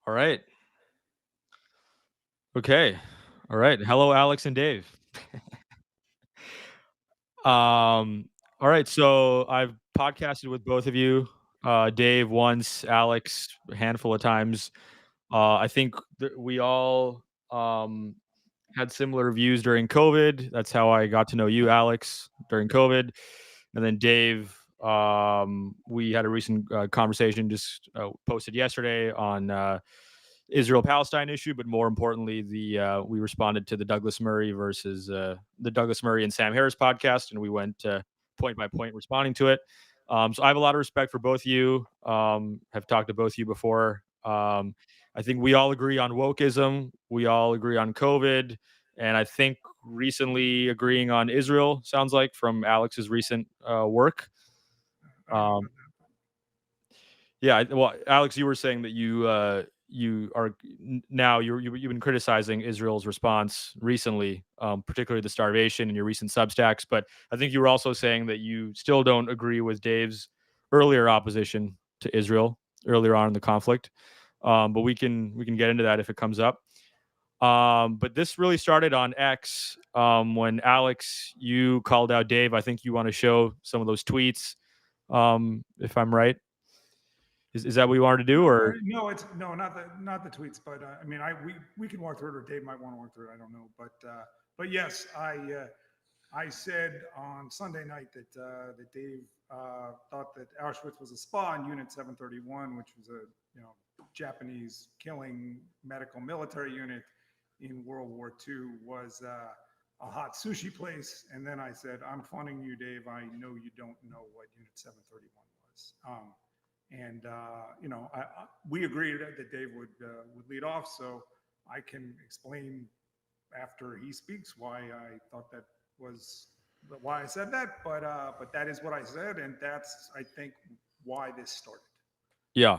All right. Okay. All right. Hello, Alex and Dave. All right. So I've podcasted with both of you, Dave once, Alex a handful of times. I think that we all had similar views during COVID. That's how I got to know you, Alex, during COVID. And then Dave, we had a recent conversation just posted yesterday on Israel-Palestine issue, but more importantly, the we responded to the Douglas Murray versus the Douglas Murray and Sam Harris podcast, and we went point by point responding to it. So I have a lot of respect for both of you. Have talked to both of you before. I think we all agree on wokeism. We all agree on COVID, and I think recently agreeing on Israel sounds like from Alex's recent work. Yeah, well, Alex, you were saying that you are now you've been criticizing Israel's response recently, particularly the starvation in your recent Substacks. But I think you were also saying that you still don't agree with Dave's earlier opposition to Israel earlier on in the conflict. But we can get into that if it comes up. But this really started on X when Alex, you called out Dave. I think you want to show some of those tweets, if I'm right. Is that what you wanted to do, or No, it's no, not the tweets, but I mean, we can walk through it, or Dave might want to walk through it. I don't know, but yes, I said on Sunday night that that Dave thought that Auschwitz was a spa in Unit 731, which was a Japanese killing medical military unit in World War II, was a hot sushi place. And then I said, I'm funning you, Dave. I know you don't know what Unit 731 was. We agreed that Dave would lead off, so I can explain after he speaks why I thought that was why I said that. But that is what I said, and that's, I think, why this started. yeah,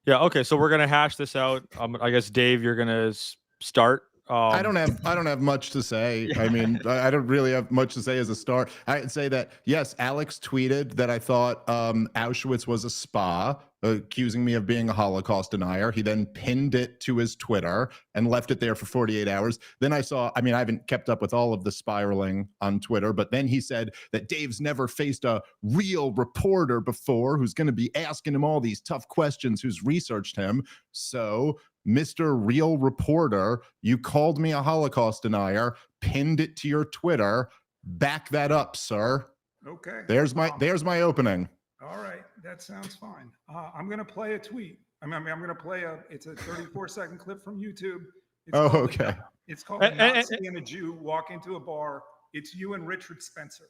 yeah, okay. So we're gonna hash this out. I guess Dave, you're gonna start. I don't have much to say. I mean, I don't really have much to say as a start. I'd say that, yes, Alex tweeted that I thought Auschwitz was a spa, accusing me of being a Holocaust denier. He then pinned it to his Twitter and left it there for 48 hours. Then I haven't kept up with all of the spiraling on Twitter, but then he said that Dave's never faced a real reporter before who's going to be asking him all these tough questions, who's researched him. So, Mr. Real Reporter, you called me a Holocaust denier, pinned it to your Twitter. Back that up, sir. Okay. There's my opening. All right, that sounds fine. I'm going to play a tweet. I'm going to play it's a 34-second clip from YouTube. It's Oh, called okay. It's called a Nazi and a Jew walk into a bar. It's you and Richard Spencer.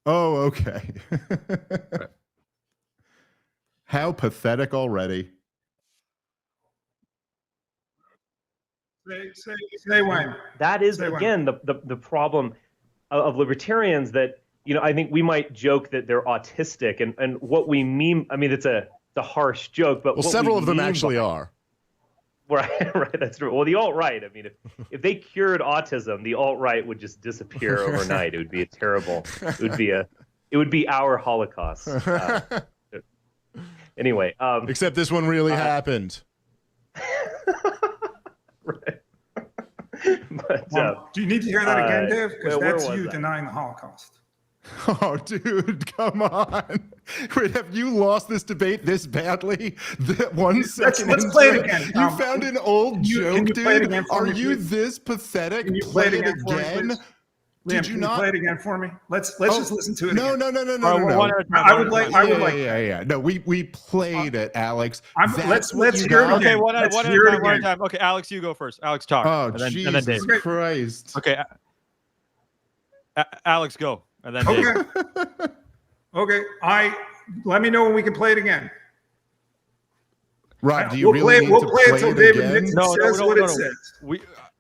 Oh, okay. How pathetic already. Say when. That is, again, the problem of libertarians that, I think we might joke that they're autistic, and what we mean, I mean, it's a harsh joke, but several of them actually are. Right, that's true. Well, the alt-right, I mean, if they cured autism, the alt-right would just disappear overnight. It would be it would be our Holocaust. Anyway. Except this one really happened. Right. But, do you need to hear that again, Dave? Because that's you that? denying the Holocaust. Oh, dude, come on. Wait, have you lost this debate this badly? That 1 second let's play it again. You found an old joke, dude? Are you this pathetic? Can you play it again? Did you not play it again for me? Let's just listen to it. No. I would like. Yeah. No, we played it, Alex. Let's hear it again. Okay, one at a time. Okay, Alex, you go first. Alex, talk. Oh, Jesus and then Dave. Christ. Okay, Alex, go. And then Dave. Okay. Let me know when we can play it again. Rob, do you really need to play it until again? David Nixon says what it says.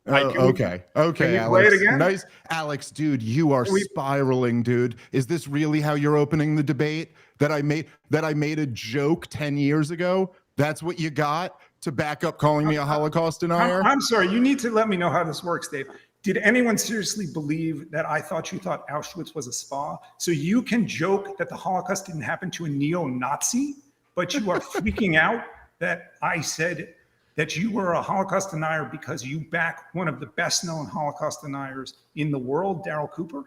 Okay, Can you Alex. play it again? Nice, Alex, dude. You are spiraling, dude. Is this really how you're opening the debate? That I made a joke 10 years ago? That's what you got to back up calling me a Holocaust denier? I'm sorry. You need to let me know how this works, Dave. Did anyone seriously believe that you thought Auschwitz was a spa? So you can joke that the Holocaust didn't happen to a neo-Nazi, but you are freaking out that I said that you were a Holocaust denier because you back one of the best-known Holocaust deniers in the world, Daryl Cooper?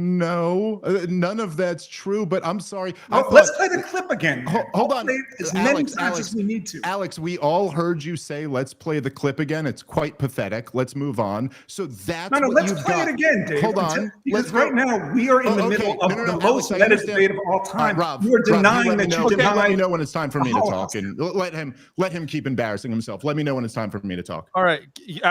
No, none of that's true, but I'm sorry. Let's play the clip again. Hold on. As many times as we need to. Alex, we all heard you say, let's play the clip again. It's quite pathetic. Let's move on. So that's what let's you've play got. it again, Dave. Hold on. Because right now we are in the middle of the most meta debate of all time. Rob, you are denying that you deny. Let me know when it's time for me to talk, and let him keep embarrassing himself. Let me know when it's time for me to talk. All right,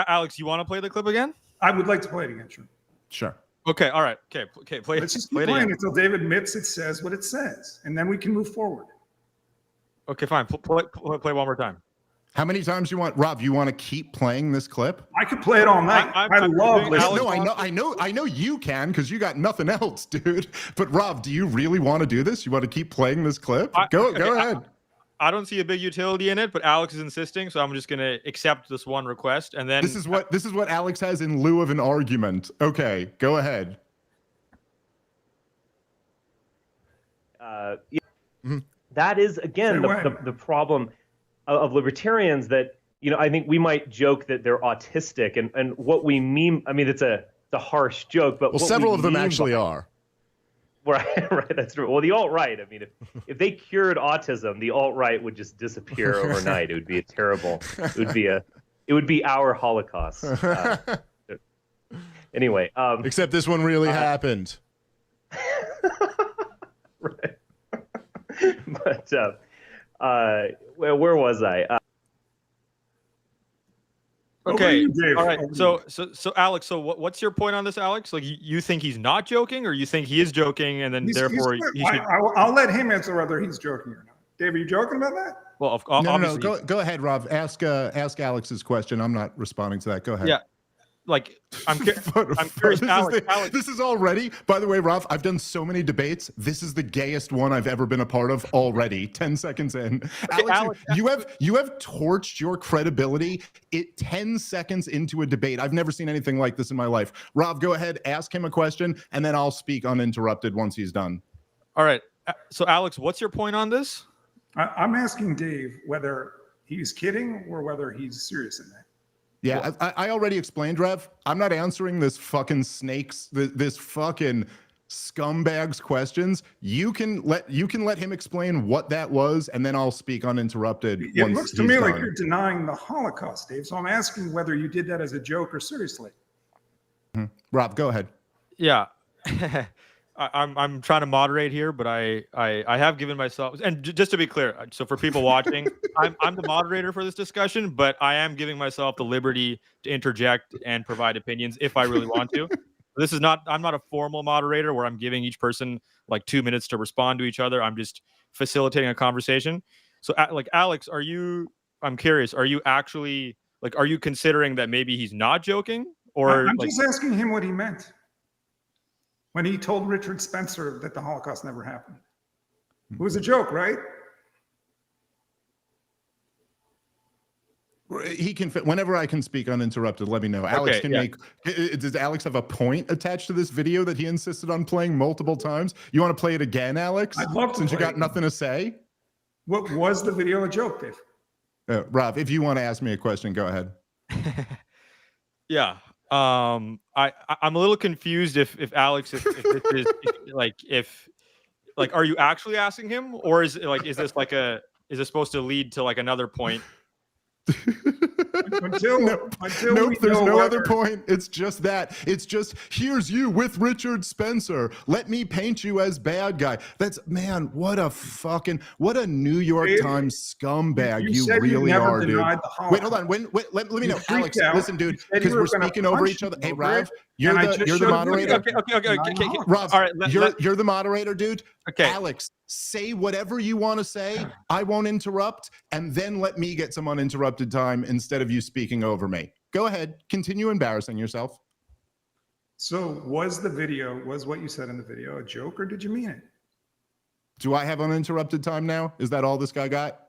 Alex, you want to play the clip again? I would like to play it again, sure. Sure. Okay, all right. Okay, play. Let's just keep playing until David admits it says what it says, and then we can move forward. Okay, fine. Play one more time. How many times you want, Rob? You want to keep playing this clip? I could play it all night. I love listening. No, I know you can because you got nothing else, dude. But Rob, do you really want to do this? You want to keep playing this clip? Go ahead. I don't see a big utility in it, but Alex is insisting, so I'm just going to accept this one request, and then this is what Alex has in lieu of an argument. Okay, go ahead. That is, again, the problem of libertarians that, I think we might joke that they're autistic, and what we mean, I mean, it's a harsh joke, but several of them actually are. Right, that's true. Well, the alt-right, I mean, if they cured autism, the alt-right would just disappear overnight. It would be it would be our Holocaust. Anyway. Except this one really happened. Right. But, where was I? Okay. All right. So Alex, so what's your point on this, Alex? Like, you think he's not joking, or you think he is joking, and then therefore he should... I'll let him answer whether he's joking or not. Dave, are you joking about that? Well, no. Go ahead, Rob. Ask Alex's question. I'm not responding to that. Go ahead. Yeah. Like, I'm curious, Alex. This is already, by the way, Rob, I've done so many debates. This is the gayest one I've ever been a part of already. 10 seconds in. Okay, Alex, you have torched your credibility 10 seconds into a debate. I've never seen anything like this in my life. Rob, go ahead, ask him a question, and then I'll speak uninterrupted once he's done. All right. So, Alex, what's your point on this? I'm asking Dave whether he's kidding or whether he's serious in that. Yeah, I already explained, Rev. I'm not answering this fucking this fucking scumbag's questions. You can let him explain what that was, and then I'll speak uninterrupted. It looks to me like you're denying the Holocaust, Dave. So I'm asking whether you did that as a joke or seriously. Rob, go ahead. Yeah. I'm trying to moderate here, but I have given myself, and just to be clear, so for people watching, I'm the moderator for this discussion, but I am giving myself the liberty to interject and provide opinions if I really want to. This is not, I'm not a formal moderator where I'm giving each person like 2 minutes to respond to each other. I'm just facilitating a conversation. So like Alex, I'm curious, are you actually like, are you considering that maybe he's not joking, or I'm like, just asking him what he meant when he told Richard Spencer that the Holocaust never happened? It was a joke, right? He can, whenever I can speak uninterrupted, let me know. Alex Okay, can yeah. make, does Alex have a point attached to this video that he insisted on playing multiple times? You want to play it again, Alex? I'd love to. Since you play got it. nothing to say? What was the video a joke, Dave? Rob, if you want to ask me a question, go ahead. Yeah. I'm a little confused if Alex, if this is like, are you actually asking him, or is it like, is this supposed to lead to like another point? Until Nope, there's no other point. It's just that. It's just, here's you with Richard Spencer. Let me paint you as bad guy. That's, man, what a New York Times scumbag you really are, dude. Wait, hold on. Let me know. Alex, listen, dude, because we're speaking over each other. Hey, Rav, you're the moderator. Okay. Rob, all right, you're the moderator, dude. Okay. Alex, say whatever you want to say. I won't interrupt, and then let me get some uninterrupted time instead of you speaking over me. Go ahead. Continue embarrassing yourself. So was what you said in the video a joke, or did you mean it? Do I have uninterrupted time now? Is that all this guy got?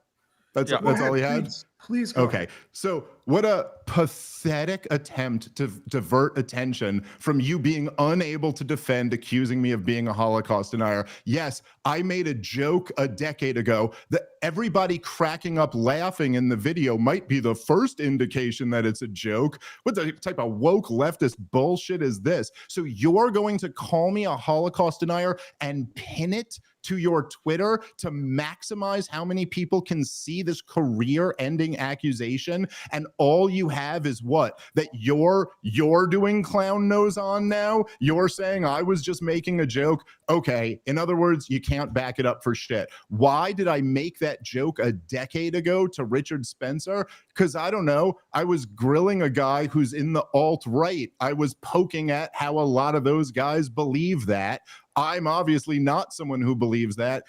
That's all he had? Please go. Okay. So what a pathetic attempt to divert attention from you being unable to defend accusing me of being a Holocaust denier. Yes, I made a joke a decade ago that everybody cracking up laughing in the video might be the first indication that it's a joke. What the type of woke leftist bullshit is this? So you're going to call me a Holocaust denier and pin it to your Twitter to maximize how many people can see this career-ending accusation, and all you have is what? That you're doing clown nose on now? You're saying I was just making a joke? Okay, in other words, you can't back it up for shit. Why did I make that joke a decade ago to Richard Spencer? Because I don't know, I was grilling a guy who's in the alt-right. I was poking at how a lot of those guys believe that. I'm obviously not someone who believes that,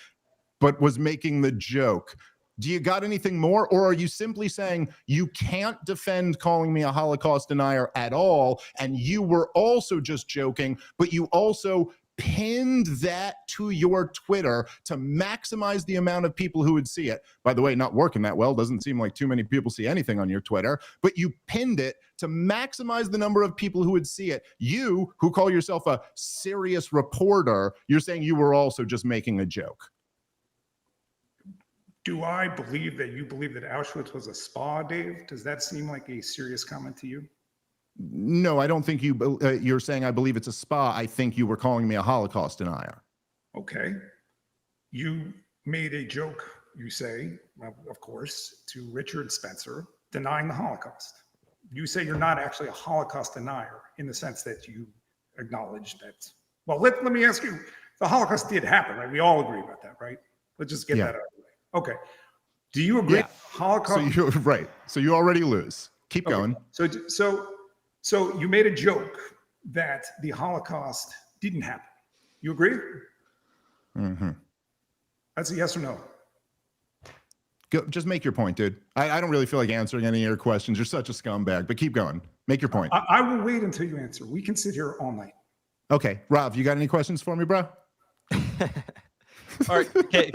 but was making the joke. Do you got anything more? Or are you simply saying you can't defend calling me a Holocaust denier at all, and you were also just joking, but you also pinned that to your Twitter to maximize the amount of people who would see it? By the way, not working that well. Doesn't seem like too many people see anything on your Twitter, but you pinned it to maximize the number of people who would see it. You, who call yourself a serious reporter, you're saying you were also just making a joke. Do I believe that you believe that Auschwitz was a spa, Dave? Does that seem like a serious comment to you? No, I don't think you're saying I believe it's a spa. I think you were calling me a Holocaust denier. Okay. You made a joke, you say, of course, to Richard Spencer denying the Holocaust. You say you're not actually a Holocaust denier in the sense that you acknowledge that. Well, let me ask you, the Holocaust did happen, right? We all agree about that, right? Let's just get that out of the way. Okay. Do you agree? Yeah. Holocaust. So you're right. So you already lose. Keep going. So you made a joke that the Holocaust didn't happen. You agree? Mm-hmm. That's a yes or no. Go, just make your point, dude. I don't really feel like answering any of your questions. You're such a scumbag, but keep going. Make your point. I will wait until you answer. We can sit here all night. Okay. Rob, you got any questions for me, bro? All right. Okay,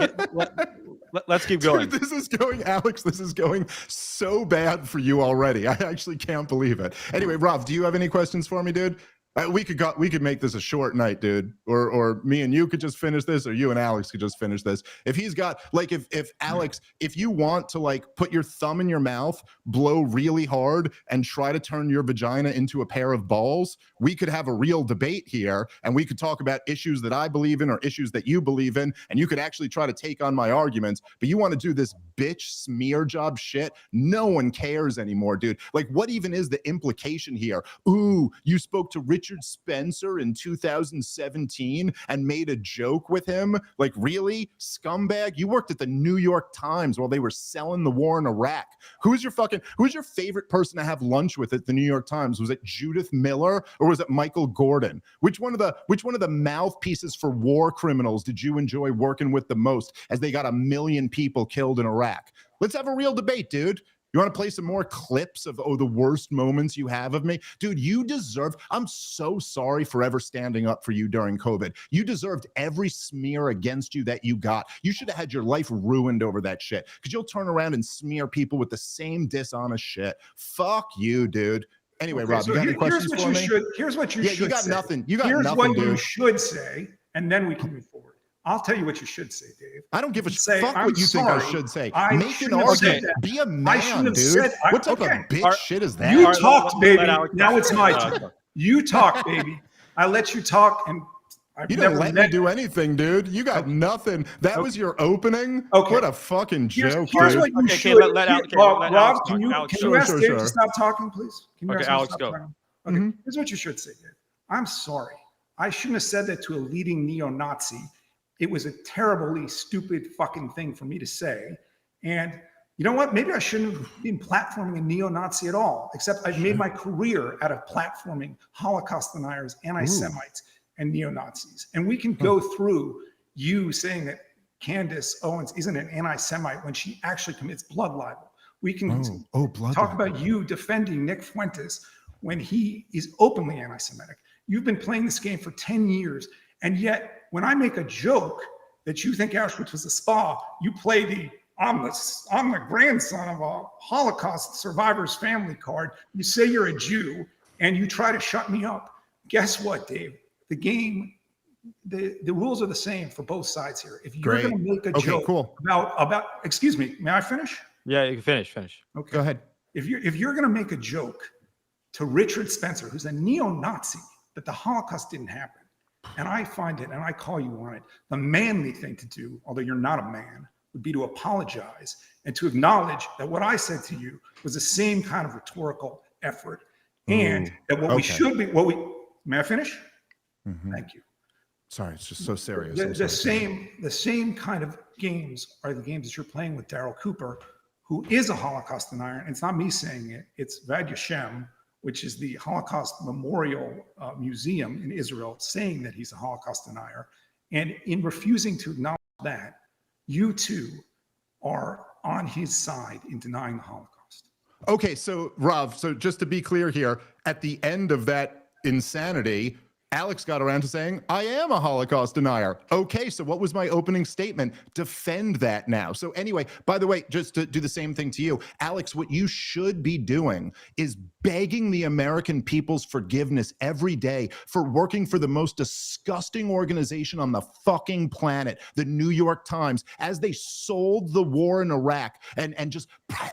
let's keep going. Dude, this is going, Alex, this is going so bad for you already. I actually can't believe it. Anyway, Rob, do you have any questions for me, dude? We could make this a short night, dude. Or me and you could just finish this, or you and Alex could just finish this. If he's got, like, if Alex, if you want to, like, put your thumb in your mouth, blow really hard, and try to turn your vagina into a pair of balls, we could have a real debate here, and we could talk about issues that I believe in or issues that you believe in, and you could actually try to take on my arguments. But you want to do this bitch smear job shit? No one cares anymore, dude. Like, what even is the implication here? Ooh, you spoke to Richard Richard Spencer in 2017 and made a joke with him? Like, really? Scumbag? You worked at the New York Times while they were selling the war in Iraq. Who's your favorite person to have lunch with at the New York Times? Was it Judith Miller or was it Michael Gordon? Which one of the mouthpieces for war criminals did you enjoy working with the most as they got 1 million people killed in Iraq? Let's have a real debate, dude. You want to play some more clips of the worst moments you have of me? Dude, I'm so sorry for ever standing up for you during COVID. You deserved every smear against you that you got. You should have had your life ruined over that shit because you'll turn around and smear people with the same dishonest shit. Fuck you, dude. Anyway, okay, Rob, so you got any questions for me? Here's what you should say. You got say. Nothing. You got here's nothing, what dude. You should say, and then we can move forward. I'll tell you what you should say, Dave. I don't give a fuck what you think I should say. Make an argument. Be a man, dude. What type of bitch shit is that? You talked, baby. Now it's my turn. You talk, baby. I let you talk, and you didn't let me do anything, dude. You got nothing. That was your opening. Okay. What a fucking joke. Here's what you should. Rob, can you ask Dave to stop talking, please? Okay, Alex, go. Okay. Here's what you should say, Dave. I'm sorry. I shouldn't have said that to a leading neo-Nazi. It was a terribly stupid fucking thing for me to say. And you know what? Maybe I shouldn't have been platforming a neo-Nazi at all, except I've made my career out of platforming Holocaust deniers, anti-Semites, and neo-Nazis. And we can go through you saying that Candace Owens isn't an anti-Semite when she actually commits blood libel. We can talk about you defending Nick Fuentes when he is openly anti-Semitic. You've been playing this game for 10 years, and yet when I make a joke that you think Auschwitz was a spa, you play I'm the grandson of a Holocaust survivor's family card. You say you're a Jew and you try to shut me up. Guess what, Dave? The game, the rules are the same for both sides here. If you're going to make a joke about, excuse me, may I finish? Yeah, you can finish. Okay. Go ahead. If you're going to make a joke to Richard Spencer, who's a neo-Nazi, that the Holocaust didn't happen, and I find it, and I call you on it, the manly thing to do, although you're not a man, would be to apologize and to acknowledge that what I said to you was the same kind of rhetorical effort. And that what we should be, may I finish? Thank you. Sorry, it's just so serious. The same kind of games are the games that you're playing with Daryl Cooper, who is a Holocaust denier. And it's not me saying it, it's Vad Yashem, which is the Holocaust Memorial Museum in Israel, saying that he's a Holocaust denier. And in refusing to acknowledge that, you too are on his side in denying the Holocaust. Okay, so Rob, so just to be clear here, at the end of that insanity, Alex got around to saying, I am a Holocaust denier. Okay, so what was my opening statement? Defend that now. So anyway, by the way, just to do the same thing to you, Alex, what you should be doing is begging the American people's forgiveness every day for working for the most disgusting organization on the fucking planet, the New York Times, as they sold the war in Iraq and just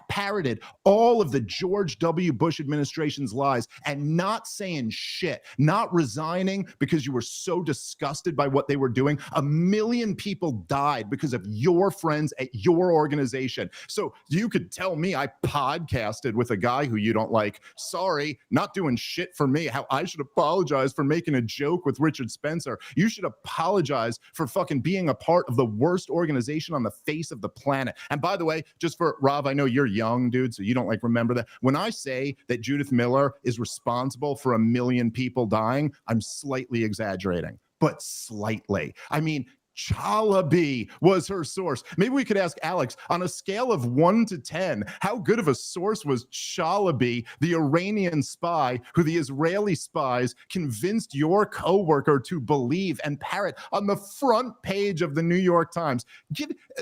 parroted all of the George W. Bush administration's lies and not saying shit, not resigning because you were so disgusted by what they were doing. 1 million people died because of your friends at your organization. So you could tell me I podcasted with a guy who you don't like. Sorry, not doing shit for me. How I should apologize for making a joke with Richard Spencer. You should apologize for fucking being a part of the worst organization on the face of the planet. And by the way, just for Rob, I know you're young, dude, so you don't like remember that. When I say that Judith Miller is responsible for 1 million people dying, I'm slightly exaggerating, but slightly. I mean, Chalabi was her source. Maybe we could ask Alex, on a scale of 1 to 10, how good of a source was Chalabi, the Iranian spy who the Israeli spies convinced your coworker to believe and parrot on the front page of the New York Times?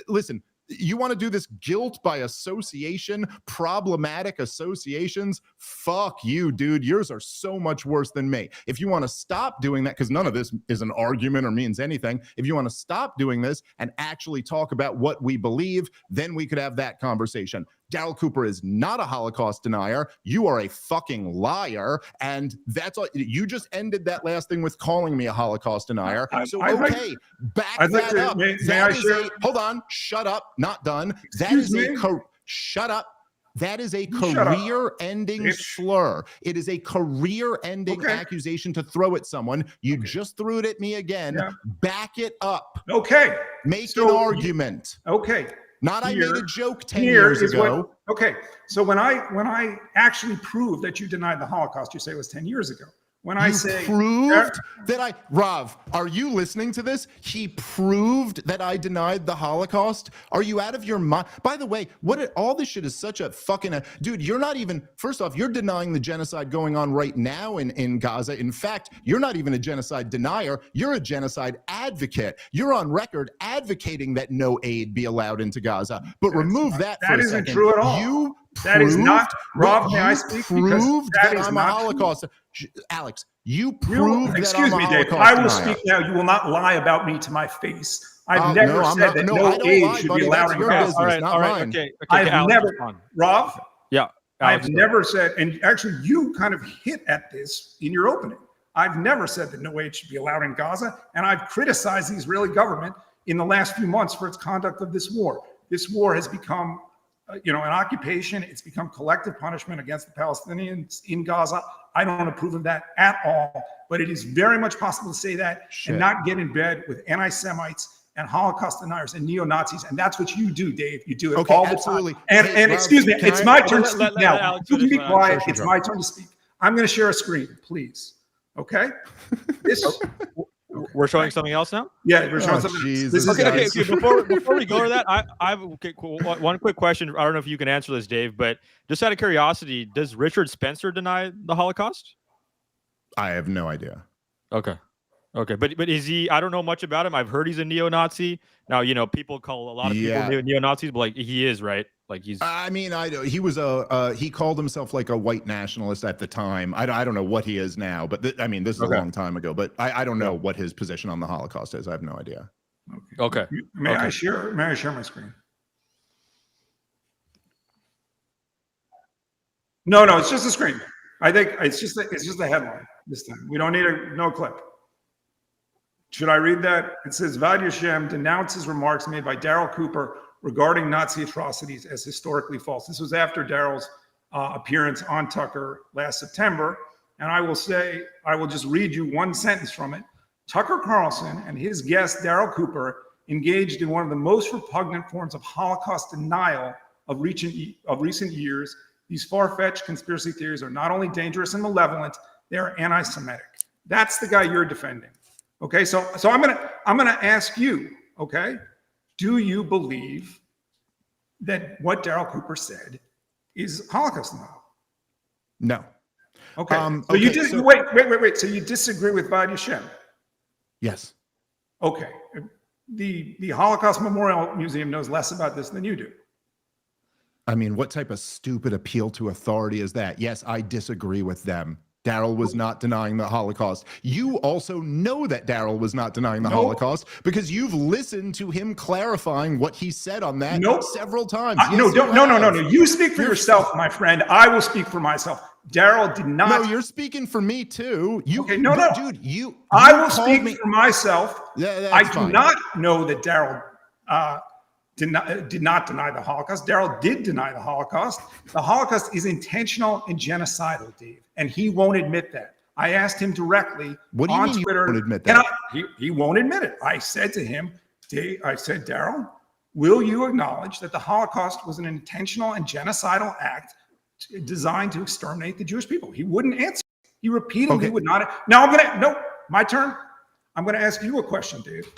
Listen, you want to do this guilt by association, problematic associations? Fuck you, dude. Yours are so much worse than me. If you want to stop doing that, because none of this is an argument or means anything, if you want to stop doing this and actually talk about what we believe, then we could have that conversation. Daryl Cooper is not a Holocaust denier. You are a back that's all. You just ended that last thing with calling me a Holocaust denier. Back that up. Hold on. Shut up. Not done. Shut up. That is a Shut up. career-ending Bitch. slur. It is a career-ending Okay. accusation to throw at someone. You just threw it at me again. Yeah. Back it up. Okay. Make So an argument. Okay. Not I made Here- a joke 10 Here years is ago. okay. So when I actually prove that you denied the Holocaust, you say it was 10 years ago. When I You say proved that I, Rav, are you listening to this? He proved that I denied the Holocaust. Are you out of your mind? By the way, all this shit is such a fucking, dude, you're not even, first off, you're denying the genocide going on right now in Gaza. In fact, you're not even a genocide denier. You're a genocide advocate. You're on record advocating that no aid be allowed into Gaza. But remove that for a second. That isn't true at all. You That is not, Rob, may I you speak? Because proved that that is I'm a not true. Holocaust. Alex, you proved that Excuse I'm me, a Dave. Holocaust I will denier. speak now. You will not lie about me to my face. I've never said that no I don't aid lie, should buddy. be allowed That's in your Gaza. business, not mine. Okay, I've Alex, never, respond. Rob, Yeah. I've never said, and actually you kind of hit at this in your opening. I've never said that no aid should be allowed in Gaza, and I've criticized the Israeli government in the last few months for its conduct of this war. This war has become an occupation. It's become collective punishment against the Palestinians in Gaza. I don't approve of that at all, but it is very much possible to say that and not get in bed with anti-Semites and Holocaust deniers and neo-Nazis. And that's what you do, Dave. You do it all the time. And Hey, Rob, excuse me, it's my turn to speak now. Alex You can be finish. quiet. It's my turn to speak. I'm going to share a screen, please. Okay? We're showing something else now? Yeah, we're showing something else. This is Okay. Before we go to that, I have one quick question. I don't know if you can answer this, Dave, but just out of curiosity, does Richard Spencer deny the Holocaust? I have no idea. Okay, but is he? I don't know much about him. I've heard he's a neo-Nazi. Now people call a lot of people neo-Nazis, but like he is, right? Like he's. I mean, he was he called himself like a white nationalist at the time. I don't know what he is now, but this is a long time ago. But I don't know what his position on the Holocaust is. I have no idea. Okay. May I share my screen? No, it's just a screen. I think it's just a headline this time. We don't need no clip. Should I read that? It says Vadia Shem denounces remarks made by Daryl Cooper regarding Nazi atrocities as historically false. This was after Daryl's appearance on Tucker last September. And I will just read you one sentence from it. Tucker Carlson and his guest, Daryl Cooper, engaged in one of the most repugnant forms of Holocaust denial of recent years. These far-fetched conspiracy theories are not only dangerous and malevolent, they are anti-Semitic. That's the guy you're defending. Okay, so I'm gonna ask you, okay, do you believe that what Daryl Cooper said is Holocaust denial? No. Okay. Wait. So you disagree with Vadia Shem? Yes. Okay. The Holocaust Memorial Museum knows less about this than you do. I mean, what type of stupid appeal to authority is that? Yes, I disagree with them. Daryl was not denying the Holocaust. You also know that Daryl was not denying the Holocaust because you've listened to him clarifying what he said on that several times. No. You speak for yourself, my friend. I will speak for myself. Daryl did not. No, you're speaking for me too. Dude. I will speak for myself. Yeah, I do not know that Daryl did not deny the Holocaust. Daryl did deny the Holocaust. The Holocaust is intentional and genocidal, Dave, and he won't admit that. I asked him directly on Twitter. He won't admit that? He won't admit it. I said to him, Daryl, will you acknowledge that the Holocaust was an intentional and genocidal act designed to exterminate the Jewish people? He wouldn't answer. He repeatedly would not. Now my turn. I'm going to ask you a question, Dave.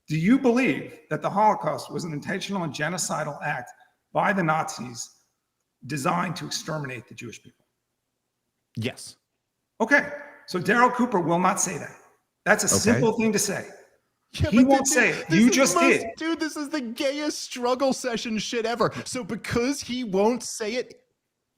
Do you believe that the Holocaust was an intentional and genocidal act by the Nazis designed to exterminate the Jewish people? Yes. Okay. So Daryl Cooper will not say that. That's a simple thing to say. Yeah, he won't say it. You just did. Dude, this is the gayest struggle session shit ever. So because he won't say it,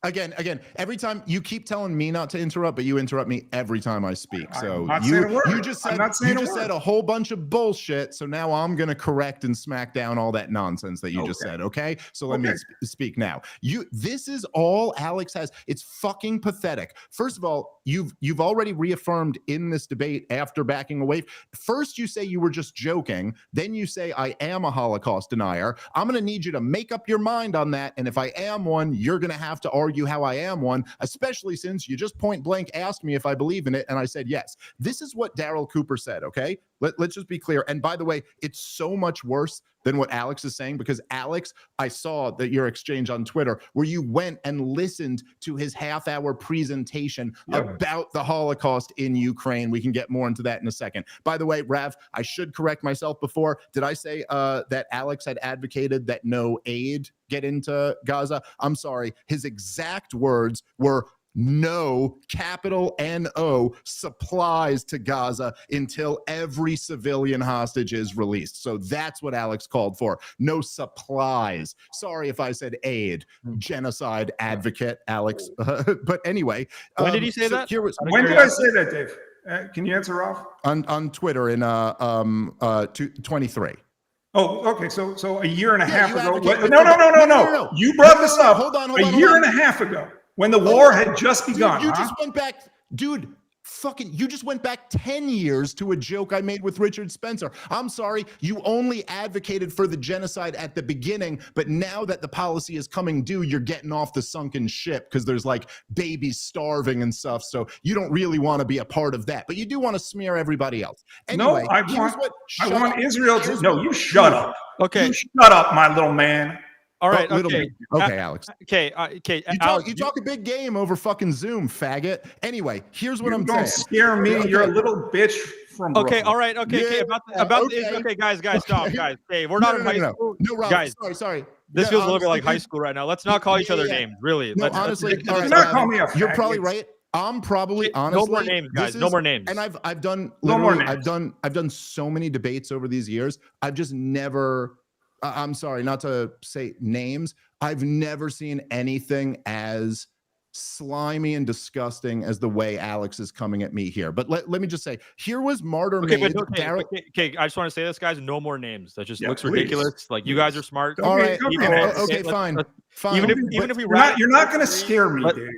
Again, every time you keep telling me not to interrupt, but you interrupt me every time I speak. So you just said a whole bunch of bullshit. So now I'm going to correct and smack down all that nonsense that you just said. Okay. So let me speak now. This is all Alex has. It's fucking pathetic. First of all, you've already reaffirmed in this debate after backing away. First, you say you were just joking. Then you say I am a Holocaust denier. I'm going to need you to make up your mind on that. And if I am one, you're going to have to argue how I am one, especially since you just point blank asked me if I believe in it, and I said yes. This is what Daryl Cooper said, okay? Let's just be clear. And by the way, it's so much worse than what Alex is saying, because Alex, I saw that your exchange on Twitter where you went and listened to his half-hour presentation about the Holocaust in Ukraine. We can get more into that in a second. By the way, Rav, I should correct myself before. Did I say that Alex had advocated that no aid get into Gaza? I'm sorry. His exact words were no, capital N-O, supplies to Gaza until every civilian hostage is released. So that's what Alex called for. No supplies. Sorry if I said aid. Genocide advocate, Alex. But anyway. When did he say that? When did I say that, Dave? Can you answer off? On Twitter in 23. Oh, okay. So a year and a half ago. No. You brought this up. Hold on. A year and a half ago, when the war had just begun. You just went back, dude. You just went back 10 years to a joke I made with Richard Spencer. I'm sorry, you only advocated for the genocide at the beginning, but now that the policy is coming due, you're getting off the sunken ship because there's like babies starving and stuff. So you don't really want to be a part of that, but you do want to smear everybody else. Anyway, no, I want Israel to. No, you shut up. Okay, you shut up, my little man. All right. Okay, Alex. Okay. You talk a big game over fucking Zoom, faggot. Anyway, here's what I'm saying. Don't scare me. Okay. You're a little bitch from. Okay. Brooklyn. All right. Okay. Okay. Guys, stop, guys. Hey, we're not in high school. No, Rob, guys. Sorry. This feels a little bit like high school right now. Let's not call each other names. Really. No, honestly, do not call me a faggot. You're probably right. I'm probably honestly. No more names, guys. No more names. And I've done literally. I've done so many debates over these years. I've just never. I'm sorry, not to say names. I've never seen anything as slimy and disgusting as the way Alex is coming at me here. But let me just say, here was Martyr made. Okay, I just want to say this, guys. No more names. That just looks ridiculous. Like, you guys are smart. All right. Okay, fine. Even if we you're not going to scare me, Dave.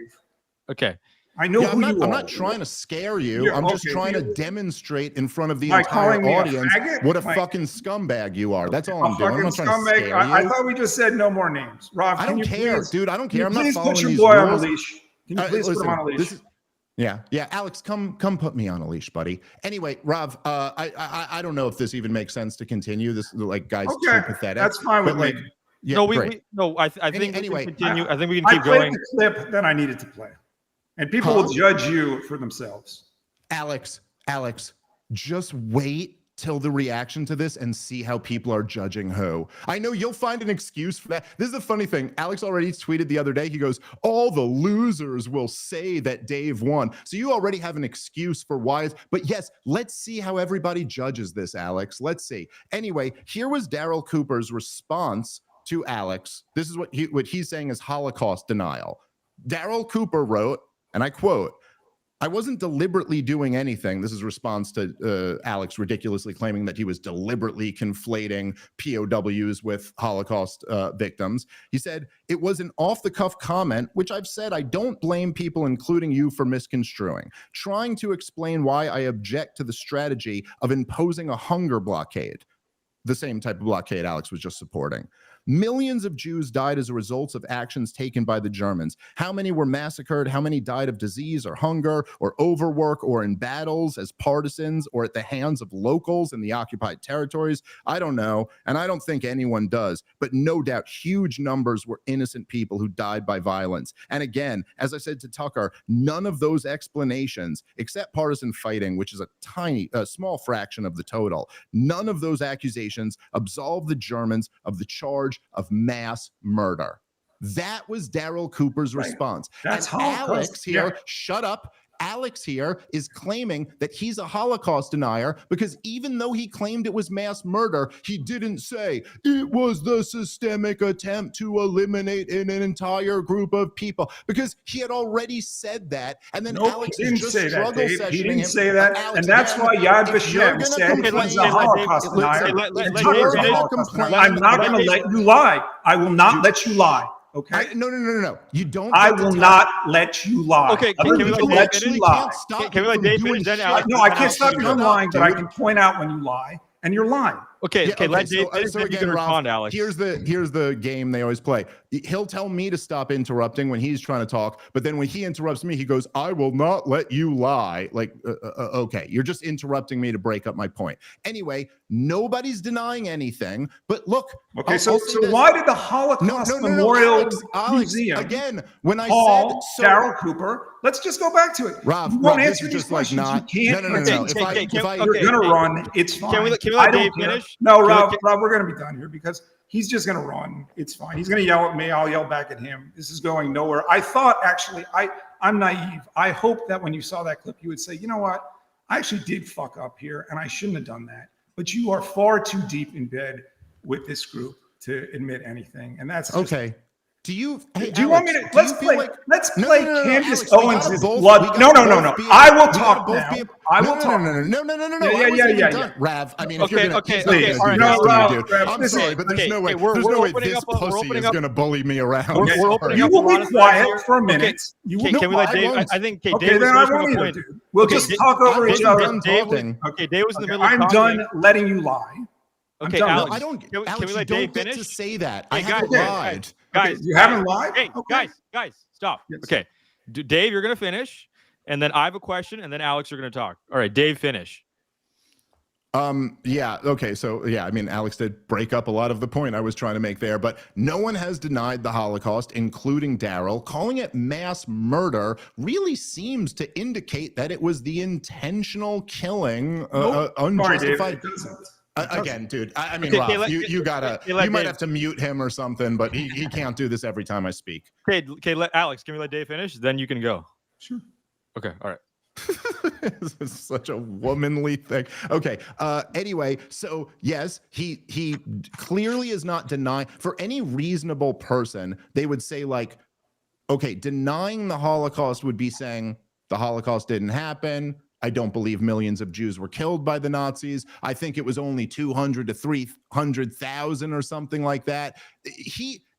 Okay. I know who you are. I'm not trying to scare you. I'm just trying to demonstrate in front of the entire audience what a fucking scumbag you are. That's all I'm doing. I'm not trying to scare you. I thought we just said no more names. Rob, I don't care, dude. I don't care. I'm not following these rules. Please put your boy on a leash. Can you please put him on a leash? Yeah. Alex, come put me on a leash, buddy. Anyway, Rob, I don't know if this even makes sense to continue. This guys, too pathetic. That's fine with me. Yeah, I think anyway, we can continue. I think we can keep going. I played the clip that I needed to play. And people will judge you for themselves. Alex, just wait till the reaction to this and see how people are judging who. I know you'll find an excuse for that. This is the funny thing. Alex already tweeted the other day. He goes, all the losers will say that Dave won. So you already have an excuse for why. But yes, let's see how everybody judges this, Alex. Let's see. Anyway, here was Daryl Cooper's response to Alex. This is what he's saying is Holocaust denial. Daryl Cooper wrote, and I quote, I wasn't deliberately doing anything. This is response to Alex ridiculously claiming that he was deliberately conflating POWs with Holocaust victims. He said, it was an off-the-cuff comment, which I've said I don't blame people, including you, for misconstruing, trying to explain why I object to the strategy of imposing a hunger blockade, the same type of blockade Alex was just supporting. Millions of Jews died as a result of actions taken by the Germans. How many were massacred? How many died of disease or hunger or overwork or in battles as partisans or at the hands of locals in the occupied territories? I don't know, and I don't think anyone does. But no doubt, huge numbers were innocent people who died by violence. And again, as I said to Tucker, none of those explanations, except partisan fighting, which is a small fraction of the total, none of those accusations absolve the Germans of the charge of mass murder. That was Daryl Cooper's response. That's Alex here, shut up. Alex here is claiming that he's a Holocaust denier because even though he claimed it was mass murder, he didn't say it was the systemic attempt to eliminate an entire group of people, because he had already said that. And then Alex is just struggle sessioning. He didn't say that. Alex, and that's why Yad Vashem said he's a Holocaust denier. I'm not going to let you lie. I will not let you lie. Okay. No. You don't. I will not let you lie. Okay. Can we let you lie? Can we let Dave finish? Then no, I can't stop you from lying, but I can point out when you lie, and you're lying. Okay. Let Dave finish. So again, respond, Alex. Here's the game they always play. He'll tell me to stop interrupting when he's trying to talk, but then when he interrupts me, he goes, "I will not let you lie." Like, okay, you're just interrupting me to break up my point. Anyway, nobody's denying anything. But look, okay. So why did the Holocaust Memorial Museum again? When I said Daryl Cooper, let's just go back to it. Rob, you won't answer these these just questions. Not, you can't. No. If you're gonna run, it's fine. Can we let Dave finish? No, Rob, we're gonna be done here because he's just going to run. It's fine. He's going to yell at me. I'll yell back at him. This is going nowhere. I thought, actually, I'm naive. I hope that when you saw that clip, you would say, you know what? I actually did fuck up here, and I shouldn't have done that. But you are far too deep in bed with this group to admit anything. And that's just, okay. Do you want me to let's play Candace Owens' blood? No. I will talk now. I will talk. No. Yeah. Rav, I mean, okay. All right. No, I'm sorry, but there's no way. There's no way this pussy is going to bully me around. You will be quiet for a minute. Can we let Dave? I think Dave was finishing a point. We'll just talk over each other. Okay, Dave was in the middle of talking. I'm done letting you lie. Okay, Alex, I don't. Can we let Dave finish? To say that. Hey, I haven't lied. Guys, you haven't lied. Hey, guys, stop. Yes. Okay, Dave, you're gonna finish, and then I have a question, and then Alex, you're gonna talk. All right, Dave, finish. Yeah. Okay. So yeah, I mean, Alex did break up a lot of the point I was trying to make there, but no one has denied the Holocaust, including Daryl. Calling it mass murder really seems to indicate that it was the intentional killing, unjustified. Again, dude, I mean, Rob, you might have to mute him or something, but he can't do this every time I speak. Okay, let Alex, can we let Dave finish? Then you can go. Sure. Okay, all right. This is such a womanly thing. Okay. Anyway, so yes, he clearly is not denying. For any reasonable person, they would say like, okay, denying the Holocaust would be saying the Holocaust didn't happen. I don't believe millions of Jews were killed by the Nazis. I think it was only 200 to 300,000 or something like that.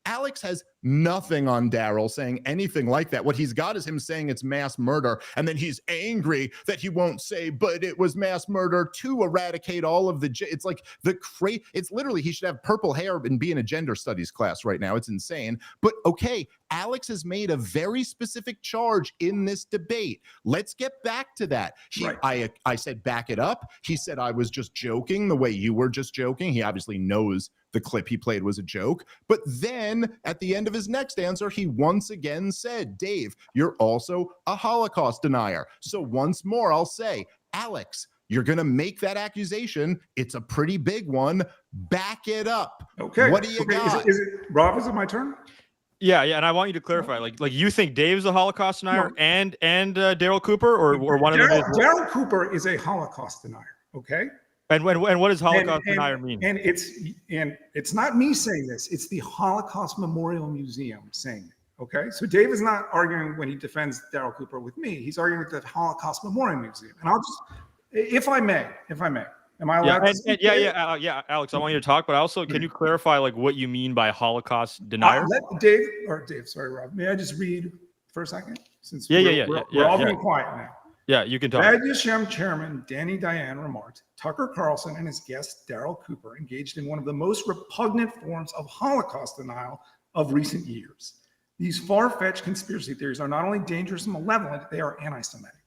Alex has nothing on Daryl saying anything like that. What he's got is him saying it's mass murder, and then he's angry that he won't say, but it was mass murder to eradicate all of the. It's like it's literally he should have purple hair and be in a gender studies class right now. It's insane. But okay, Alex has made a very specific charge in this debate. Let's get back to that. I said back it up. He said I was just joking the way you were just joking. He obviously knows the clip he played was a joke. But then at the end of his next answer, he once again said, Dave, you're also a Holocaust denier. So once more, I'll say, Alex, you're going to make that accusation. It's a pretty big one. Back it up. Okay. What do you got? Rob, is it my turn? Yeah, and I want you to clarify. Like you think Dave's a Holocaust denier and Daryl Cooper, or one of them? Daryl Cooper is a Holocaust denier. Okay. And what does Holocaust denier mean? And it's not me saying this. It's the Holocaust Memorial Museum saying it. Okay. So Dave is not arguing when he defends Daryl Cooper with me. He's arguing with the Holocaust Memorial Museum. And I'll just, if I may, am I allowed to speak? Yeah, Alex, I want you to talk, but also, can you clarify like what you mean by Holocaust denier? Dave, sorry, Rob. May I just read for a second? Since we're all being quiet now. Yeah, you can talk. Yad Vashem chairman Danny Dayan remarked, Tucker Carlson and his guest Daryl Cooper engaged in one of the most repugnant forms of Holocaust denial of recent years. These far-fetched conspiracy theories are not only dangerous and malevolent, they are anti-Semitic.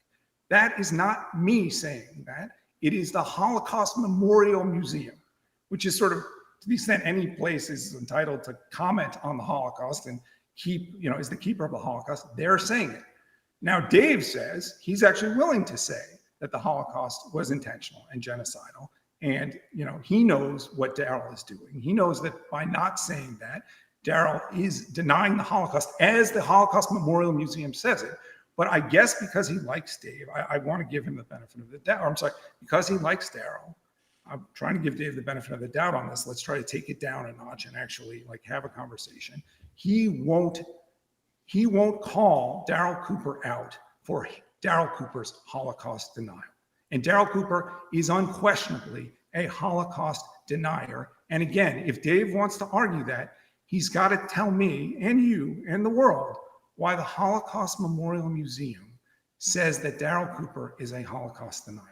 That is not me saying that. It is the Holocaust Memorial Museum, which is sort of, to the extent any place is entitled to comment on the Holocaust and is the keeper of the Holocaust, they're saying it. Now, Dave says he's actually willing to say that the Holocaust was intentional and genocidal. And, he knows what Daryl is doing. He knows that by not saying that, Daryl is denying the Holocaust as the Holocaust Memorial Museum says it, But I guess because he likes Dave, I want to give him the benefit of the doubt. I'm sorry, because he likes Daryl, I'm trying to give Dave the benefit of the doubt on this. Let's try to take it down a notch and actually like have a conversation. He won't call Daryl Cooper out for Daryl Cooper's Holocaust denial. And Daryl Cooper is unquestionably a Holocaust denier. And again, if Dave wants to argue that, he's got to tell me and you and the world why the Holocaust Memorial Museum says that Daryl Cooper is a Holocaust denier.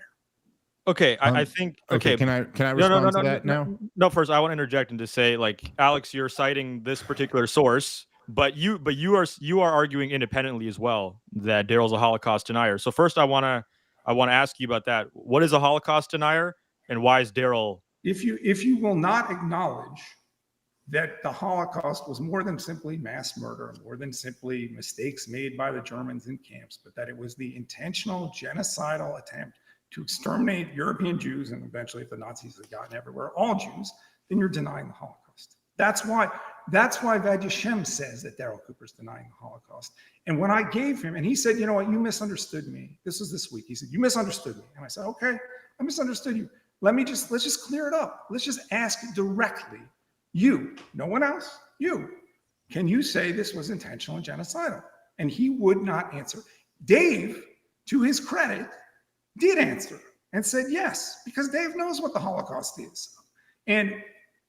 Okay, I think. Okay, can I respond to that now? No, first I want to interject and to say, like, Alex, you're citing this particular source, but you are arguing independently as well that Daryl's a Holocaust denier. So first, I want to ask you about that. What is a Holocaust denier, and why is Daryl? If you will not acknowledge that the Holocaust was more than simply mass murder, more than simply mistakes made by the Germans in camps, but that it was the intentional genocidal attempt to exterminate European Jews, and eventually, if the Nazis had gotten everywhere, all Jews, then you're denying the Holocaust. That's why Vajashem says that Daryl Cooper's denying the Holocaust. And when I gave him, and he said, you know what, you misunderstood me. This was this week. He said, you misunderstood me. And I said, okay, I misunderstood you. Let's just clear it up. Let's just ask directly. You, no one else, you. Can you say this was intentional and genocidal? And he would not answer. Dave, to his credit, did answer and said yes, because Dave knows what the Holocaust is. And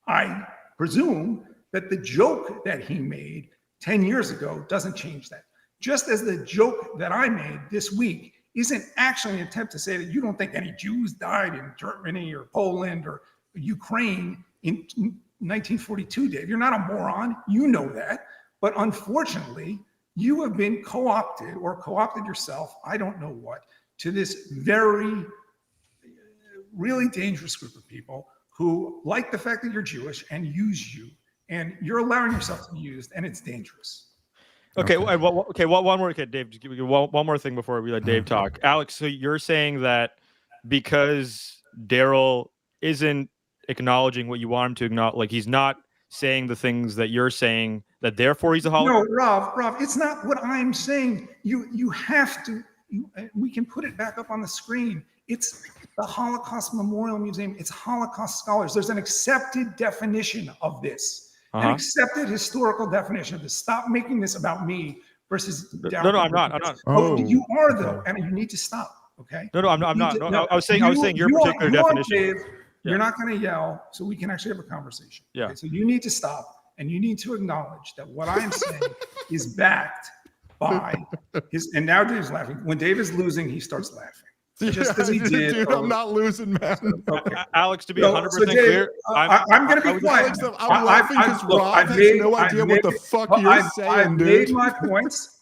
I presume that the joke that he made 10 years ago doesn't change that. Just as the joke that I made this week isn't actually an attempt to say that you don't think any Jews died in Germany or Poland or Ukraine in 1942, Dave. You're not a moron. You know that. But unfortunately, you have been co-opted or co-opted yourself, I don't know what, to this very, really dangerous group of people who like the fact that you're Jewish and use you. And you're allowing yourself to be used, and it's dangerous. Okay. One more. Okay, Dave, just give me one more thing before we let Dave talk. Alex, so you're saying that because Daryl isn't acknowledging what you want him to acknowledge, like he's not saying the things that you're saying, that therefore he's a Holocaust? No, Rob, it's not what I'm saying. You have to. We can put it back up on the screen. It's the Holocaust Memorial Museum. It's Holocaust scholars. There's an accepted definition of this, an accepted historical definition of this. Stop making this about me versus. No, I'm not. Oh, you are though, and you need to stop. Okay. No, I'm not. No, I was saying your particular definition. Dave, you're not going to yell, so we can actually have a conversation. Yeah. Okay? So you need to stop, and you need to acknowledge that what I'm saying is backed by his. And now Dave's laughing. When Dave is losing, he starts laughing. Just as he did. Dude, I'm not losing, man. Okay. Alex, to be 100% clear, I'm going to be quiet. I'm laughing because Rob has no idea what the fuck you're saying, dude.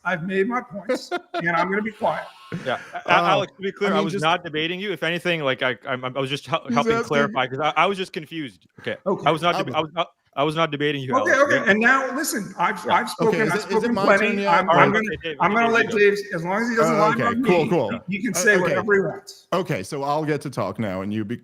I've made my points, and I'm going to be quiet. Yeah, Alex, to be clear, I was not debating you. If anything, like I was just helping clarify because I was just confused. Okay. I was not debating you. Okay, Alex. And now listen, I've spoken. I've spoken plenty. I'm going to let Dave, as long as he doesn't lie about me, cool. He can say whatever he wants. Okay, so I'll get to talk now, and you be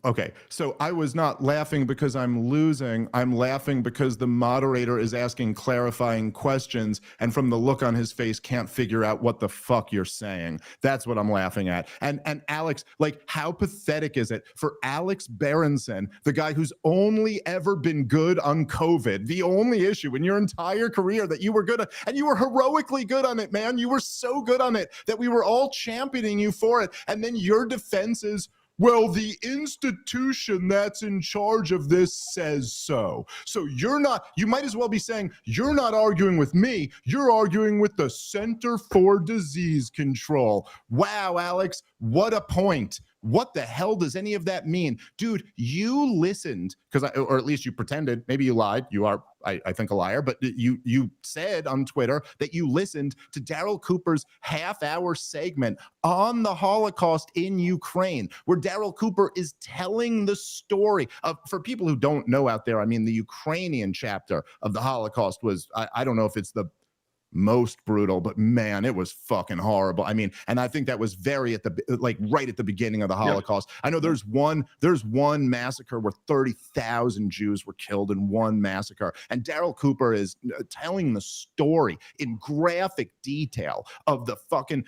okay. So I was not laughing because I'm losing. I'm laughing because the moderator is asking clarifying questions, and from the look on his face, can't figure out what the fuck you're saying. That's what I'm laughing at. And Alex, like, how pathetic is it for Alex Berenson, the guy who's only ever been good on COVID, the only issue in your entire career that you were good at, and you were heroically good on it, man. You were so good on it that we were all championing you for it. And then your defense is, well, the institution that's in charge of this says so. So you might as well be saying, you're not arguing with me, you're arguing with the Center for Disease Control. Wow, Alex, what a point. What the hell does any of that mean? Dude, you listened, or at least you pretended, maybe you lied, you are, I think, a liar, but you said on Twitter that you listened to Daryl Cooper's half-hour segment on the Holocaust in Ukraine, where Daryl Cooper is telling the story of, for people who don't know out there, I mean, the Ukrainian chapter of the Holocaust was, I don't know if it's the most brutal, but man, it was fucking horrible. I mean, and I think that was very right at the beginning of the Holocaust. I know there's one massacre where 30,000 Jews were killed in one massacre, and Daryl Cooper is telling the story in graphic detail of the fucking,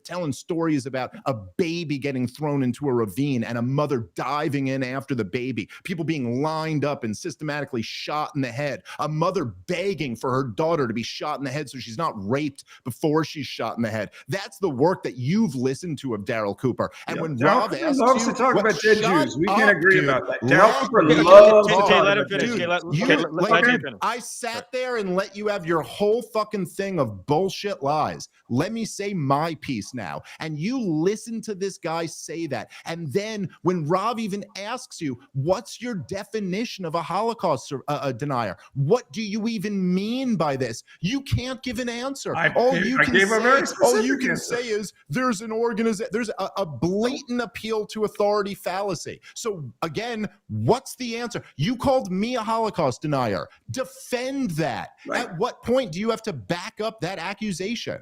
telling stories about a baby getting thrown into a ravine and a mother diving in after the baby, people being lined up and systematically shot in the head, a mother begging for her daughter to be shot in the head so she's not raped before she's shot in the head. That's the work that you've listened to of Daryl Cooper. And when Rob asks loves you, to talk about dead Jews, we can agree about that. Daryl Cooper loves to let him finish. I sat there and let you have your whole fucking thing of bullshit lies. Let me say my piece now. And you listen to this guy say that. And then when Rob even asks you, what's your definition of a Holocaust denier? What do you even mean by this? You can't give an answer. All you can say is there's an organization, there's a blatant appeal to authority fallacy. So again, what's the answer? You called me a Holocaust denier. Defend that. Right. At what point do you have to back up that accusation?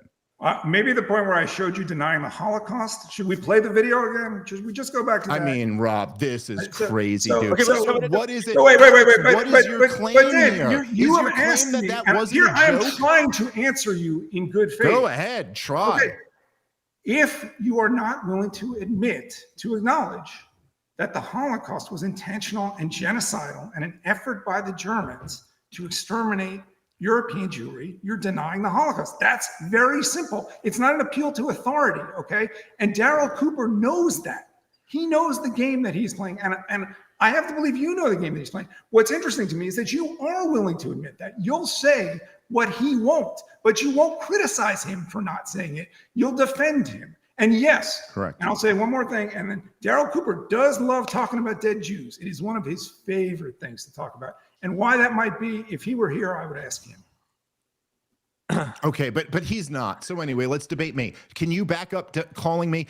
Maybe the point where I showed you denying the Holocaust. Should we play the video again? Should we just go back to that? I mean, Rob, this is crazy, dude. Okay, so what is it? Wait. What is your claim here? You have asked me, that wasn't here a joke? I am trying to answer you in good faith. Go ahead, try. Okay. If you are not willing to acknowledge that the Holocaust was intentional and genocidal and an effort by the Germans to exterminate European Jewry, you're denying the Holocaust. That's very simple. It's not an appeal to authority, okay? And Daryl Cooper knows that. He knows the game that he's playing, and I have to believe you know the game that he's playing. What's interesting to me is that you are willing to admit that. You'll say what he won't, but you won't criticize him for not saying it. You'll defend him. And yes, correct. And I'll say one more thing, and then Daryl Cooper does love talking about dead Jews. It is one of his favorite things to talk about. And why that might be, if he were here, I would ask him. Okay, but he's not. So anyway, let's debate me. Can you back up to calling me?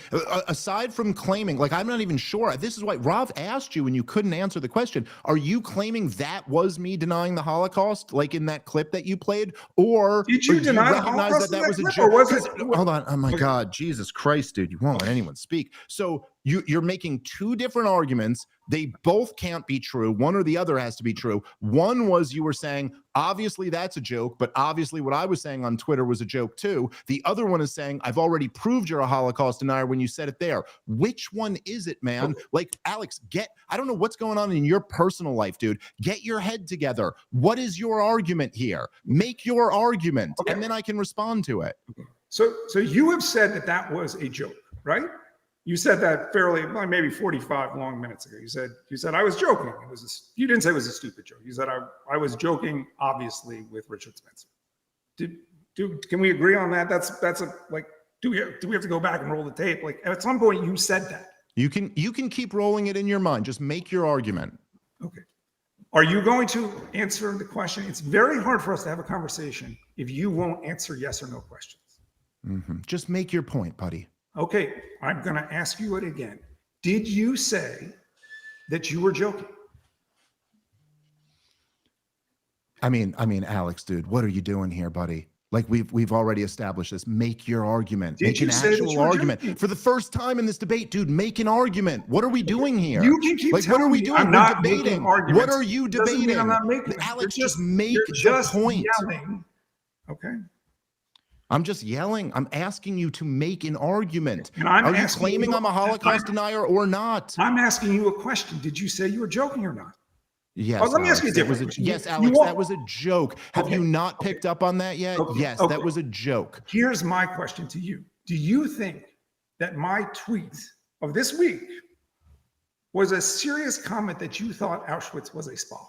Aside from claiming, like, I'm not even sure. This is why Rob asked you and you couldn't answer the question. Are you claiming that was me denying the Holocaust, like in that clip that you played? Or did you deny the Holocaust that was a joke? Hold on. Oh my God, Jesus Christ, dude. You won't let anyone speak. So you're making two different arguments. They both can't be true. One or the other has to be true. One was you were saying, obviously that's a joke, but obviously what I was saying on Twitter was a joke too. The other one is saying, I've already proved you're a Holocaust denier when you said it there. Which one is it, man? Like, Alex, I don't know what's going on in your personal life, dude. Get your head together. What is your argument here? Make your argument, and then I can respond to it. So you have said that was a joke, right? You said that fairly, maybe 45 long minutes ago. You said I was joking. You didn't say it was a stupid joke. You said I was joking, obviously, with Richard Spencer. Can we agree on that? Do we have to go back and roll the tape? Like, at some point you said that. You can keep rolling it in your mind. Just make your argument. Okay. Are you going to answer the question? It's very hard for us to have a conversation if you won't answer yes or no questions. Mm-hmm. Just make your point, buddy. Okay, I'm going to ask you it again. Did you say that you were joking? I mean, Alex, dude, what are you doing here, buddy? Like, we've already established this. Make your argument. Make an actual argument. For the first time in this debate, dude, make an argument. What are we doing here? You can keep what are we doing? We're debating. What are you debating? I'm not making Alex, just make the point. Yelling. Okay. I'm just yelling. I'm asking you to make an argument. And are you claiming I'm a Holocaust denier or not? I'm asking you a question. Did you say you were joking or not? Yes. Let me ask you a different question. Yes, Alex, that was a joke. Have you not picked up on that yet? Yes, that was a joke. Here's my question to you. Do you think that my tweet of this week was a serious comment that you thought Auschwitz was a spa?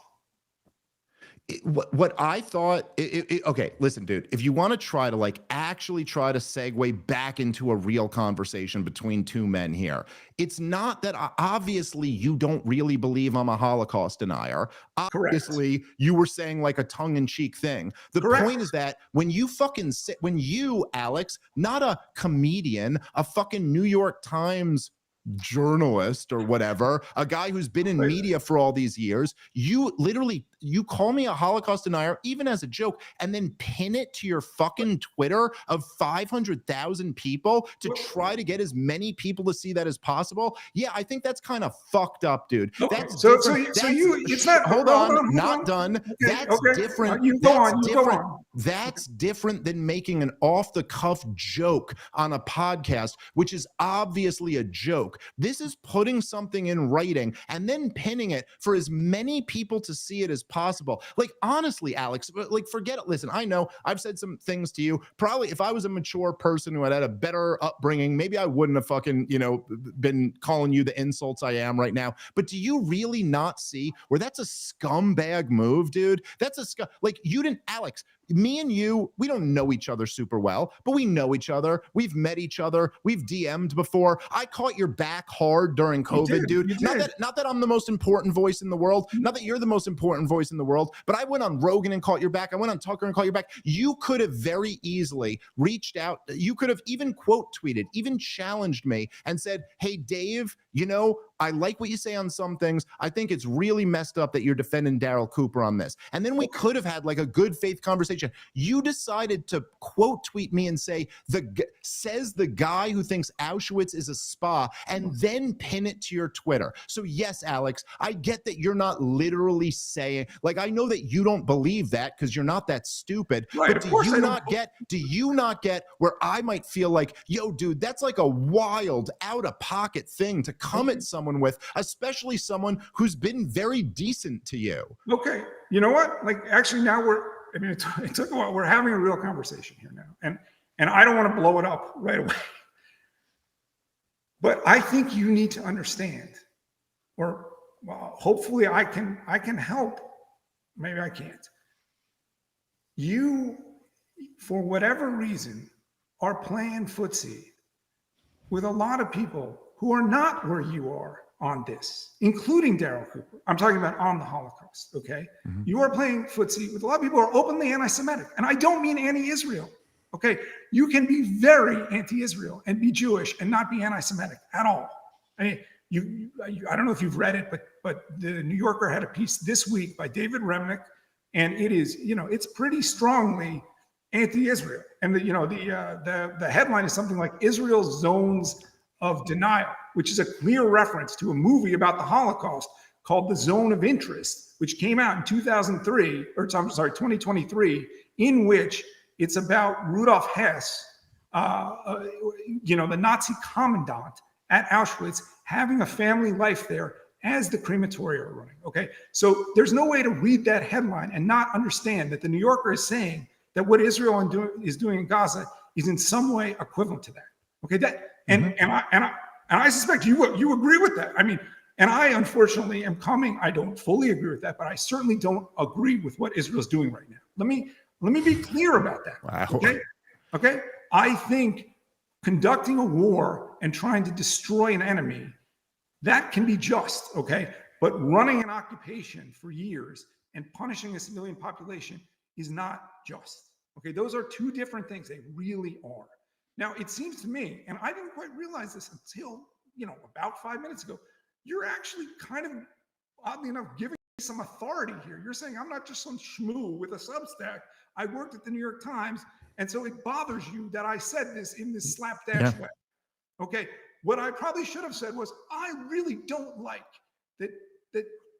What I thought, okay, listen, dude, if you want to try to actually try to segue back into a real conversation between two men here, it's not that obviously you don't really believe I'm a Holocaust denier. Obviously, correct. You were saying like a tongue-in-cheek thing. The correct. Point is that when you, Alex, not a comedian, a fucking New York Times journalist or whatever, a guy who's been in media for all these years, you literally you call me a Holocaust denier, even as a joke, and then pin it to your fucking Twitter of 500,000 people to try to get as many people to see that as possible. Yeah, I think that's kind of fucked up, dude. Okay. That's So different. it's not. Hold on, not done. Okay, that's different. You go on. That's different than making an off-the-cuff joke on a podcast, which is obviously a joke. This is putting something in writing and then pinning it for as many people to see it as possible. Like, honestly, Alex, like, forget it. Listen, I know I've said some things to you. Probably if I was a mature person who had a better upbringing, maybe I wouldn't have fucking, been calling you the insults I am right now. But do you really not see where that's a scumbag move, dude? That's a like, you didn't, Alex, me and you, we don't know each other super well, but we know each other. We've met each other. We've DM'd before. I caught your back hard during COVID, dude. Not that I'm the most important voice in the world. Not that you're the most important voice in the world, but I went on Rogan and caught your back. I went on Tucker and caught your back. You could have very easily reached out. You could have even quote tweeted, even challenged me and said, hey, Dave, I like what you say on some things. I think it's really messed up that you're defending Daryl Cooper on this. And then we could have had like a good faith conversation. You decided to quote tweet me and say, says the guy who thinks Auschwitz is a spa, and then pin it to your Twitter. So yes, Alex, I get that you're not literally saying, like, I know that you don't believe that because you're not that stupid, right, but do you not get where I might feel like, yo, dude, that's like a wild out of pocket thing to come at someone with, especially someone who's been very decent to you. Okay. You know what? Like, actually now it took a while. We're having a real conversation here now. And I don't want to blow it up right away. But I think you need to understand, or hopefully I can help. Maybe I can't. You, for whatever reason, are playing footsie with a lot of people who are not where you are on this, including Daryl Cooper. I'm talking about on the Holocaust, okay? Mm-hmm. You are playing footsie with a lot of people who are openly anti-Semitic. And I don't mean anti-Israel, okay? You can be very anti-Israel and be Jewish and not be anti-Semitic at all. I mean, I don't know if you've read it, but the New Yorker had a piece this week by David Remnick, and it is, it's pretty strongly anti-Israel. And the headline is something like Israel's Zones of Denial, which is a clear reference to a movie about the Holocaust called The Zone of Interest, which came out in 2023, in which it's about Rudolf Hess, the Nazi commandant at Auschwitz, having a family life there as the crematoria are running, okay? So there's no way to read that headline and not understand that the New Yorker is saying that what Israel is doing in Gaza is in some way equivalent to that, okay? And I suspect you agree with that. I mean, and I unfortunately am I don't fully agree with that, but I certainly don't agree with what Israel's doing right now. Let me be clear about that. Wow. Okay. I think conducting a war and trying to destroy an enemy, that can be just, okay? But running an occupation for years and punishing a civilian population is not just. Okay, those are two different things. They really are. Now, it seems to me, and I didn't quite realize this until, about 5 minutes ago, you're actually kind of, oddly enough, giving me some authority here. You're saying I'm not just some schmoo with a Substack. I worked at the New York Times, and so it bothers you that I said this in this slapdash way. Okay, what I probably should have said was, I really don't like that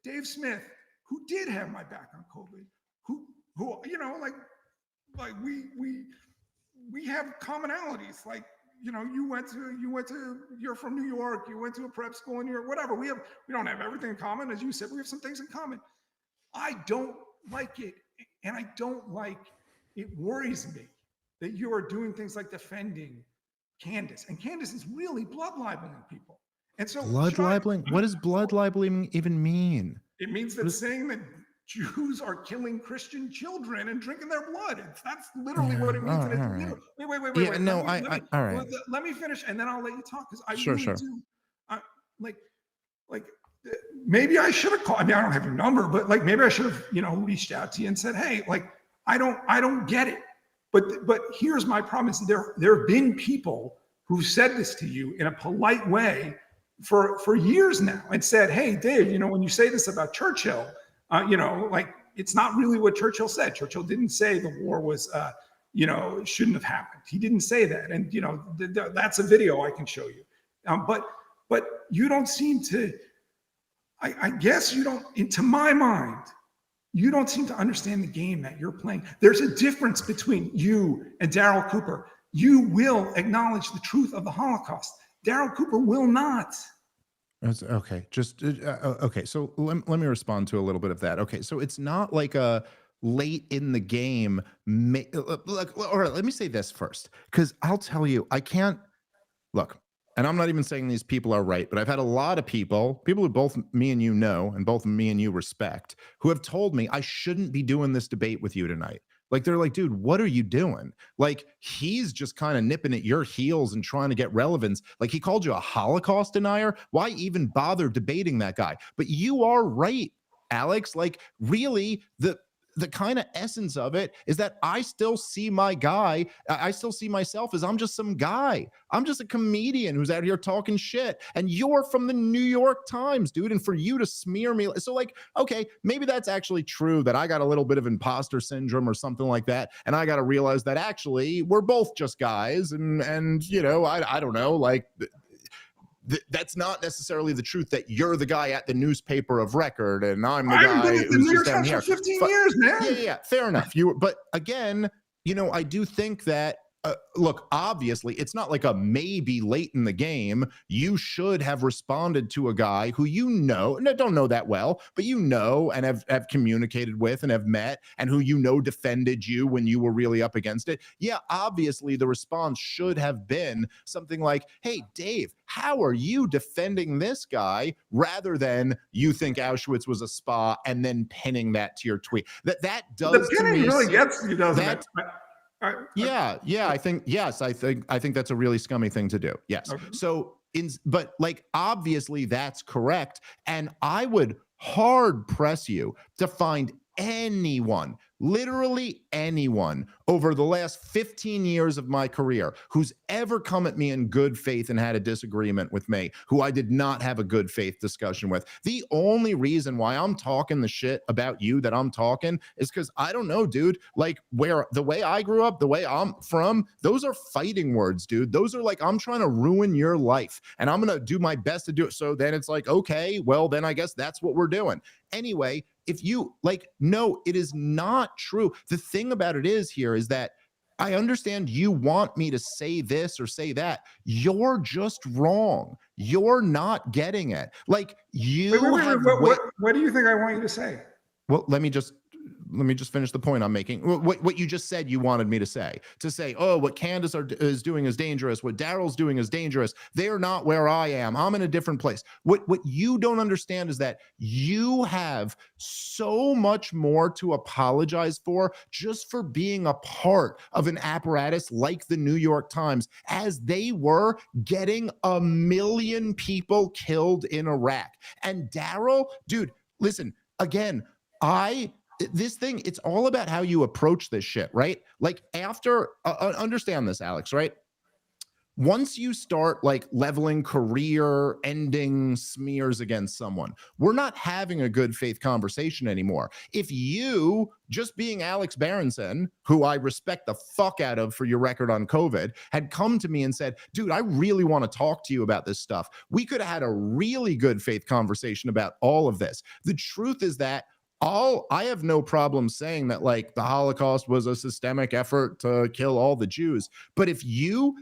Dave Smith, who did have my back on COVID, who we have commonalities. Like, you're from New York, you went to a prep school in New York, whatever. We don't have everything in common. As you said, we have some things in common. I don't like it. And I don't like, it worries me that you are doing things like defending Candace. And Candace is really blood libeling people. And so blood libeling? What does blood libeling even mean? It means that saying that Jews are killing Christian children and drinking their blood. That's literally what it means. And it's wait. Yeah, no, all right. Let me finish, and then I'll let you talk, because I sure. do. Maybe I should have called. I mean, I don't have your number, but maybe I should have, reached out to you and said, hey, I don't get it. But here's my problem: is there have been people who said this to you in a polite way for years now, and said, hey, Dave, when you say this about Churchill, it's not really what Churchill said. Churchill didn't say the war was, shouldn't have happened. He didn't say that. And, that's a video I can show you. But you don't seem to, I guess you don't, to my mind, you don't seem to understand the game that you're playing. There's a difference between you and Daryl Cooper. You will acknowledge the truth of the Holocaust. Daryl Cooper will not. Okay, okay. So let me respond to a little bit of that. Okay, so it's not like a late in the game. All right, let me say this first, because I'll tell you, I can't look. And I'm not even saying these people are right, but I've had a lot of people who both me and you know, and both me and you respect, who have told me I shouldn't be doing this debate with you tonight. Like, they're like, dude, what are you doing? Like, he's just kind of nipping at your heels and trying to get relevance. Like, he called you a Holocaust denier. Why even bother debating that guy? But you are right, Alex. Like, really, the kind of essence of it is that I still see my guy. I still see myself as I'm just some guy. I'm just a comedian who's out here talking shit. And you're from the New York Times, dude. And for you to smear me. So like, okay, maybe that's actually true, that I got a little bit of imposter syndrome or something like that. And I got to realize that actually we're both just guys. And I don't know, like, that's not necessarily the truth, that you're the guy at the newspaper of record and I'm the guy who's just down here. For 15 years, man. Yeah, fair enough. But again, I do think that look, obviously, it's not like a maybe late in the game. You should have responded to a guy who don't know that well, but and have communicated with and have met, and who defended you when you were really up against it. Yeah, obviously, the response should have been something like, hey, Dave, how are you defending this guy, rather than you think Auschwitz was a spa and then pinning that to your tweet. That does the pinning really gets you, doesn't it? Yeah. I think that's a really scummy thing to do. Yes. Okay. So but like, obviously that's correct. And I would hard press you to find anyone, literally anyone, over the last 15 years of my career who's ever come at me in good faith and had a disagreement with me, who I did not have a good faith discussion with. The only reason why I'm talking the shit about you that I'm talking is because I don't know, dude, like, where the way I grew up, the way I'm from, those are fighting words, dude. Those are like, I'm trying to ruin your life and I'm going to do my best to do it. So then it's like, okay, well, then I guess that's what we're doing. Anyway, if you no, it is not true. The thing about it is that I understand you want me to say this or say that. You're just wrong. You're not getting it. Like, you what do you think I want you to say? Well, let me just finish the point I'm making. What you just said you wanted me to say, oh, what Candace is doing is dangerous. What Daryl's doing is dangerous. They're not where I am. I'm in a different place. What you don't understand is that you have so much more to apologize for just for being a part of an apparatus like the New York Times, as they were getting 1 million people killed in Iraq. And Daryl, dude, listen, again, this thing, it's all about how you approach this shit, right? Like, after, understand this, Alex, right? Once you start like leveling career ending smears against someone, we're not having a good faith conversation anymore. If you, just being Alex Berenson, who I respect the fuck out of for your record on COVID, had come to me and said, dude, I really want to talk to you about this stuff, we could have had a really good faith conversation about all of this. The truth is that I have no problem saying that, like, the Holocaust was a systemic effort to kill all the Jews. But if you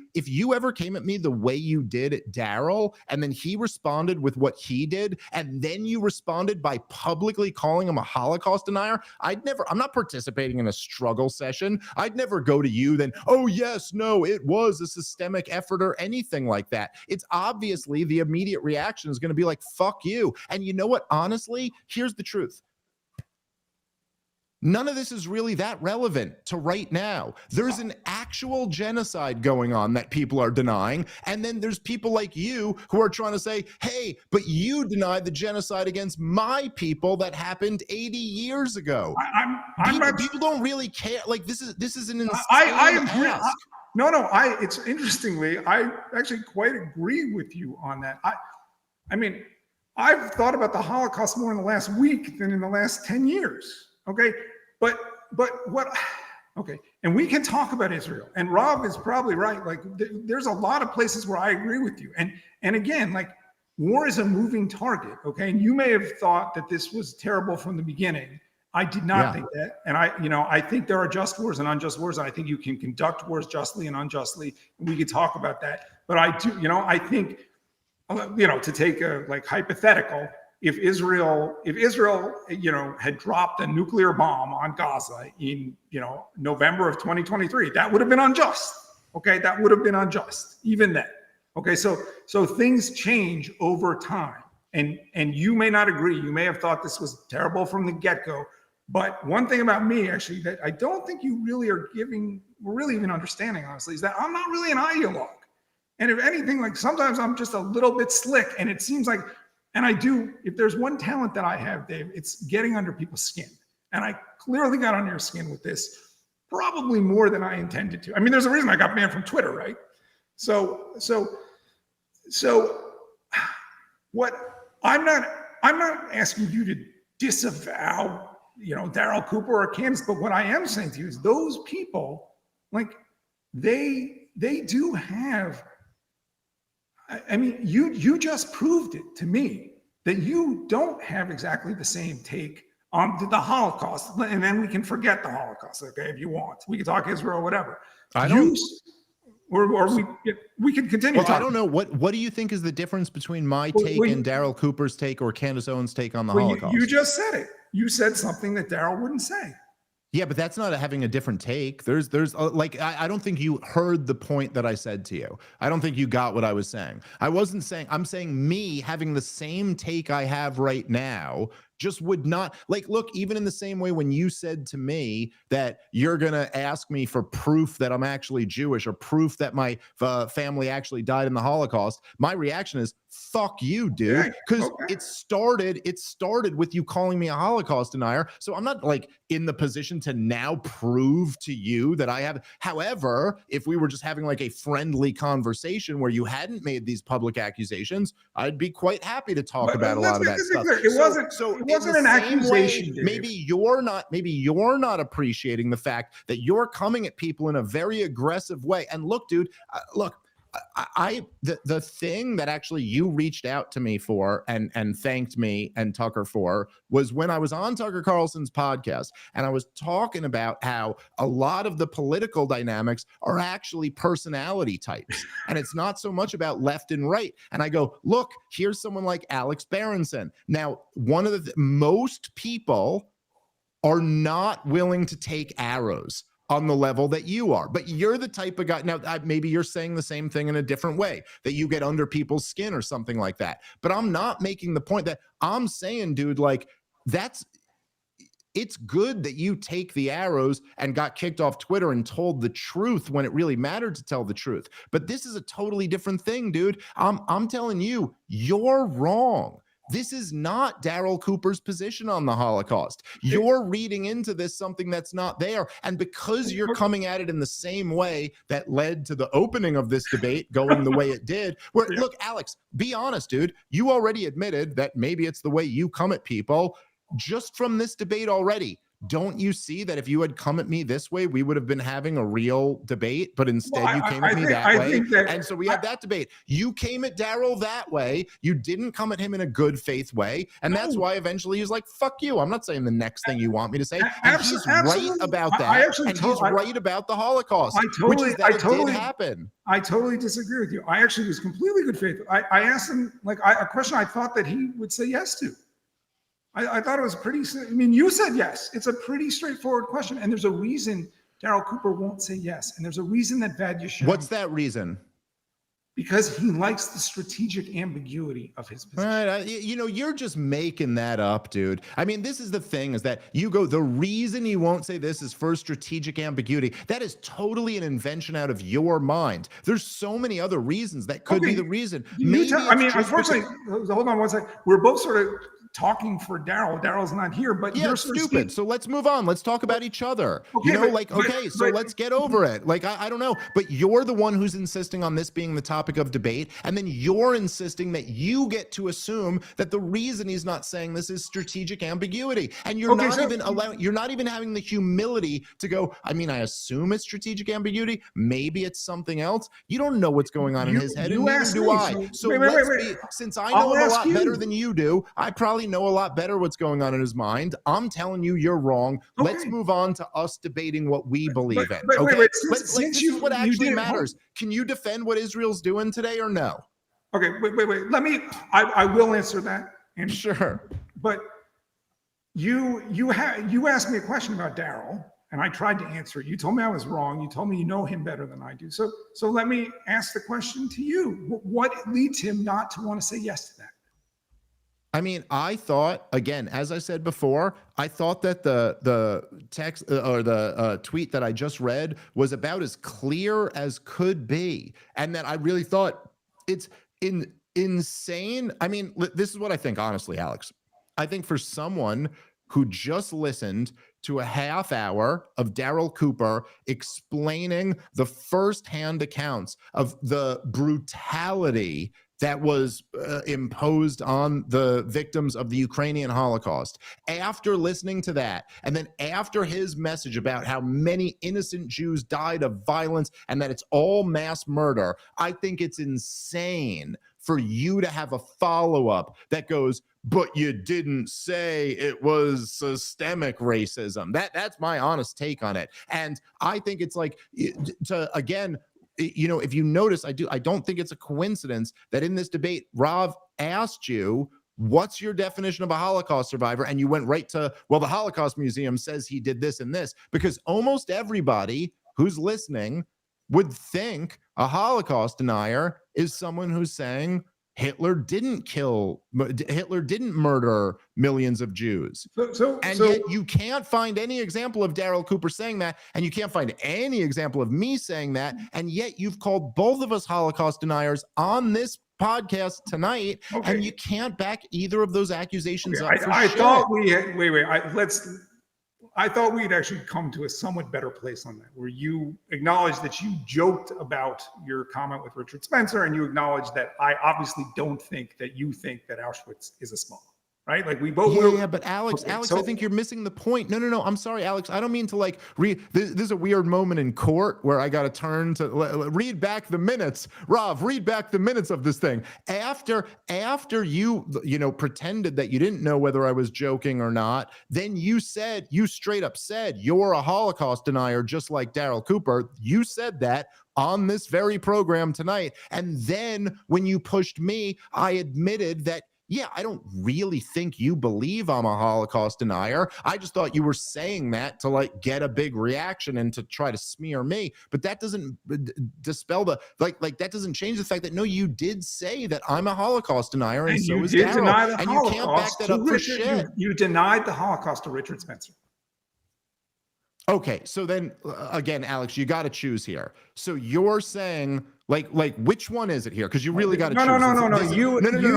ever came at me the way you did at Daryl, and then he responded with what he did, and then you responded by publicly calling him a Holocaust denier, I'm not participating in a struggle session. I'd never go to you then, oh yes, no, it was a systemic effort or anything like that. It's obviously the immediate reaction is going to be like, fuck you. And you know what? Honestly, here's the truth. None of this is really that relevant to right now. There's an actual genocide going on that people are denying. And then there's people like you who are trying to say, hey, but you denied the genocide against my people that happened 80 years ago. People don't really care. Like, this is an insane ask. It's interestingly, I actually quite agree with you on that. I mean, I've thought about the Holocaust more in the last week than in the last 10 years. Okay, but what? Okay, and we can talk about Israel, and Rob is probably right. Like, there's a lot of places where I agree with you, and again, like, war is a moving target. Okay, and you may have thought that this was terrible from the beginning. I did not think that, and I think there are just wars and unjust wars. And I think you can conduct wars justly and unjustly. And we could talk about that, but I do, I think, to take a hypothetical. If Israel, had dropped a nuclear bomb on Gaza in, November of 2023, that would have been unjust. Okay, that would have been unjust even then. Okay, so things change over time, and you may not agree. You may have thought this was terrible from the get-go. But one thing about me, actually, that I don't think you really are really even understanding, honestly, is that I'm not really an ideologue. And if anything, like, sometimes I'm just a little bit slick, and it seems like. And I do, if there's one talent that I have, Dave, it's getting under people's skin. And I clearly got under your skin with this, probably more than I intended to. I mean, there's a reason I got banned from Twitter, right? So what I'm not asking you to disavow, Daryl Cooper or Candace, but what I am saying to you is those people, like, they do have. I mean, you just proved it to me that you don't have exactly the same take on the Holocaust, and then we can forget the Holocaust, okay? If you want, we can talk Israel, or whatever. I don't. Or we can continue. Well, I don't know. What do you think is the difference between my take and Daryl Cooper's take or Candace Owens' take on the Holocaust? You just said it. You said something that Daryl wouldn't say. Yeah, but that's not having a different take. There's I don't think you heard the point that I said to you. I don't think you got what I was saying. I wasn't saying, I'm saying me having the same take I have right now just would not, look, even in the same way when you said to me that you're going to ask me for proof that I'm actually Jewish or proof that my family actually died in the Holocaust, my reaction is, fuck you, dude. Because it started with you calling me a Holocaust denier. So I'm not in the position to now prove to you that I have. However, if we were just having a friendly conversation where you hadn't made these public accusations, I'd be quite happy to talk about a lot of that stuff. It wasn't an accusation. Maybe you're not appreciating the fact that you're coming at people in a very aggressive way. And look, dude, the thing that actually you reached out to me for and thanked me and Tucker for was when I was on Tucker Carlson's podcast, and I was talking about how a lot of the political dynamics are actually personality types, and it's not so much about left and right. And I go, look, here's someone like Alex Berenson. Now, one of the most people are not willing to take arrows on the level that you are, but you're the type of guy. Now, maybe you're saying the same thing in a different way, that you get under people's skin or something like that. But I'm not making the point. That I'm saying, dude, it's good that you take the arrows and got kicked off Twitter and told the truth when it really mattered to tell the truth. But this is a totally different thing, dude. I'm telling you, you're wrong. This is not Daryl Cooper's position on the Holocaust. You're reading into this something that's not there. And because you're coming at it in the same way that led to the opening of this debate going the way it did, look, Alex, be honest, dude, you already admitted that maybe it's the way you come at people. Just from this debate already, don't you see that if you had come at me this way, we would have been having a real debate, but instead you came at me that way. And so we had that debate. You came at Daryl that way. You didn't come at him in a good faith way. And that's why eventually he's like, fuck you. I'm not saying the next thing you want me to say. And he's right about that. And he's right about the Holocaust, which is that it did happen. I totally disagree with you. I actually was completely good faith. I asked him a question I thought that he would say yes to. I thought it was pretty, you said yes. It's a pretty straightforward question. And there's a reason Daryl Cooper won't say yes. And there's a reason that Vadyashev. What's that reason? Because he likes the strategic ambiguity of his position. Right. You're just making that up, dude. I mean, this is the thing, is that you go, the reason you won't say this is for strategic ambiguity. That is totally an invention out of your mind. There's so many other reasons that could be the reason. Unfortunately, hold on one second. We're both sort of talking for Daryl. Daryl's not here, but yeah, it's stupid. So let's move on. Let's talk about each other. Okay, so let's get over it. Like, I don't know, but you're the one who's insisting on this being the topic of debate. And then you're insisting that you get to assume that the reason he's not saying this is strategic ambiguity. And you're you're not even having the humility to go, I mean, I assume it's strategic ambiguity. Maybe it's something else. You don't know what's going on in his head. Neither do I. So since I know him a lot better than you do, I probably know a lot better what's going on in his mind. I'm telling you, you're wrong. Okay. Let's move on to us debating what we believe in. Okay, this is what actually matters. Can you defend what Israel's doing today or no? Okay, wait. Let me. I will answer that. And sure. But you asked me a question about Daryl, and I tried to answer it. You told me I was wrong. You told me you know him better than I do. So let me ask the question to you. What leads him not to want to say yes to that? I mean, I thought, again, as I said before, I thought that the text or the tweet that I just read was about as clear as could be. And that I really thought it's insane. I mean, this is what I think, honestly, Alex. I think for someone who just listened to a half hour of Daryl Cooper explaining the firsthand accounts of the brutality that was imposed on the victims of the Ukrainian Holocaust. After listening to that, and then after his message about how many innocent Jews died of violence and that it's all mass murder, I think it's insane for you to have a follow-up that goes, but you didn't say it was systemic racism. That's my honest take on it. And I think it's like, again, you know, if you notice, I don't think it's a coincidence that in this debate, Rav asked you, what's your definition of a Holocaust survivor? And you went right to, well, the Holocaust Museum says he did this and this, because almost everybody who's listening would think a Holocaust denier is someone who's saying Hitler didn't murder millions of Jews. Yet you can't find any example of Daryl Cooper saying that, and you can't find any example of me saying that, and yet you've called both of us Holocaust deniers on this podcast tonight, and you can't back either of those accusations up. I thought we had, I thought we'd actually come to a somewhat better place on that, where you acknowledge that you joked about your comment with Richard Spencer, and you acknowledge that I obviously don't think that you think that Auschwitz is a small. Right? Like we both. Yeah, but Alex, I think you're missing the point. No. I'm sorry, Alex. I don't mean to like this is a weird moment in court where I got to turn to read back the minutes. Rav, read back the minutes of this thing. After you pretended that you didn't know whether I was joking or not, then you straight up said you're a Holocaust denier, just like Daryl Cooper. You said that on this very program tonight. And then when you pushed me, I admitted that, yeah, I don't really think you believe I'm a Holocaust denier. I just thought you were saying that to like get a big reaction and to try to smear me. But that doesn't dispel the like that doesn't change the fact that no, you did say that I'm a Holocaust denier, and so is Daryl. And you can't back that up for shit. You denied the Holocaust to Richard Spencer. Okay, so then again, Alex, you got to choose here. So you're saying like which one is it here? Because you really got to choose. No.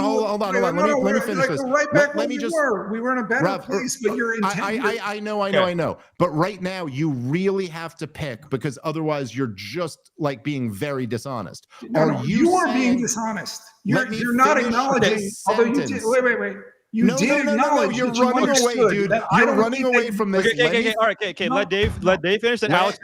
Hold on. Let me finish this. Right back let me just. We were in a better place, but you're intended. I know. But right now, you really have to pick, because otherwise, you're just like being very dishonest. You are being dishonest. You're not acknowledging. Although you did. Wait. You did acknowledge you're running away, dude. You're running away from this. Okay. All right. Okay. Let Dave finish. Then Alex,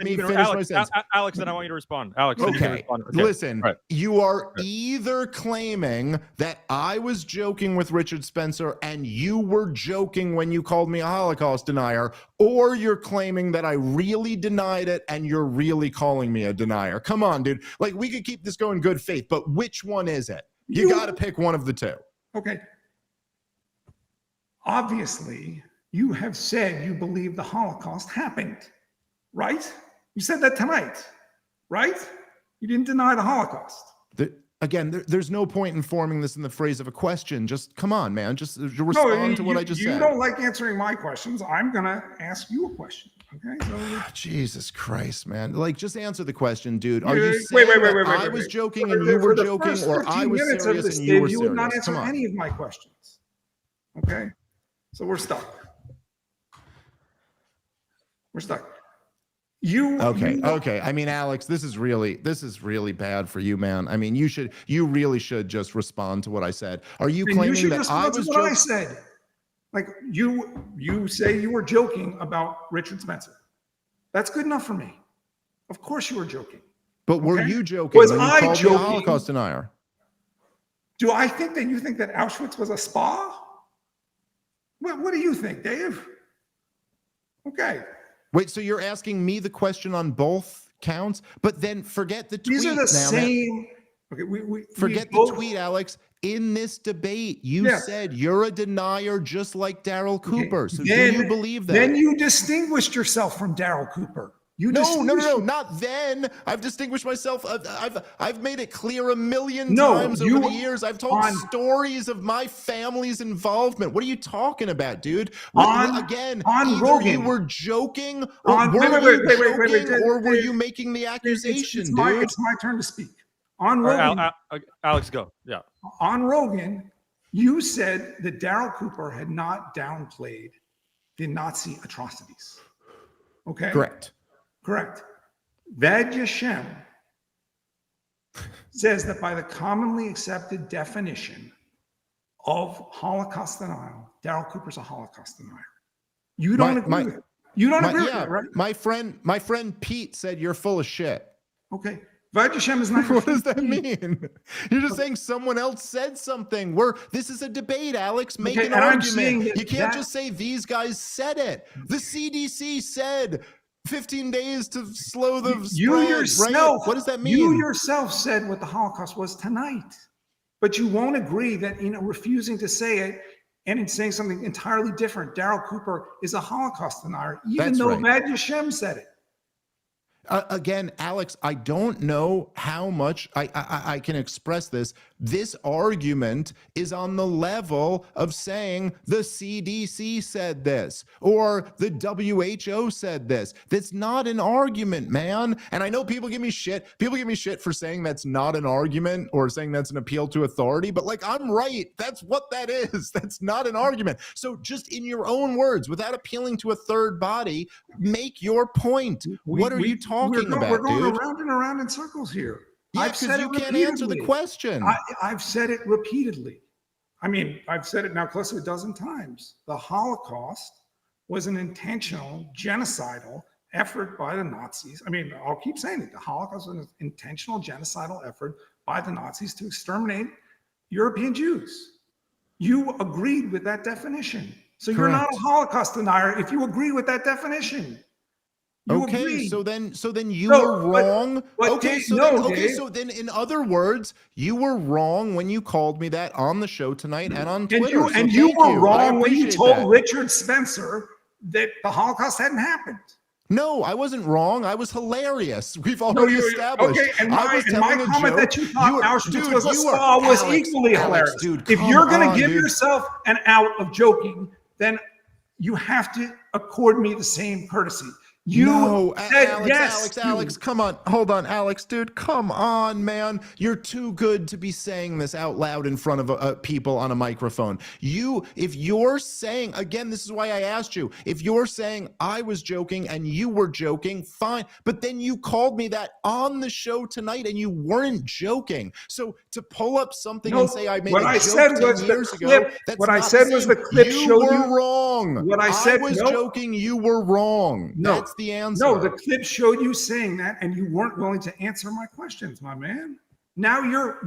Alex, then I want you to respond. Alex, okay. Listen, you are either claiming that I was joking with Richard Spencer and you were joking when you called me a Holocaust denier, or you're claiming that I really denied it and you're really calling me a denier. Come on, dude. Like, we could keep this going good faith, but which one is it? You got to pick one of the two. Okay. Obviously, you have said you believe the Holocaust happened, right? You said that tonight, right? You didn't deny the Holocaust. There's no point in forming this in the phrase of a question. Just come on, man. Just respond to what I just said. You don't like answering my questions. I'm going to ask you a question. Okay. So, Jesus Christ, man. Like, just answer the question, dude. Are you saying I was joking and you were joking, or I was serious and you were serious? You would not answer any of my questions. Okay. So we're stuck. We're stuck. Okay. I mean, Alex, this is really bad for you, man. I mean, you really should just respond to what I said. Are you claiming that I was joking? I said, like you say you were joking about Richard Spencer. That's good enough for me. Of course you were joking. But were you joking? Was when you I called joking? Me a Holocaust denier? Do I think that you think that Auschwitz was a spa? What do you think, Dave? Okay. Wait, so you're asking me the question on both counts? But then forget the tweet. These are the same. Okay, forget the tweet, Alex. In this debate, you said you're a denier just like Daryl Cooper. So do you believe that? Then you distinguished yourself from Daryl Cooper. No, not then. I've distinguished myself. I've made it clear a million times over the years. I've told stories of my family's involvement. What are you talking about, dude? Either Rogan. you were joking, or were you making the accusation, dude? It's my turn to speak. On Rogan, Alex, go. Yeah. On Rogan, you said that Daryl Cooper had not downplayed the Nazi atrocities. Okay. Correct. Vad Yashem says that by the commonly accepted definition of Holocaust denial, Daryl Cooper's a Holocaust denier. You don't agree with it. You don't agree with it, right? My friend Pete said you're full of shit. Okay. Vad Yashem is not. What does that mean? You're just saying someone else said something. This is a debate, Alex. Make an argument. You can't just say these guys said it. The CDC said 15 days to slow the spread. You yourself, right? What does that mean? You yourself said what the Holocaust was tonight, but you won't agree that refusing to say it and in saying something entirely different. Daryl Cooper is a Holocaust denier, even though Vad Yashem said it. Again, Alex, I don't know how much I can express this. This argument is on the level of saying the CDC said this or the WHO said this. That's not an argument, man. And I know people give me shit. People give me shit for saying that's not an argument or saying that's an appeal to authority. But like, I'm right. That's what that is. That's not an argument. So just in your own words, without appealing to a third body, make your point. What are you talking about, We're going dude? around and around in circles here. Yeah, because you can't answer the question. I've said it repeatedly. I mean, I've said it now close to a dozen times. The Holocaust was an intentional genocidal effort by the Nazis. I mean, I'll keep saying it. The Holocaust was an intentional genocidal effort by the Nazis to exterminate European Jews. You agreed with that definition. So you're not a Holocaust denier if you agree with that definition. Okay, so then you were wrong. So then in other words, you were wrong when you called me that on the show tonight and on Twitter. And you were wrong when you told Richard Spencer that the Holocaust hadn't happened. No, I wasn't wrong. I was hilarious. We've already established. Okay, and my comment that you thought Auschwitz was a spa was equally hilarious. Dude, if you're going to give yourself an out of joking, then you have to accord me the same courtesy. Alex, come on. Hold on, Alex, dude, come on, man. You're too good to be saying this out loud in front of people on a microphone. If you're saying, again, this is why I asked you, if you're saying I was joking and you were joking, fine. But then you called me that on the show tonight and you weren't joking. So to pull up something and say I made a joke 10 years ago, what I said was the clip showed you were wrong. What I said was joking, you were wrong. That's the answer. No, the clip showed you saying that, and you weren't willing to answer my questions, my man. Now you're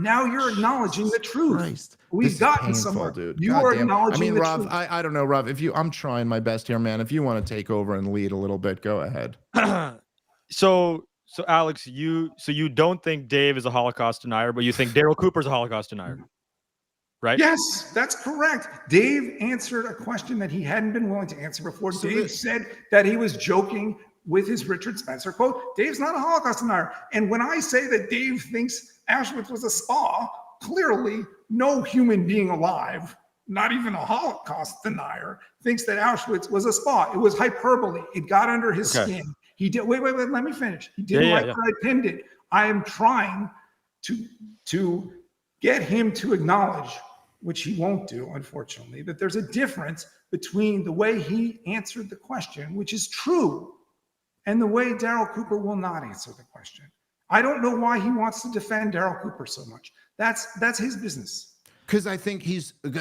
acknowledging the truth. Christ, we've gotten somewhere, dude. You are acknowledging the Rob, truth. I don't know, Rob. I'm trying my best here, man. If you want to take over and lead a little bit, go ahead. So Alex, you don't think Dave is a Holocaust denier, but you think Daryl Cooper's a Holocaust denier, right? Yes, that's correct. Dave answered a question that he hadn't been willing to answer before. Dave said that he was joking with his Richard Spencer quote. Dave's not a Holocaust denier. And when I say that Dave thinks Auschwitz was a spa, clearly no human being alive, not even a Holocaust denier, thinks that Auschwitz was a spa. It was hyperbole. It got under his skin. He did. Wait. Let me finish. He didn't like that I pinned it. I am trying to get him to acknowledge, which he won't do, unfortunately, that there's a difference between the way he answered the question, which is true, and the way Daryl Cooper will not answer the question. I don't know why he wants to defend Daryl Cooper so much. That's his business. Because I think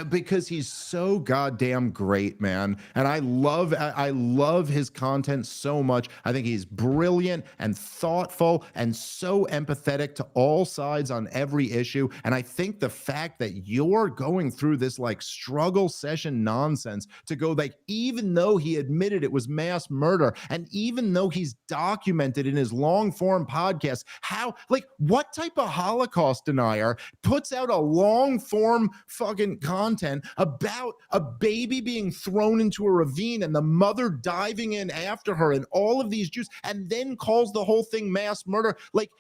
because he's so goddamn great, man. And I love his content so much. I think he's brilliant and thoughtful and so empathetic to all sides on every issue. And I think the fact that you're going through this like struggle session nonsense to go like, even though he admitted it was mass murder, and even though he's documented in his long form podcast, how, like, what type of Holocaust denier puts out a long form fucking content about a baby being thrown into a ravine and the mother diving in after her and all of these Jews, and then calls the whole thing mass murder? Like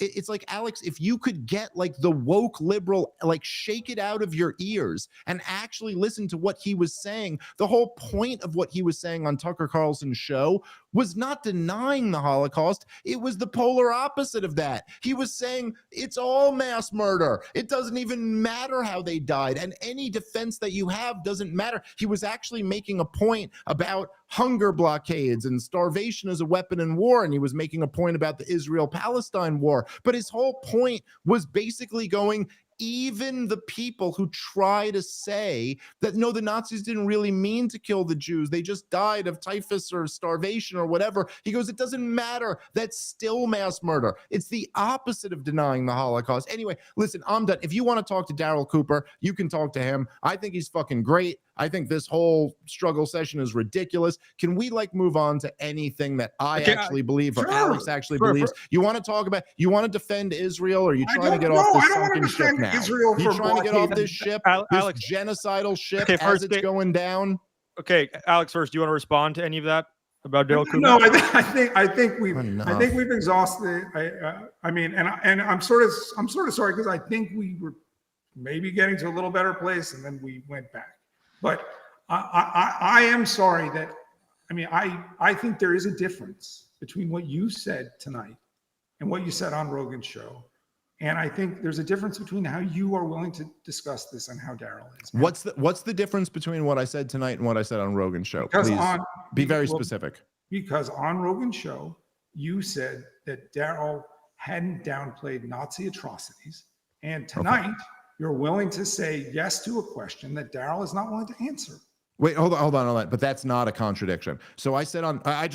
it's like, Alex, if you could get like the woke liberal, like shake it out of your ears and actually listen to what he was saying. The whole point of what he was saying on Tucker Carlson's show was not denying the Holocaust. It was the polar opposite of that. He was saying it's all mass murder. It doesn't even matter how they died, and any defense that you have doesn't matter. He was actually making a point about hunger blockades and starvation as a weapon in war, and he was making a point about the Israel-Palestine war. But his whole point was basically going, even the people who try to say that, no, the Nazis didn't really mean to kill the Jews, they just died of typhus or starvation or whatever. He goes, it doesn't matter. That's still mass murder. It's the opposite of denying the Holocaust. Anyway, listen, I'm done. If you want to talk to Daryl Cooper, you can talk to him. I think he's fucking great. I think this whole struggle session is ridiculous. Can we like move on to anything that I actually believe or Alex actually believes? You want to talk about, you want to defend Israel, or are you trying to get off this sunken ship now? You trying to get off this ship, this genocidal ship as it's going down? Okay, Alex, first, do you want to respond to any of that about Daryl Cooper? No, I think we've exhausted. I mean, and I'm sort of sorry, because I think we were maybe getting to a little better place, and then we went back. But I am sorry that, I mean, I think there is a difference between what you said tonight and what you said on Rogan's show. And I think there's a difference between how you are willing to discuss this and how Daryl is. Man. What's the difference between what I said tonight and what I said on Rogan's show? Please be very specific. Because on Rogan's show, you said that Daryl hadn't downplayed Nazi atrocities. And tonight, you're willing to say yes to a question that Daryl is not willing to answer. Wait, hold on. But that's not a contradiction. So I said I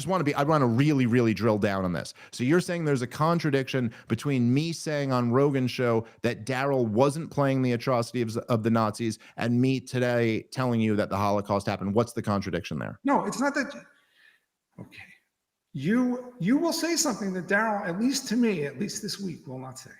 want to really, really drill down on this. So you're saying there's a contradiction between me saying on Rogan's show that Daryl wasn't playing the atrocity of the Nazis and me today telling you that the Holocaust happened. What's the contradiction there? No, it's not that. Okay. You will say something that Daryl, at least to me, at least this week, will not say.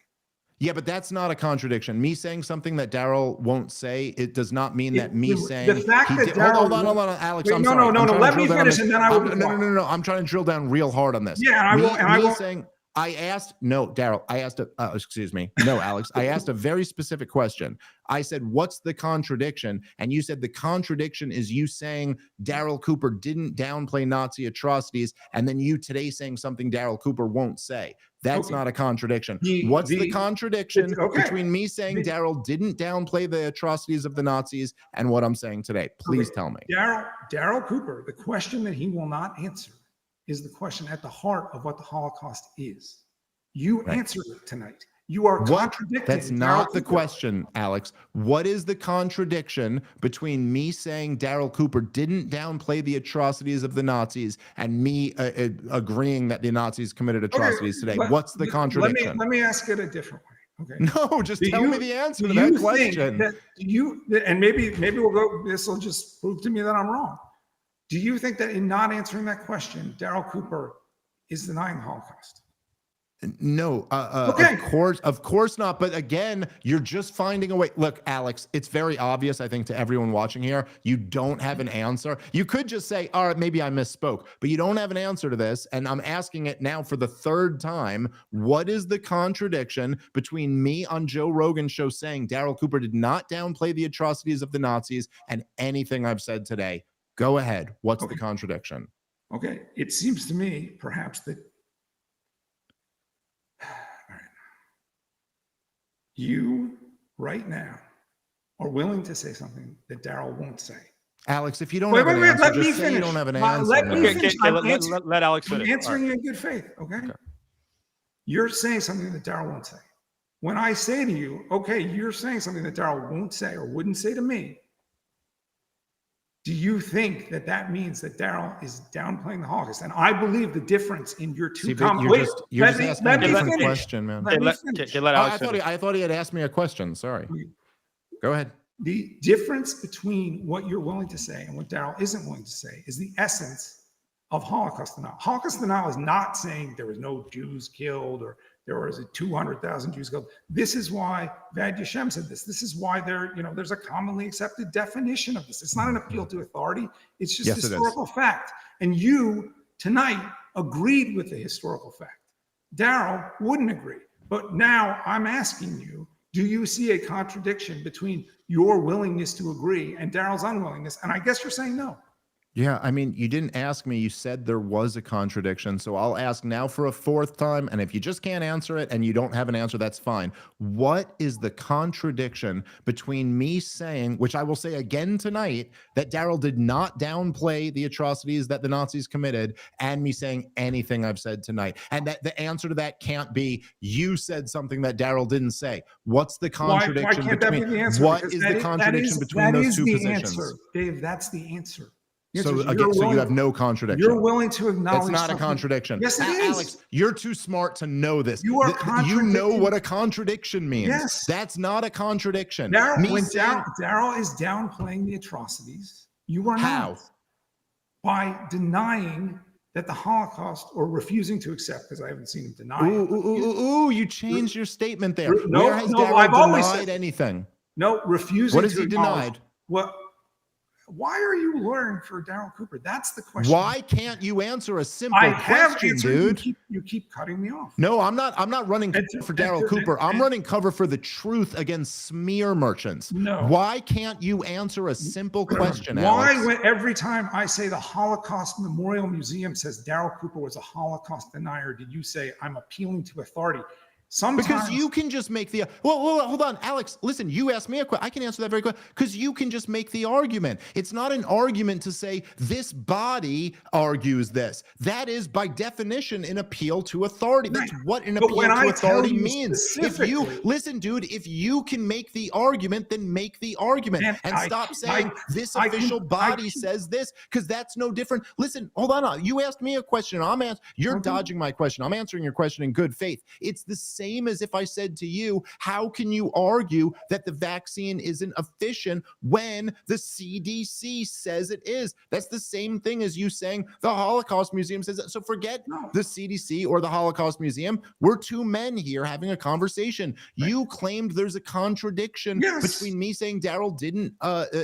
Yeah, but that's not a contradiction. Me saying something that Daryl won't say, it does not mean that me saying the fact that Daryl. Hold on, Alex. Wait, no. Let me finish, and then I will. No. I'm trying to drill down real hard on this. Yeah, and I will. Saying, Daryl. I asked excuse me. No, Alex. I asked a very specific question. I said, what's the contradiction? And you said the contradiction is you saying Daryl Cooper didn't downplay Nazi atrocities, and then you today saying something Daryl Cooper won't say. That's not a contradiction. What's the contradiction between me saying Daryl didn't downplay the atrocities of the Nazis and what I'm saying today? Please tell me. Daryl Cooper, the question that he will not answer is the question at the heart of what the Holocaust is. You answered it tonight. You are contradicting. That's not the question, Alex. What is the contradiction between me saying Daryl Cooper didn't downplay the atrocities of the Nazis and me agreeing that the Nazis committed atrocities today? What's the contradiction? Let me ask it a different way. Okay. No, just tell me the answer to that question. And maybe we'll go. This will just prove to me that I'm wrong. Do you think that in not answering that question, Daryl Cooper is denying the Holocaust? No, of course not. But again, you're just finding a way. Look, Alex, it's very obvious, I think, to everyone watching here, you don't have an answer. You could just say, all right, maybe I misspoke, but you don't have an answer to this. And I'm asking it now for the third time. What is the contradiction between me on Joe Rogan's show saying Daryl Cooper did not downplay the atrocities of the Nazis and anything I've said today? Go ahead. What's the contradiction? Okay. It seems to me, perhaps, that you right now are willing to say something that Daryl won't say. Alex, if you don't Wait, have an wait, answer, let me just say you finish. don't have an Let answer. me man. finish. Let Alex I'm finish. answering you in good faith, okay? You're saying something that Daryl won't say. When I say to you, okay, you're saying something that Daryl won't say or wouldn't say to me, do you think that that means that Daryl is downplaying the Holocaust? And I believe the difference in your two comments. You're just asking a different question, man. Let Alex finish. I thought he had asked me a question. Sorry. Go ahead. The difference between what you're willing to say and what Daryl isn't willing to say is the essence of Holocaust denial. Holocaust denial is not saying there was no Jews killed or there was 200,000 Jews killed. This is why Vad Yashem said this. This is why there's a commonly accepted definition of this. It's not an appeal to authority. It's just historical fact. And you tonight agreed with the historical fact. Daryl wouldn't agree. But now I'm asking you, do you see a contradiction between your willingness to agree and Daryl's unwillingness? And I guess you're saying no. Yeah, I mean, you didn't ask me. You said there was a contradiction. So I'll ask now for a fourth time. And if you just can't answer it and you don't have an answer, that's fine. What is the contradiction between me saying, which I will say again tonight, that Daryl did not downplay the atrocities that the Nazis committed, and me saying anything I've said tonight? And that the answer to that can't be, you said something that Daryl didn't say. What's the contradiction why can't between, that be the answer? what Because is the contradiction between those two positions? Answer. Dave, that's the answer. So again, so you have no contradiction. You're willing to acknowledge that's not a contradiction. Yes, it is. Alex, you're too smart to know this. You know what a contradiction means. Yes. That's not a contradiction. Daryl is downplaying the atrocities, you are not. By denying that the Holocaust, or refusing to accept, because I haven't seen him deny it. You changed your statement there. No, Where has Daryl denied anything? No, refusing. What has he denied? Why are you lawyering for Daryl Cooper? That's the question. Why can't you answer a simple question, dude? You keep cutting me off. No, I'm not running for Daryl Cooper. I'm running cover for the truth against smear merchants. No. Why can't you answer a simple question, Alex? Why, every time I say the Holocaust Memorial Museum says Daryl Cooper was a Holocaust denier, did you say I'm appealing to authority? Sometimes, because you can just make the hold on, Alex. Listen, you asked me a question. I can answer that very quick, because you can just make the argument. It's not an argument to say this body argues this. That is by definition an appeal to authority. That's what an appeal to authority means. If you listen, dude, if you can make the argument, then make the argument and stop saying this official body says this, because that's no different. Listen, hold on. You asked me a question. You're dodging my question. I'm answering your question in good faith. It's the same as if I said to you, how can you argue that the vaccine isn't efficient when the CDC says it is? That's the same thing as you saying the Holocaust Museum says it. So forget the CDC or the Holocaust Museum. We're two men here having a conversation. Right. You claimed there's a contradiction between me saying Daryl didn't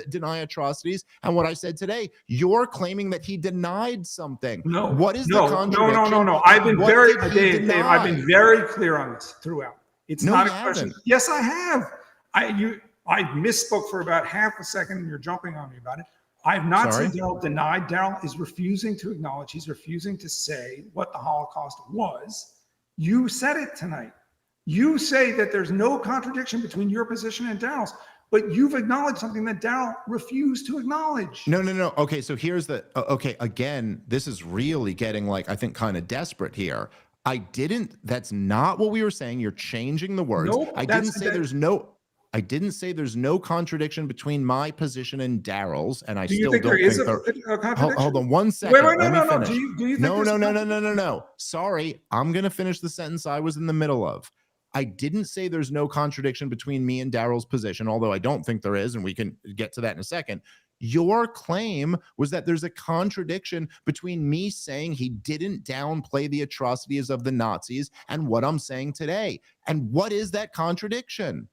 deny atrocities and what I said today. You're claiming that he denied something. No. What is the contradiction? No. I've been Dave, I've been very clear on this throughout. It's not a question. Yes, I have. I misspoke for about half a second and you're jumping on me about it. I've not said Daryl denied. Daryl is refusing to acknowledge. He's refusing to say what the Holocaust was. You said it tonight. You say that there's no contradiction between your position and Daryl's, but you've acknowledged something that Daryl refused to acknowledge. No. Okay, so here's the, again, this is really getting I think kind of desperate here. That's not what we were saying. You're changing the words. Nope, I didn't say there's no contradiction between my position and Daryl's, and I still don't think a contradiction? Hold on one second. Wait, Let me no. finish. Do you think No. Sorry, I'm going to finish the sentence I was in the middle of. I didn't say there's no contradiction between me and Daryl's position, although I don't think there is, and we can get to that in a second. Your claim was that there's a contradiction between me saying he didn't downplay the atrocities of the Nazis and what I'm saying today. And what is that contradiction?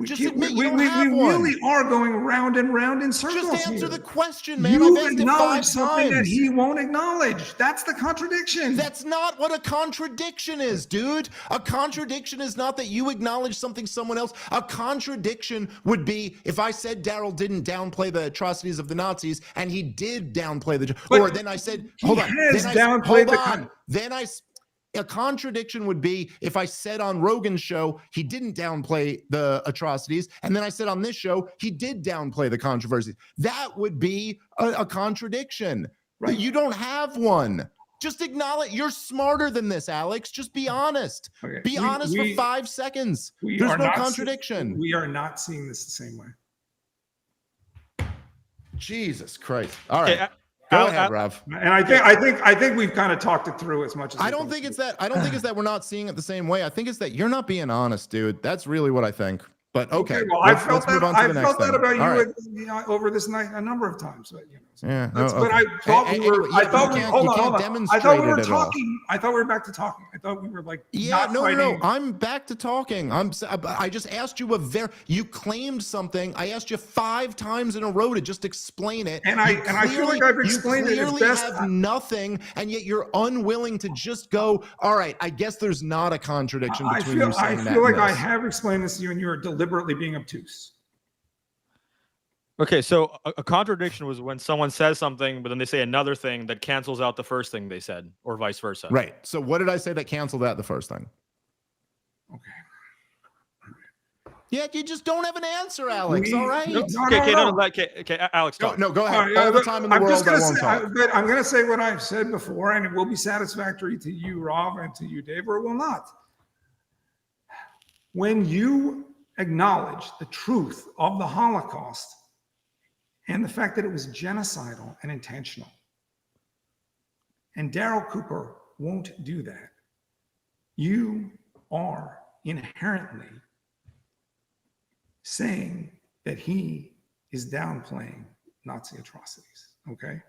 Just admit you don't have one. We really are going round and round in circles. Just answer the question, man. You I've asked acknowledge it 5 something times. that he won't acknowledge. That's the contradiction. That's not what a contradiction is, dude. A contradiction is not that you acknowledge something someone else. A contradiction would be if I said Daryl didn't downplay the atrocities of the Nazis and he did downplay the, or then I said, hold on. A contradiction would be if I said on Rogan's show he didn't downplay the atrocities, and then I said on this show he did downplay the controversies. That would be a contradiction. Right. You don't have one. Just acknowledge. You're smarter than this, Alex. Just be honest. Okay. Be honest for 5 seconds. There's no contradiction. We are not seeing this the same way. Jesus Christ. All right. Go ahead, Rav. And I think we've kind of talked it through as much as I don't think it's that we're not seeing it the same way. I think it's that you're not being honest, dude. That's really what I think. But okay, well, I felt that about you over this night a number of times. But, but I thought we were talking. I thought we were back to talking. I thought we were like, no. I'm back to talking. I just asked you you claimed something. I asked you 5 times in a row to just explain it. And I feel like I've explained it as best. You have nothing, and yet you're unwilling to just go, all right, I guess there's not a contradiction between you saying that. I feel like I have explained this to you, and you're deliberately being obtuse. Okay, so a contradiction was when someone says something, but then they say another thing that cancels out the first thing they said, or vice versa. Right. So what did I say that canceled out the first thing? Okay. Yeah, you just don't have an answer, Alex. All right. Okay, Alex, talk. No, go ahead. All the time in the world, I won't talk. I'm going to say what I've said before, and it will be satisfactory to you, Rob, and to you, Dave, or it will not. When you acknowledge the truth of the Holocaust and the fact that it was genocidal and intentional, and Daryl Cooper won't do that, you are inherently saying that he is downplaying Nazi atrocities. Okay,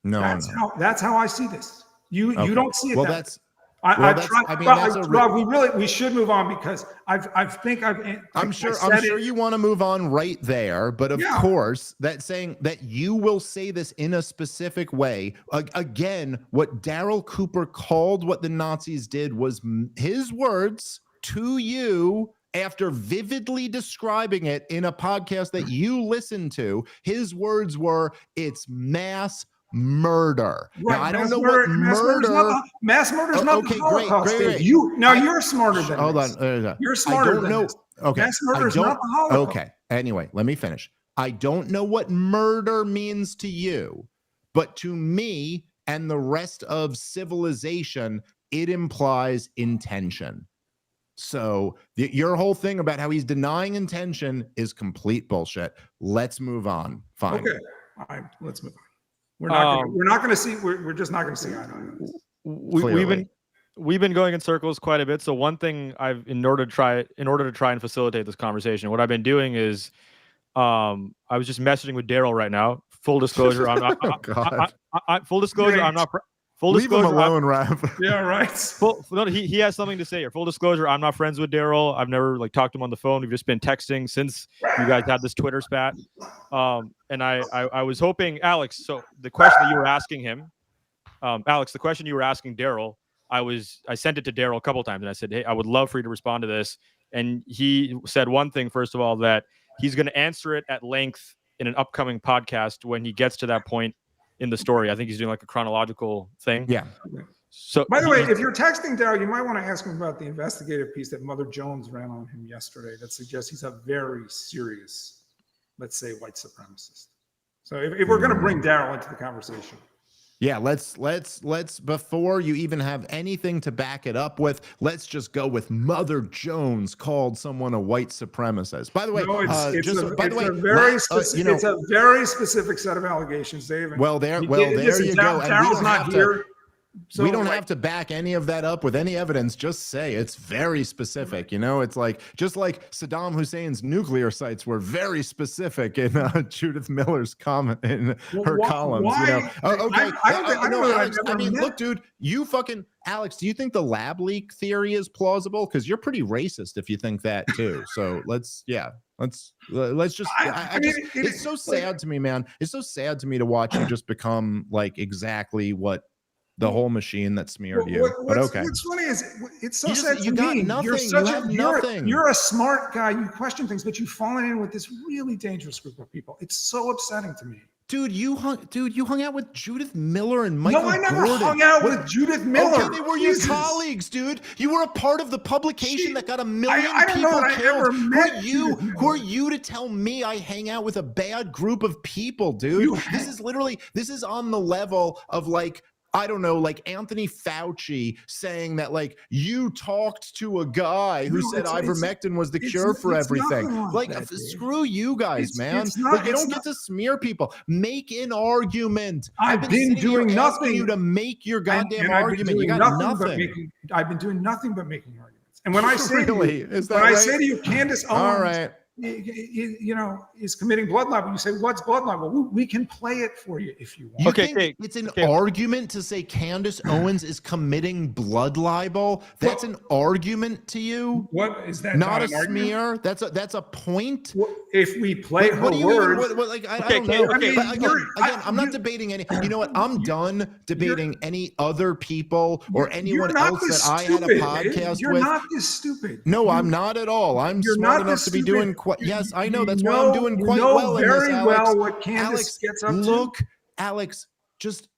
that's how I see this. You don't see it. Well, that's. Rob, we should move on because I'm sure you want to move on right there, but of course that saying that you will say this in a specific way. Again, what Daryl Cooper called what the Nazis did was his words to you after vividly describing it in a podcast that you listened to. His words were, "It's mass murder." Right. Now, I don't know what murder. Mass murder is not the Holocaust. Great. You're smarter than hold this. On. You're smarter than this. Okay. Mass murder is not the Holocaust. Okay. Anyway, let me finish. I don't know what murder means to you, but to me and the rest of civilization, it implies intention. So your whole thing about how he's denying intention is complete bullshit. Let's move on. Fine. Okay. All right. Let's move on. We're not going to see. We're just not going to see eye on this. We've been going in circles quite a bit. So one thing in order to try and facilitate this conversation, what I've been doing is, I was just messaging with Daryl right now. Full disclosure, I'm not. Full disclosure, I'm not. Full Leave disclosure, him alone, Rav. Yeah, right. No, he has something to say here. Full disclosure, I'm not friends with Daryl. I've never talked to him on the phone. We've just been texting since you guys had this Twitter spat. And I was hoping, Alex. So the question that you were asking him, Alex, the question you were asking Daryl, I sent it to Daryl a couple times, and I said, hey, I would love for you to respond to this. And he said one thing, first of all, that he's going to answer it at length in an upcoming podcast when he gets to that point in the story. I think he's doing a chronological thing. Yeah. So by the way, if you're texting Daryl, you might want to ask him about the investigative piece that Mother Jones ran on him yesterday that suggests he's a very serious, let's say, white supremacist. So if we're going to bring Daryl into the conversation. Yeah, let's before you even have anything to back it up with, let's just go with Mother Jones called someone a white supremacist. By the way, it's a very specific set of allegations, Dave. Well, there you go. Daryl's not here. So we don't have to back any of that up with any evidence. Just say it's very specific. It's just like Saddam Hussein's nuclear sites were very specific in Judith Miller's comment in her columns. Look, dude, you fucking Alex. Do you think the lab leak theory is plausible? Because you're pretty racist if you think that too. So let's just. It's so sad to me, man. It's so sad to me to watch you just become exactly what. The whole machine that smeared you. What's funny is it's so sad to me. You got nothing. You're a smart guy. You question things, but you've fallen in with this really dangerous group of people. It's so upsetting to me. Dude, you hung out with Judith Miller and Michael No, I never Gordon. hung out with Judith Miller. Okay, they were your colleagues, dude. You were a part of the publication that got a million I don't know people that I killed. ever Who met are Judith you? Miller. Who are you to tell me I hang out with a bad group of people, dude? This is on the level of like, I don't know, like Anthony Fauci saying that like you talked to a guy who said ivermectin was the cure for everything. Like screw you guys, man. Like you don't get to smear people. Make an argument. I've been doing nothing. You to make your goddamn argument. You got nothing. I've been doing nothing but making arguments. And when I say really? I say to you, Candace Owens, all right, you know, is committing blood libel. You say, what's blood libel? Well, we can play it for you if you want. You think it's an argument to say Candace Owens is committing blood libel? That's an argument to you? What is that? Not a smear? That's a point? If we play her words. I don't know. Again, I'm not debating any. You know what? I'm done debating any other people or anyone else that I had a podcast with. You're not this stupid. No, I'm not at all. I'm smart enough to be doing yes, I know. That's why I'm doing quite well in this, Alex. Very well what Candace gets up to. Alex, just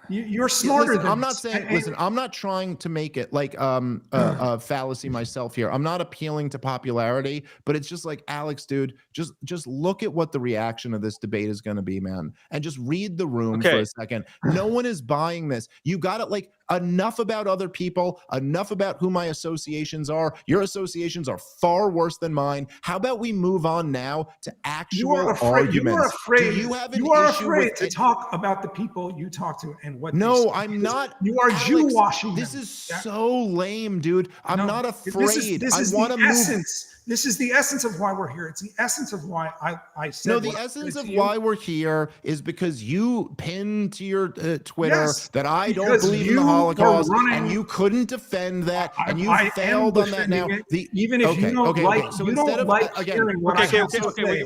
you're smarter than I'm not saying. Listen, I'm not trying to make it like a fallacy myself here. I'm not appealing to popularity, but it's just like, Alex, dude, just look at what the reaction of this debate is going to be, man, and just read the room for a second. No one is buying this. You got it. Like, enough about other people, enough about who my associations are. Your associations are far worse than mine. How about we move on now to actual arguments? You are afraid. You have you are afraid to talk about the people you talk to and what. No, I'm not. You are Jew washing. This is so lame, dude. I'm not afraid. This is the essence. This is the essence of why we're here. It's the essence of why I said. No, the essence of why we're here is because you pinned to your Twitter that I don't believe in the Holocaust, and you couldn't defend that, and you failed on that. Now, even if you don't like, so instead of hearing what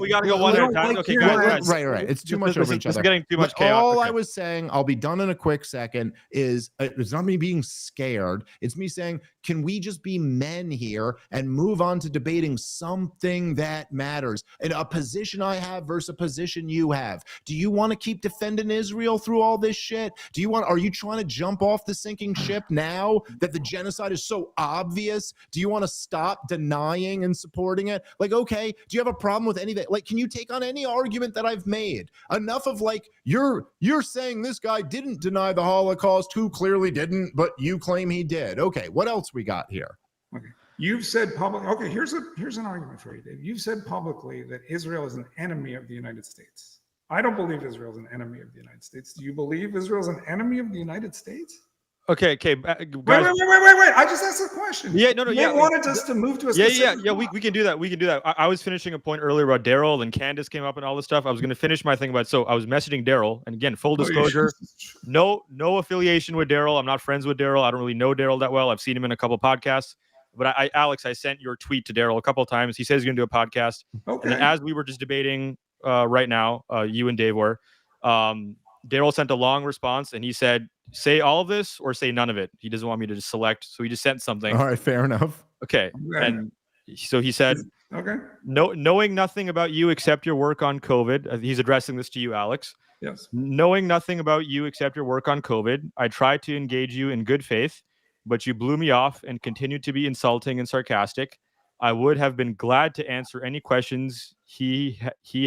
we got to go one at a time. Okay, guys, right. It's too much over each other. It's getting too much chaos. All I was saying, I'll be done in a quick second. Is it's not me being scared. It's me saying, can we just be men here and move on to debating something that matters, and a position I have versus a position you have? Do you want to keep defending Israel through all this shit? Are you trying to jump off the sinking ship now that the genocide is so obvious? Do you want to stop denying and supporting it? Like, okay, do you have a problem with any of that? Like, can you take on any argument that I've made? Enough of like, you're saying this guy didn't deny the Holocaust, who clearly didn't, but you claim he did. Okay, what else we got here? Okay. You've said publicly, okay, here's an argument for you, Dave. You've said publicly that Israel is an enemy of the United States. I don't believe Israel is an enemy of the United States. Do you believe Israel is an enemy of the United States? Okay, guys. Wait. I just asked a question. Yeah, no. You wanted us to move to a specific we can do that. We can do that. I was finishing a point earlier about Daryl, and Candace came up and all this stuff. I was going to finish my thing about. So I was messaging Daryl, and again, full disclosure, no affiliation with Daryl. I'm not friends with Daryl. I don't really know Daryl that well. I've seen him in a couple podcasts. But Alex, I sent your tweet to Daryl a couple of times. He says he's going to do a podcast. Okay. And as we were just debating right now, you and Dave were, Daryl sent a long response, and he said, say all of this or say none of it. He doesn't want me to just select. So he just sent something. All right, fair enough. Okay. And so he said, okay, knowing nothing about you except your work on COVID. He's addressing this to you, Alex. Yes. Knowing nothing about you except your work on COVID, I tried to engage you in good faith, but you blew me off and continued to be insulting and sarcastic. I would have been glad to answer any questions you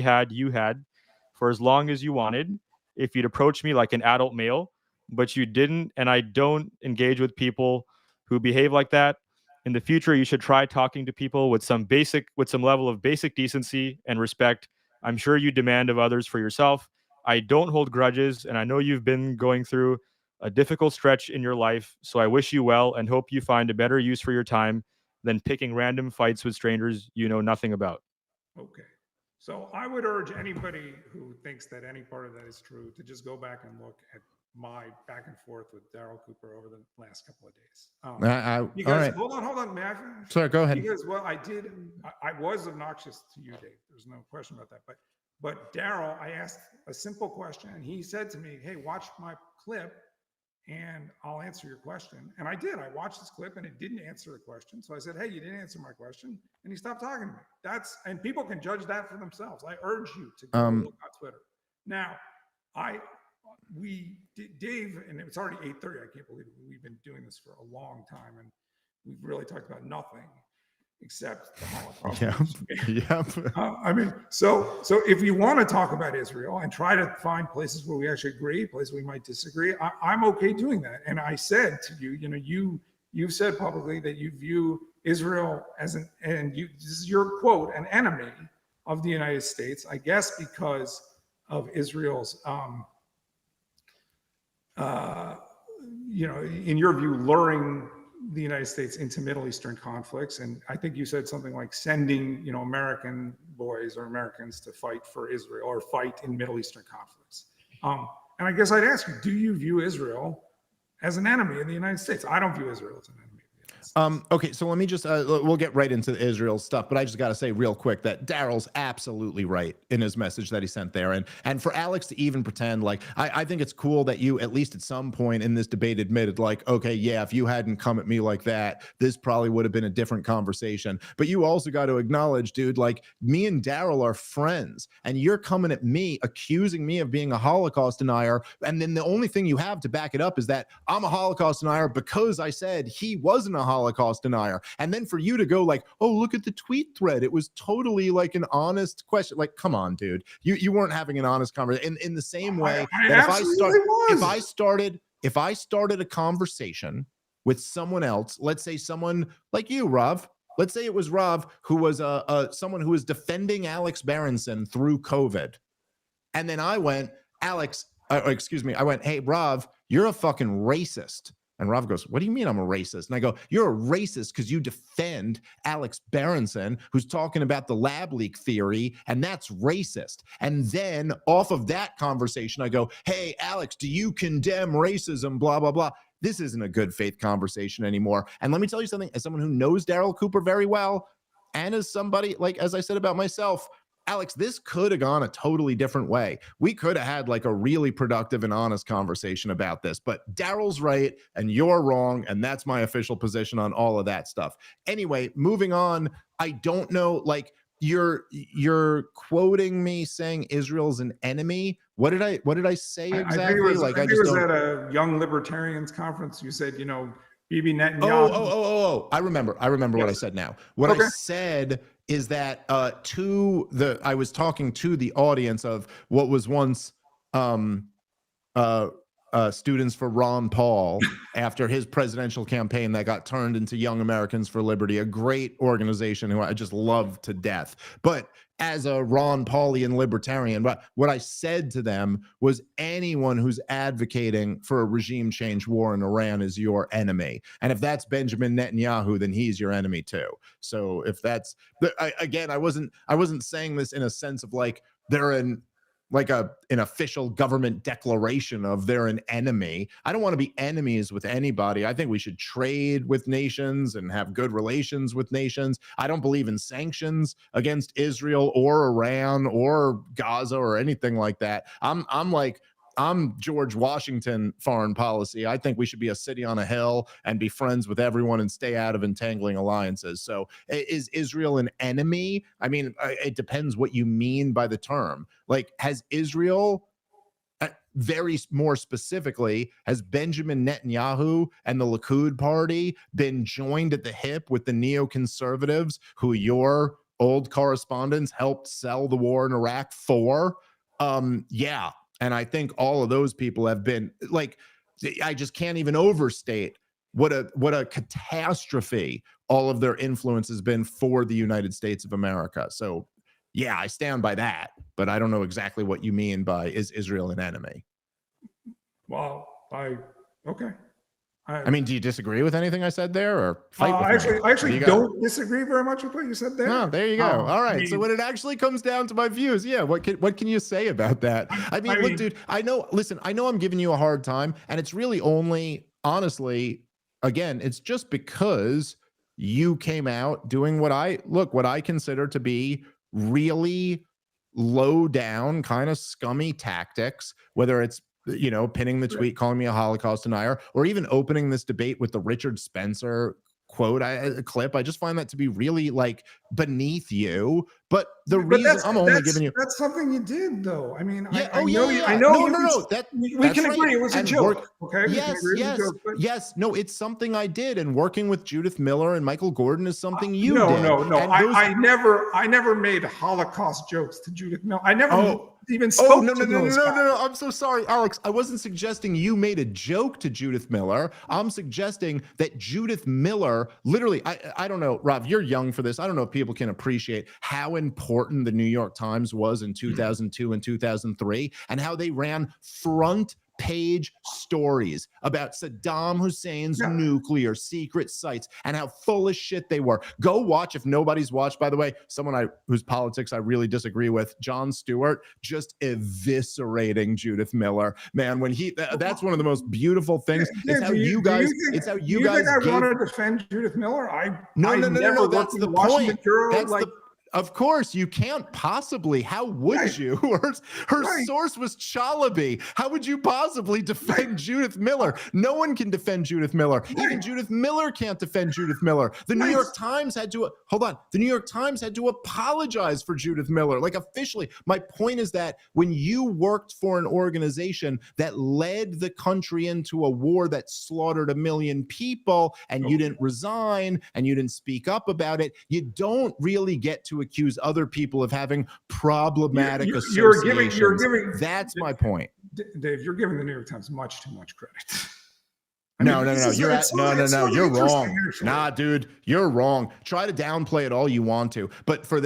had for as long as you wanted if you'd approach me like an adult male, but you didn't, and I don't engage with people who behave like that. In the future, you should try talking to people with some level of basic decency and respect. I'm sure you demand of others for yourself. I don't hold grudges, and I know you've been going through a difficult stretch in your life, so I wish you well and hope you find a better use for your time than picking random fights with strangers you know nothing about. Okay. So I would urge anybody who thinks that any part of that is true to just go back and look at my back and forth with Daryl Cooper over the last couple of days. All right. Hold on. May I finish? Sorry, go ahead. Because, well, I was obnoxious to you, Dave. There's no question about that. But Daryl, I asked a simple question, and he said to me, hey, watch my clip, and I'll answer your question. And I did. I watched this clip, and it didn't answer the question. So I said, hey, you didn't answer my question. And he stopped talking to me. And people can judge that for themselves. I urge you to go look on Twitter. Now, Dave, and it's already 8:30. I can't believe it. We've been doing this for a long time, and we've really talked about nothing except the Holocaust. Yeah. I mean, so if you want to talk about Israel and try to find places where we actually agree, places we might disagree, I'm okay doing that. And I said to you, you've said publicly that you view Israel as this is your quote, an enemy of the United States, I guess because of Israel's, in your view, luring the United States into Middle Eastern conflicts. And I think you said something like sending, American boys or Americans to fight for Israel or fight in Middle Eastern conflicts. And I guess I'd ask you, do you view Israel as an enemy of the United States? I don't view Israel as an enemy. Okay, so let me just, we'll get right into the Israel stuff, but I just got to say real quick that Daryl's absolutely right in his message that he sent there. And for Alex to even pretend like, I think it's cool that you, at least at some point in this debate, admitted like, okay, yeah, if you hadn't come at me like that, this probably would have been a different conversation. But you also got to acknowledge, dude, like me and Daryl are friends, and you're coming at me, accusing me of being a Holocaust denier. And then the only thing you have to back it up is that I'm a Holocaust denier because I said he wasn't a Holocaust denier. And then for you to go like, oh, look at the tweet thread, it was totally like an honest question. Like, come on, dude, you weren't having an honest conversation. In the same way that if I started a conversation with someone else, let's say someone like you, Rav, let's say it was Rav who was someone who was defending Alex Berenson through COVID, and then I went, Alex, I went, hey, Rav, you're a fucking racist. And Rav goes, what do you mean I'm a racist? And I go, you're a racist because you defend Alex Berenson, who's talking about the lab leak theory, and that's racist. And then off of that conversation, I go, hey, Alex, do you condemn racism, blah, blah, blah. This isn't a good faith conversation anymore. And let me tell you something, as someone who knows Daryl Cooper very well, and as somebody, like, as I said about myself, Alex, this could have gone a totally different way. We could have had like a really productive and honest conversation about this, but Daryl's right and you're wrong. And that's my official position on all of that stuff. Anyway, moving on. I don't know, like you're quoting me saying Israel's an enemy. What did I say exactly? I think it was at a Young Libertarians conference. You said, Bibi Netanyahu. Oh, I remember yes. What I said now. What I said is that I was talking to the audience of what was once Students for Ron Paul after his presidential campaign that got turned into Young Americans for Liberty, a great organization who I just love to death. But as a Ron Paulian libertarian, but what I said to them was anyone who's advocating for a regime change war in Iran is your enemy. And if that's Benjamin Netanyahu, then he's your enemy too. So if that's, I wasn't saying this in a sense of like they're an official government declaration of they're an enemy. I don't want to be enemies with anybody. I think we should trade with nations and have good relations with nations. I don't believe in sanctions against Israel or Iran or Gaza or anything like that. I'm George Washington foreign policy. I think we should be a city on a hill and be friends with everyone and stay out of entangling alliances. So is Israel an enemy? I mean, it depends what you mean by the term. Like, has Israel, very more specifically, has Benjamin Netanyahu and the Likud party been joined at the hip with the neoconservatives who your old correspondents helped sell the war in Iraq for? Yeah. And I think all of those people have been like, I just can't even overstate what a catastrophe all of their influence has been for the United States of America. So yeah, I stand by that, but I don't know exactly what you mean by is Israel an enemy? Well, okay. I mean, do you disagree with anything I said there, or fight with me? I actually don't disagree very much with what you said there. No, there you go. All right. So when it actually comes down to my views, yeah, what can you say about that? I mean, look, dude, I know I'm giving you a hard time, and it's really only, honestly, again, it's just because you came out doing what I consider to be really low down, kind of scummy tactics, whether it's pinning the tweet, calling me a Holocaust denier, or even opening this debate with the Richard Spencer quote, a clip. I just find that to be really like beneath you. But the reason I'm only giving you, that's something you did, though. I mean, yeah, I know you. I know no. We can agree it was a joke. Okay. Yes. No, it's something I did, and working with Judith Miller and Michael Gordon is something you did. No. I never made Holocaust jokes to Judith Miller. I never even spoke to those guys. No. I'm so sorry, Alex. I wasn't suggesting you made a joke to Judith Miller. I'm suggesting that Judith Miller, literally, I don't know, Rob, you're young for this. I don't know if people can appreciate how important the New York Times was in 2002 and 2003, and how they ran front page stories about Saddam Hussein's nuclear secret sites and how full of shit they were. Go watch, if nobody's watched, by the way, someone whose politics I really disagree with, Jon Stewart, just eviscerating Judith Miller. Man, when that's one of the most beautiful things. It's how you guys think I want to defend Judith Miller? No, that's the point. Of course, you can't possibly. How would you? Her source was Chalabi. How would you possibly defend Judith Miller? No one can defend Judith Miller. Even Judith Miller can't defend Judith Miller. The New York Times had to The New York Times had to apologize for Judith Miller, like officially. My point is that when you worked for an organization that led the country into a war that slaughtered 1 million people, and you didn't resign and you didn't speak up about it, you don't really get to accuse other people of having problematic associations. You're giving. That's my point. Dave, you're giving the New York Times much too much credit. No. You're wrong. Nah, dude, you're wrong. Try to downplay it all you want to, but for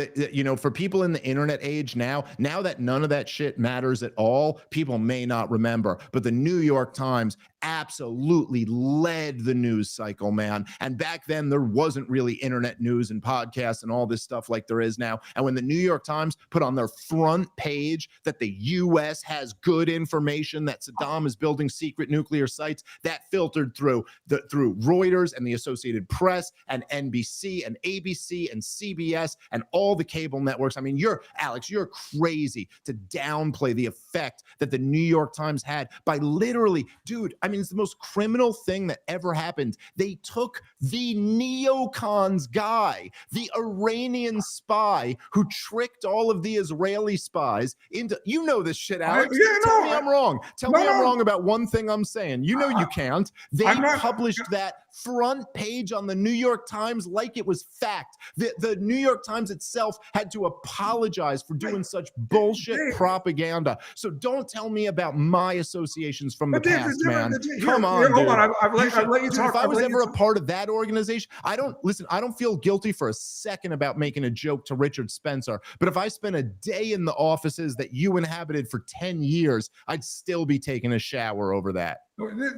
for people in the internet age now that none of that shit matters at all, people may not remember. But the New York Times absolutely led the news cycle, man. And back then there wasn't really internet news and podcasts and all this stuff like there is now. And when the New York Times put on their front page that the U.S. has good information that Saddam is building secret nuclear sites, that filtered through Reuters and the Associated Press and NBC and ABC and CBS and all the cable networks. I mean, Alex, you're crazy to downplay the effect that the New York Times had by literally, dude, I mean, it's the most criminal thing that ever happened. They took the neocons guy, the Iranian spy who tricked all of the Israeli spies into, this shit, Alex. Tell me I'm wrong. Tell me I'm wrong about one thing I'm saying. You can't. They published that front page on the New York Times like it was fact. The New York Times itself had to apologize for doing such bullshit propaganda. So don't tell me about my associations from the past, man. Come on, dude. Hold on. I've let you talk. If I was ever a part of that organization, I don't feel guilty for a second about making a joke to Richard Spencer. But if I spent a day in the offices that you inhabited for 10 years, I'd still be taking a shower over that.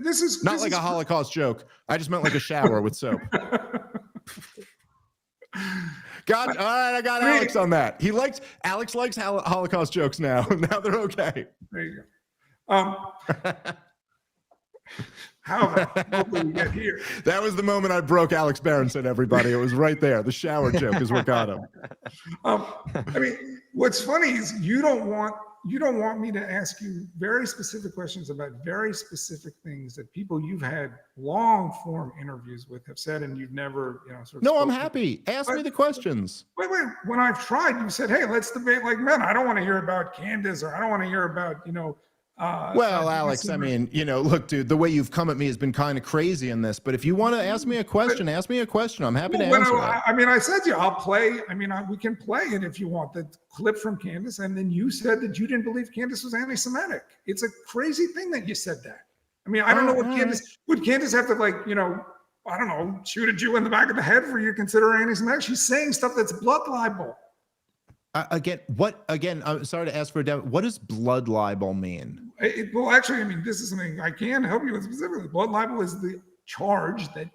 This is not like a Holocaust joke. I just meant like a shower with soap. All right, I got Alex on that. Alex likes Holocaust jokes now. Now they're okay. There you go. How did we get here? That was the moment I broke Alex Berenson, everybody. It was right there. The shower joke is what got him. I mean, what's funny is you don't want me to ask you very specific questions about very specific things that people you've had long form interviews with have said, and you've never, No, I'm happy. Ask me the questions. Wait. When I've tried, you said, "Hey, let's debate like men." I don't want to hear about Candace, or I don't want to hear about, well, Alex, I mean, look, dude, the way you've come at me has been kind of crazy in this, but if you want to ask me a question, ask me a question. I'm happy to answer it. I mean, I said to you, I'll play. I mean, we can play it if you want, the clip from Candace. And then you said that you didn't believe Candace was anti-Semitic. It's a crazy thing that you said that. I mean, I don't know what would Candace have to I don't know, shoot a Jew in the back of the head for you to consider her anti-Semitic? She's saying stuff that's blood libel. Again, I'm sorry to ask for a doubt. What does blood libel mean? Well, actually, I mean, this is something I can help you with specifically. Blood libel is the charge that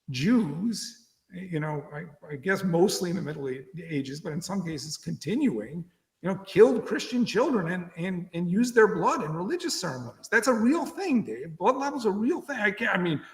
Jews, I guess mostly in the Middle Ages, but in some cases continuing, killed Christian children and used their blood in religious ceremonies. That's a real thing, Dave. Blood libel's a real thing.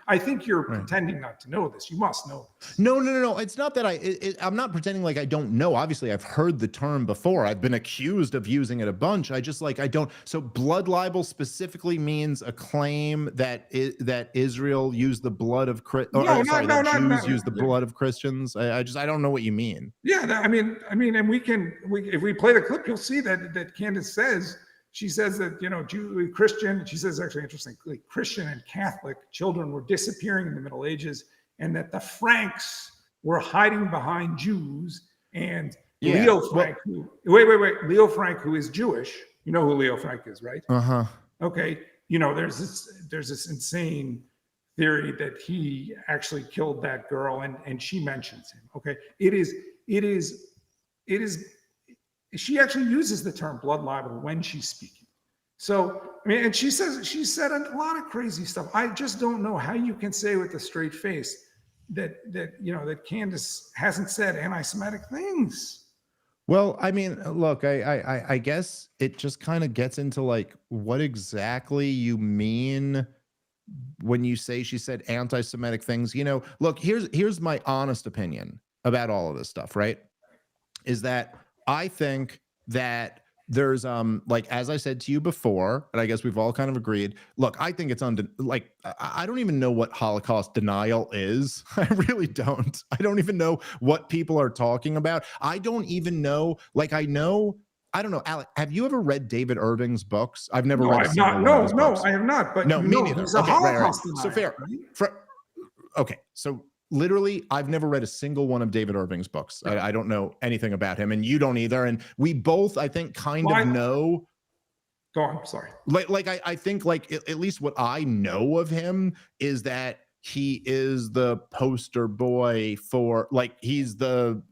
I think you're pretending not to know this. You must know this. No. It's not that I'm not pretending like I don't know. Obviously, I've heard the term before. I've been accused of using it a bunch. I don't. So blood libel specifically means a claim that Israel used the blood of Jews used the blood of Christians. I don't know what you mean. Yeah, and if we play the clip, you'll see that Candace says, she says that, Jew, Christian, she says actually interestingly, Christian and Catholic children were disappearing in the Middle Ages, and that the Franks were hiding behind Jews. And Leo Frank, Leo Frank, who is Jewish, you know who Leo Frank is, right? Okay, there's this insane theory that he actually killed that girl, and she mentions him. Okay, it is. She actually uses the term blood libel when she's speaking. So, and she said a lot of crazy stuff. I just don't know how you can say with a straight face that Candace hasn't said anti-Semitic things. Well, look, I guess it just kind of gets into like what exactly you mean when you say she said anti-Semitic things. Look, here's my honest opinion about all of this stuff, right? Is that I think that there's like, as I said to you before, and I guess we've all kind of agreed, look, I think it's I don't even know what Holocaust denial is. I really don't. I don't even know what people are talking about. I don't even know, I don't know, Alec, have you ever read David Irving's books? I've never read a single one of his books. I have not, but no, me neither. He's a Holocaust denier, so fair. right? Okay, so literally, I've never read a single one of David Irving's books. I don't know anything about him, and you don't either. And we both, I think, kind of know. Go on. Sorry. I think at least what I know of him is that he is the poster boy for he's the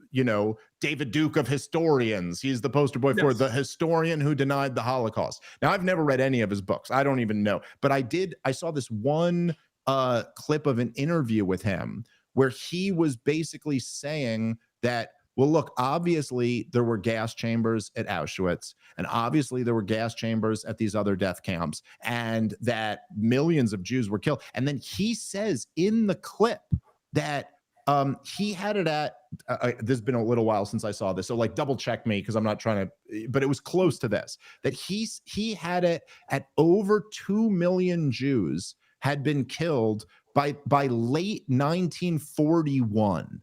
David Duke of historians. He's the poster boy for the historian who denied the Holocaust. Now, I've never read any of his books. I don't even know, but I saw this one clip of an interview with him where he was basically saying that, well, look, obviously there were gas chambers at Auschwitz, and obviously there were gas chambers at these other death camps, and that millions of Jews were killed. And then he says in the clip that he had it at, this has been a little while since I saw this, so double check me because I'm not trying to, but it was close to this, that he had it at over 2 million Jews had been killed by late 1941.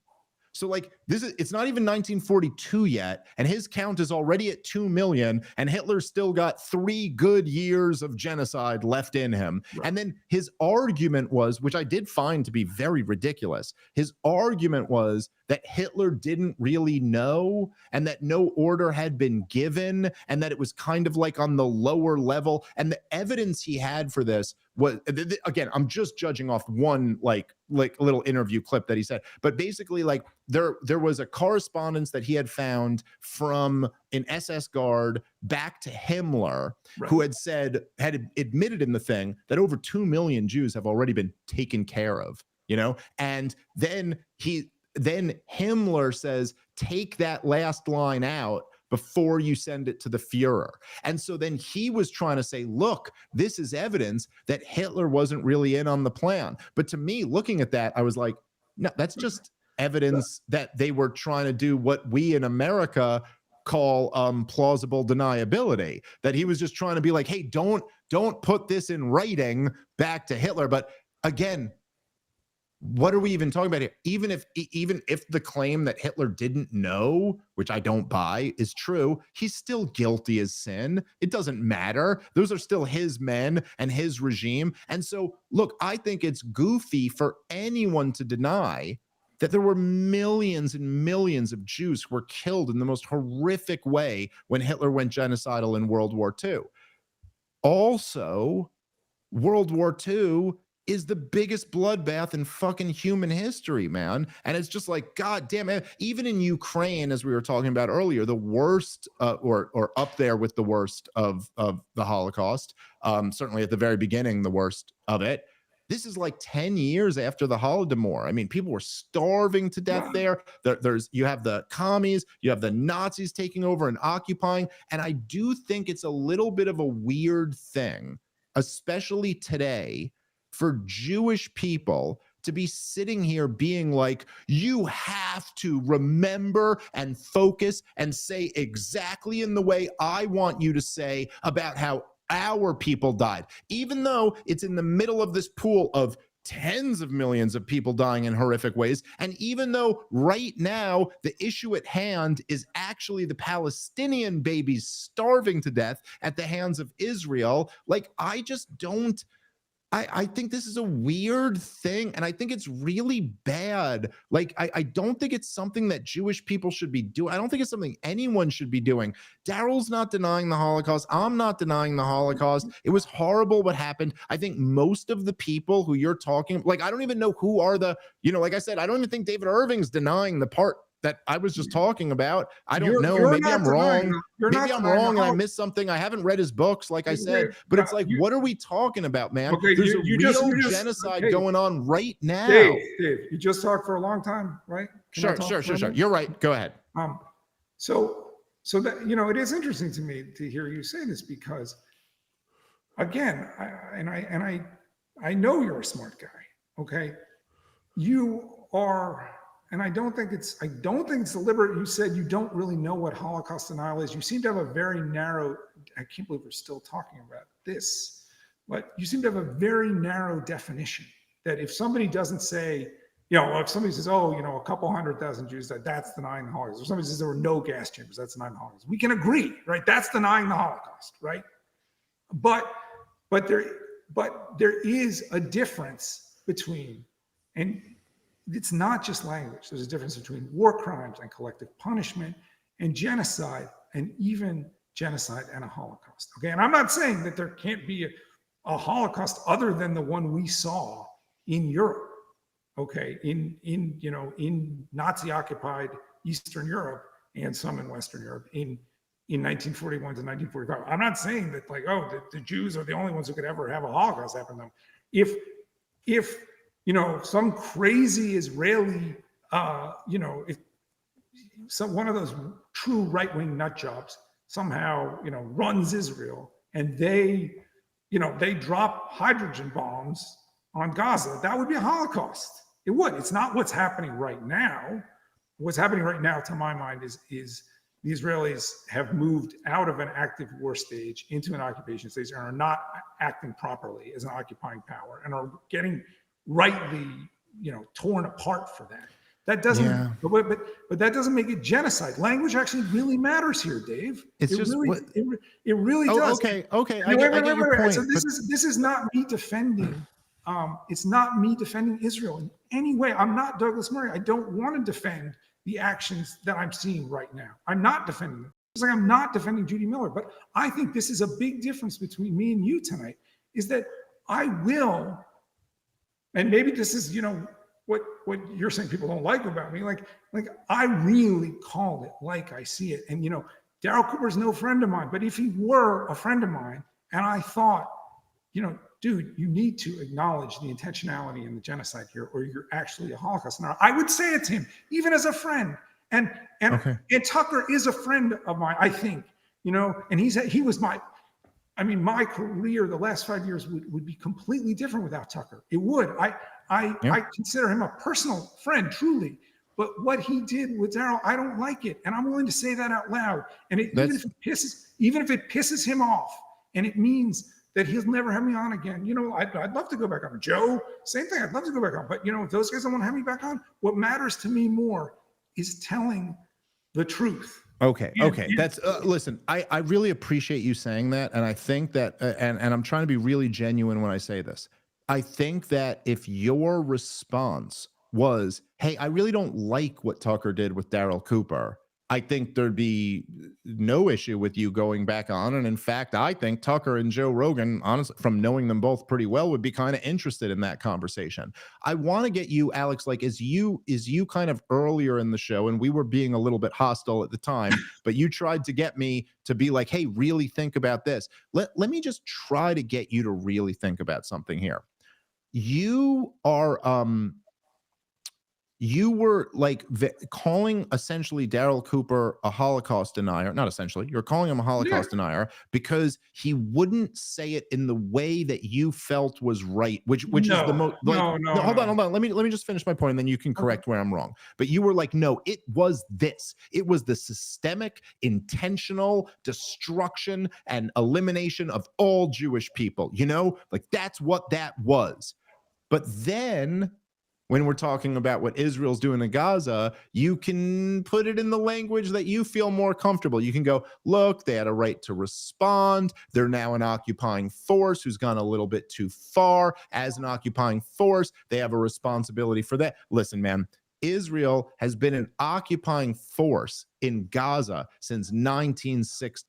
So it's not even 1942 yet, and his count is already at 2 million, and Hitler's still got 3 good years of genocide left in him. Right. And then his argument was, which I did find to be very ridiculous, his argument was that Hitler didn't really know, and that no order had been given, and that it was kind of on the lower level. And the evidence he had for this was, again, I'm just judging off one little interview clip that he said, but basically there was a correspondence that he had found from an SS guard back to Himmler, right, who had admitted in the thing that over 2 million Jews have already been taken care of, and then Himmler says, take that last line out before you send it to the Fuhrer. And so then he was trying to say, look, this is evidence that Hitler wasn't really in on the plan. But to me, looking at that, I was like, no, that's just evidence that they were trying to do what we in America call plausible deniability, that he was just trying to be like, hey, don't put this in writing back to Hitler. But again, what are we even talking about here? Even if the claim that Hitler didn't know, which I don't buy, is true, he's still guilty as sin. It doesn't matter. Those are still his men and his regime. And so, look, I think it's goofy for anyone to deny that there were millions and millions of Jews who were killed in the most horrific way when Hitler went genocidal in World War II. Also, World War II is the biggest bloodbath in fucking human history, man. And it's just God damn it. Even in Ukraine, as we were talking about earlier, the worst or up there with the worst of the Holocaust, certainly at the very beginning, the worst of it. This is like 10 years after the Holodomor. I mean, people were starving to death there. You have the commies, you have the Nazis taking over and occupying. And I do think it's a little bit of a weird thing, especially today, for Jewish people to be sitting here being like, you have to remember and focus and say exactly in the way I want you to say about how our people died, even though it's in the middle of this pool of tens of millions of people dying in horrific ways. And even though right now the issue at hand is actually the Palestinian babies starving to death at the hands of Israel, like, I just don't. I think this is a weird thing, and I think it's really bad. Like, I don't think it's something that Jewish people should be doing. I don't think it's something anyone should be doing. Daryl's not denying the Holocaust. I'm not denying the Holocaust. It was horrible what happened. I think most of the people who you're talking, like, I don't even know who are the, like I said, I don't even think David Irving's denying the part that I was just talking about. I don't know. Maybe I'm wrong. Maybe I'm wrong and I missed something. I haven't read his books, like I said. But it's like, what are we talking about, man? Okay, There's a real genocide going on right now. Dave, you just talked for a long time, right? Sure. You're right. Go ahead. So that, it is interesting to me to hear you say this, because again, I know you're a smart guy. Okay, you are. And I don't think it's deliberate. You said you don't really know what Holocaust denial is. You seem to have a very narrow, I can't believe we're still talking about this, but you seem to have a very narrow definition that if somebody doesn't say, if somebody says, a couple 100,000 Jews died, that's denying the Holocaust. Or somebody says there were no gas chambers, that's denying the Holocaust. We can agree, right? That's denying the Holocaust, right? But there is a difference between, and it's not just language. There's a difference between war crimes and collective punishment and genocide, and even genocide and a Holocaust. Okay, and I'm not saying that there can't be a Holocaust other than the one we saw in Europe. Okay, in Nazi-occupied Eastern Europe and some in Western Europe in 1941 to 1945. I'm not saying that the Jews are the only ones who could ever have a Holocaust happen to them. If some crazy Israeli, if one of those true right-wing nut jobs somehow, runs Israel and they drop hydrogen bombs on Gaza, that would be a Holocaust. It would. It's not what's happening right now. What's happening right now, to my mind, is the Israelis have moved out of an active war stage into an occupation stage and are not acting properly as an occupying power and are getting rightly, torn apart for that. That doesn't, but that doesn't make it genocide. Language actually really matters here, Dave. It really does. Okay. I get your point. So this is not me defending. It's not me defending Israel in any way. I'm not Douglas Murray. I don't want to defend the actions that I'm seeing right now. I'm not defending them. It's like I'm not defending Judy Miller. But I think this is a big difference between me and you tonight. Is that I will. And maybe this is, what you're saying people don't like about me. Like I really call it like I see it. And, Daryl Cooper is no friend of mine, but if he were a friend of mine and I thought, dude, you need to acknowledge the intentionality in the genocide here, or you're actually a Holocaust denier, I would say it to him, even as a friend. And Tucker is a friend of mine, I think, and he was my career the last 5 years would be completely different without Tucker. It would. I consider him a personal friend, truly. But what he did with Daryl, I don't like it, and I'm willing to say that out loud. And even if it pisses him off, and it means that he'll never have me on again. I'd love to go back on. Joe, same thing. I'd love to go back on. But if those guys don't want to have me back on, what matters to me more is telling the truth. Okay. That's listen, I really appreciate you saying that. And I think that, and I'm trying to be really genuine when I say this. I think that if your response was, hey, I really don't like what Tucker did with Daryl Cooper, I think there'd be no issue with you going back on. And in fact, I think Tucker and Joe Rogan, honestly, from knowing them both pretty well, would be kind of interested in that conversation. I want to get you, Alex, like, is you kind of earlier in the show, and we were being a little bit hostile at the time, but you tried to get me to be like, hey, really think about this. Let me just try to get you to really think about something here. you are you were like calling essentially Daryl Cooper a Holocaust denier. Not essentially, you're calling him a Holocaust denier because he wouldn't say it in the way that you felt was right, which is the most like no, hold on. Let me just finish my point and then you can correct where I'm wrong. But you were like, no, it was this. It was the systemic, intentional destruction and elimination of all Jewish people. You know, like that's what that was. But then when we're talking about what Israel's doing in Gaza, you can put it in the language that you feel more comfortable. You can go, look, they had a right to respond. They're now an occupying force who's gone a little bit too far. As an occupying force, they have a responsibility for that. Listen, man, Israel has been an occupying force in Gaza since 1960.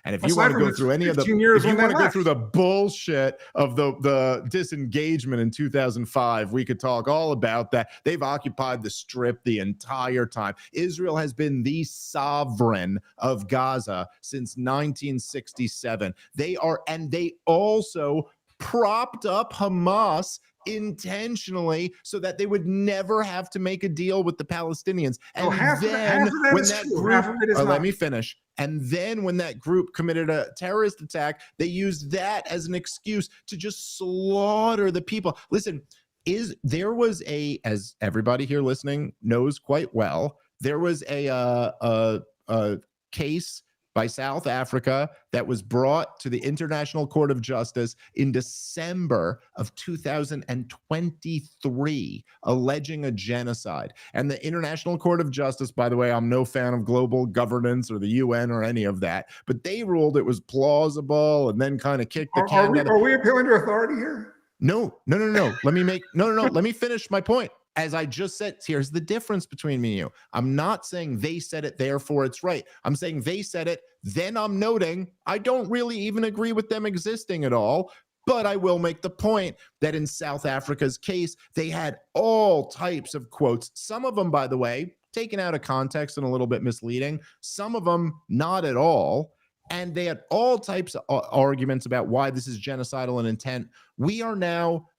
And if you want to go through any of the, if you want to go through the bullshit of the disengagement in 2005, we could talk all about that. They've occupied the strip the entire time. Israel has been the sovereign of Gaza since 1967. They are, and they also propped up Hamas intentionally so that they would never have to make a deal with the Palestinians. And then when that group, let me finish. And then when that group committed a terrorist attack, they used that as an excuse to just slaughter the people. Listen, there was as everybody here listening knows quite well, there was a case by South Africa that was brought to the International Court of Justice in December of 2023, alleging a genocide. And the International Court of Justice, by the way, I'm no fan of global governance or the UN or any of that, but they ruled it was plausible and then kind of kicked the can. Are we appealing to authority here? No. Let me finish my point. As I just said, here's the difference between me and you. I'm not saying they said it, therefore it's right. I'm saying they said it, then I'm noting I don't really even agree with them existing at all. But I will make the point that in South Africa's case, they had all types of quotes. Some of them, by the way, taken out of context and a little bit misleading. Some of them not at all. And they had all types of arguments about why this is genocidal in intent. We are now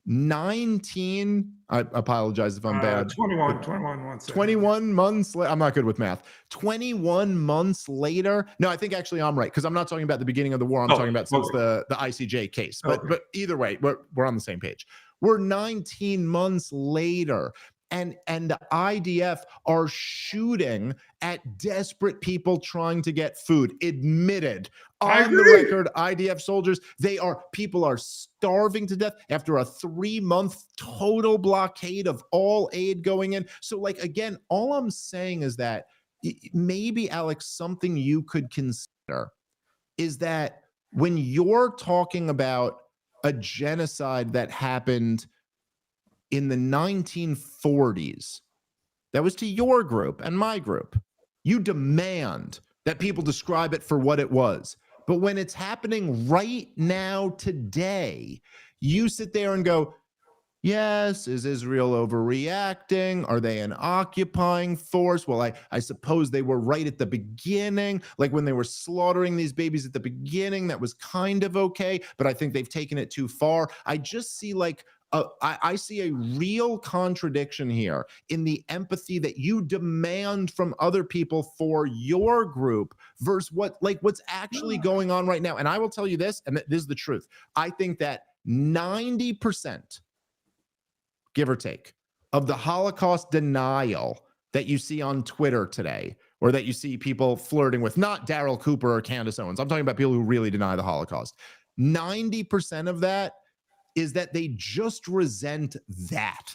19, I apologize if I'm bad. 21 months. I'm not good with math. 21 months later. No, I think actually I'm right because I'm not talking about the beginning of the war. I'm talking about since the ICJ case. But either way, we're on the same page. We're 19 months later. And the IDF are shooting at desperate people trying to get food. Admitted on the record, IDF soldiers, people are starving to death after a 3-month total blockade of all aid going in. So like, again, all I'm saying is that maybe, Alex, something you could consider is that when you're talking about a genocide that happened in the 1940s, that was to your group and my group, you demand that people describe it for what it was. But when it's happening right now, today, you sit there and go, yes, is Israel overreacting? Are they an occupying force? Well, I suppose they were right at the beginning. Like when they were slaughtering these babies at the beginning, that was kind of okay. But I think they've taken it too far. I just see like, I see a real contradiction here in the empathy that you demand from other people for your group versus what's actually going on right now. And I will tell you this, and this is the truth. I think that 90%, give or take, of the Holocaust denial that you see on Twitter today, or that you see people flirting with, not Daryl Cooper or Candace Owens, I'm talking about people who really deny the Holocaust. 90% of that is that they just resent that.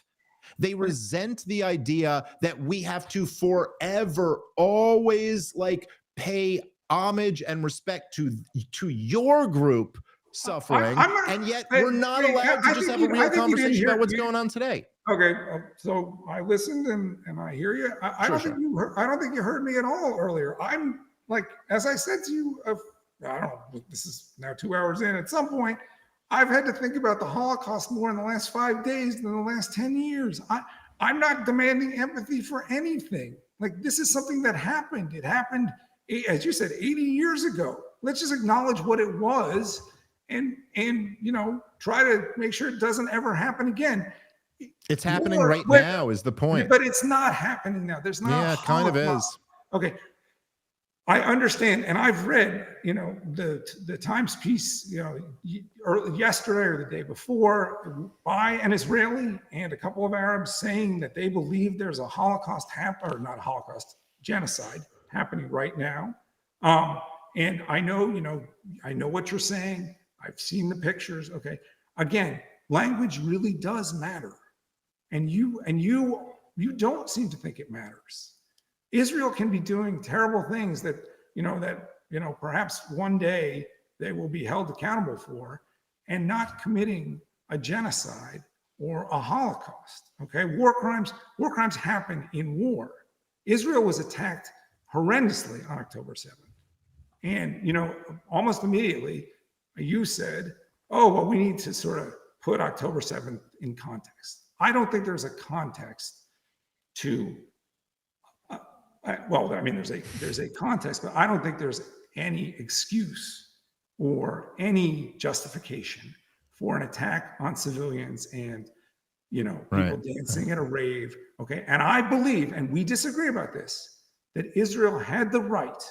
They resent the idea that we have to forever always like pay homage and respect to your group suffering, and yet we're not allowed to just have a real conversation about what's going on today. Okay, so I listened and I hear you. I don't think you heard me at all earlier. I'm like, as I said to you, I don't know, this is now 2 hours in. At some point, I've had to think about the Holocaust more in the last 5 days than the last 10 years. I'm not demanding empathy for anything. Like, this is something that happened. It happened, as you said, 80 years ago. Let's just acknowledge what it was and try to make sure it doesn't ever happen again. It's happening right now is the point. But it's not happening now. There's not. Yeah, it kind of is. Okay. I understand, and I've read, the Times piece, yesterday or the day before by an Israeli and a couple of Arabs saying that they believe there's a Holocaust genocide happening right now. And I know, I know what you're saying. I've seen the pictures. Okay. Again, language really does matter, and you don't seem to think it matters. Israel can be doing terrible things that perhaps one day they will be held accountable for, and not committing a genocide or a Holocaust. Okay, war crimes happen in war. Israel was attacked horrendously on October 7th, and almost immediately you said, "Oh, well, we need to sort of put October 7th in context." I don't think there's a context to. There's a context, but I don't think there's any excuse or any justification for an attack on civilians and people dancing at a rave. Okay, and I believe, and we disagree about this, that Israel had the right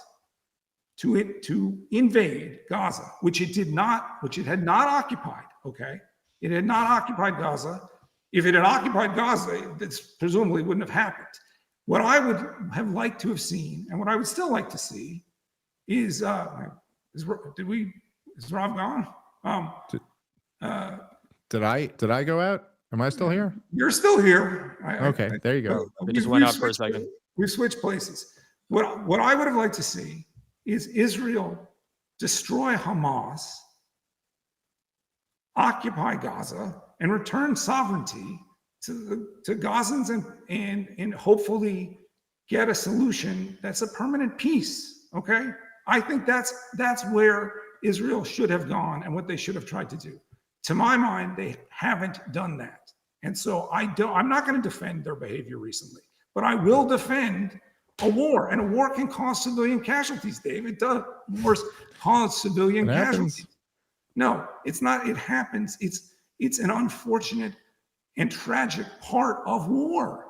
to invade Gaza, which it had not occupied. Okay, it had not occupied Gaza. If it had occupied Gaza, this presumably wouldn't have happened. What I would have liked to have seen, and what I would still like to see, is Rob gone? Did I go out? Am I still here? You're still here. Okay, there you go. It just went out for a second. We switched places. What I would have liked to see is Israel destroy Hamas, occupy Gaza, and return sovereignty to Gazans and hopefully get a solution that's a permanent peace. Okay, I think that's where Israel should have gone and what they should have tried to do. To my mind, they haven't done that, and so I'm not going to defend their behavior recently, but I will defend a war, and a war can cause civilian casualties. Dave, it does. Wars cause civilian casualties. No, it's not. It happens. It's an unfortunate and tragic part of war.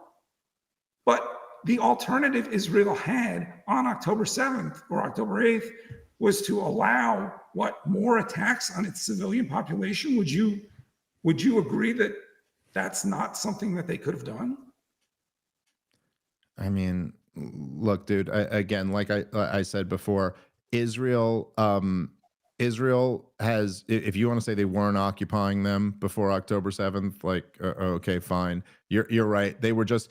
But the alternative Israel had on October 7th or October 8th was to allow more attacks on its civilian population. Would you agree that that's not something that they could have done? I mean, look, dude, again, like I said before, Israel has, if you want to say they weren't occupying them before October 7th, like, okay, fine. You're right. They were just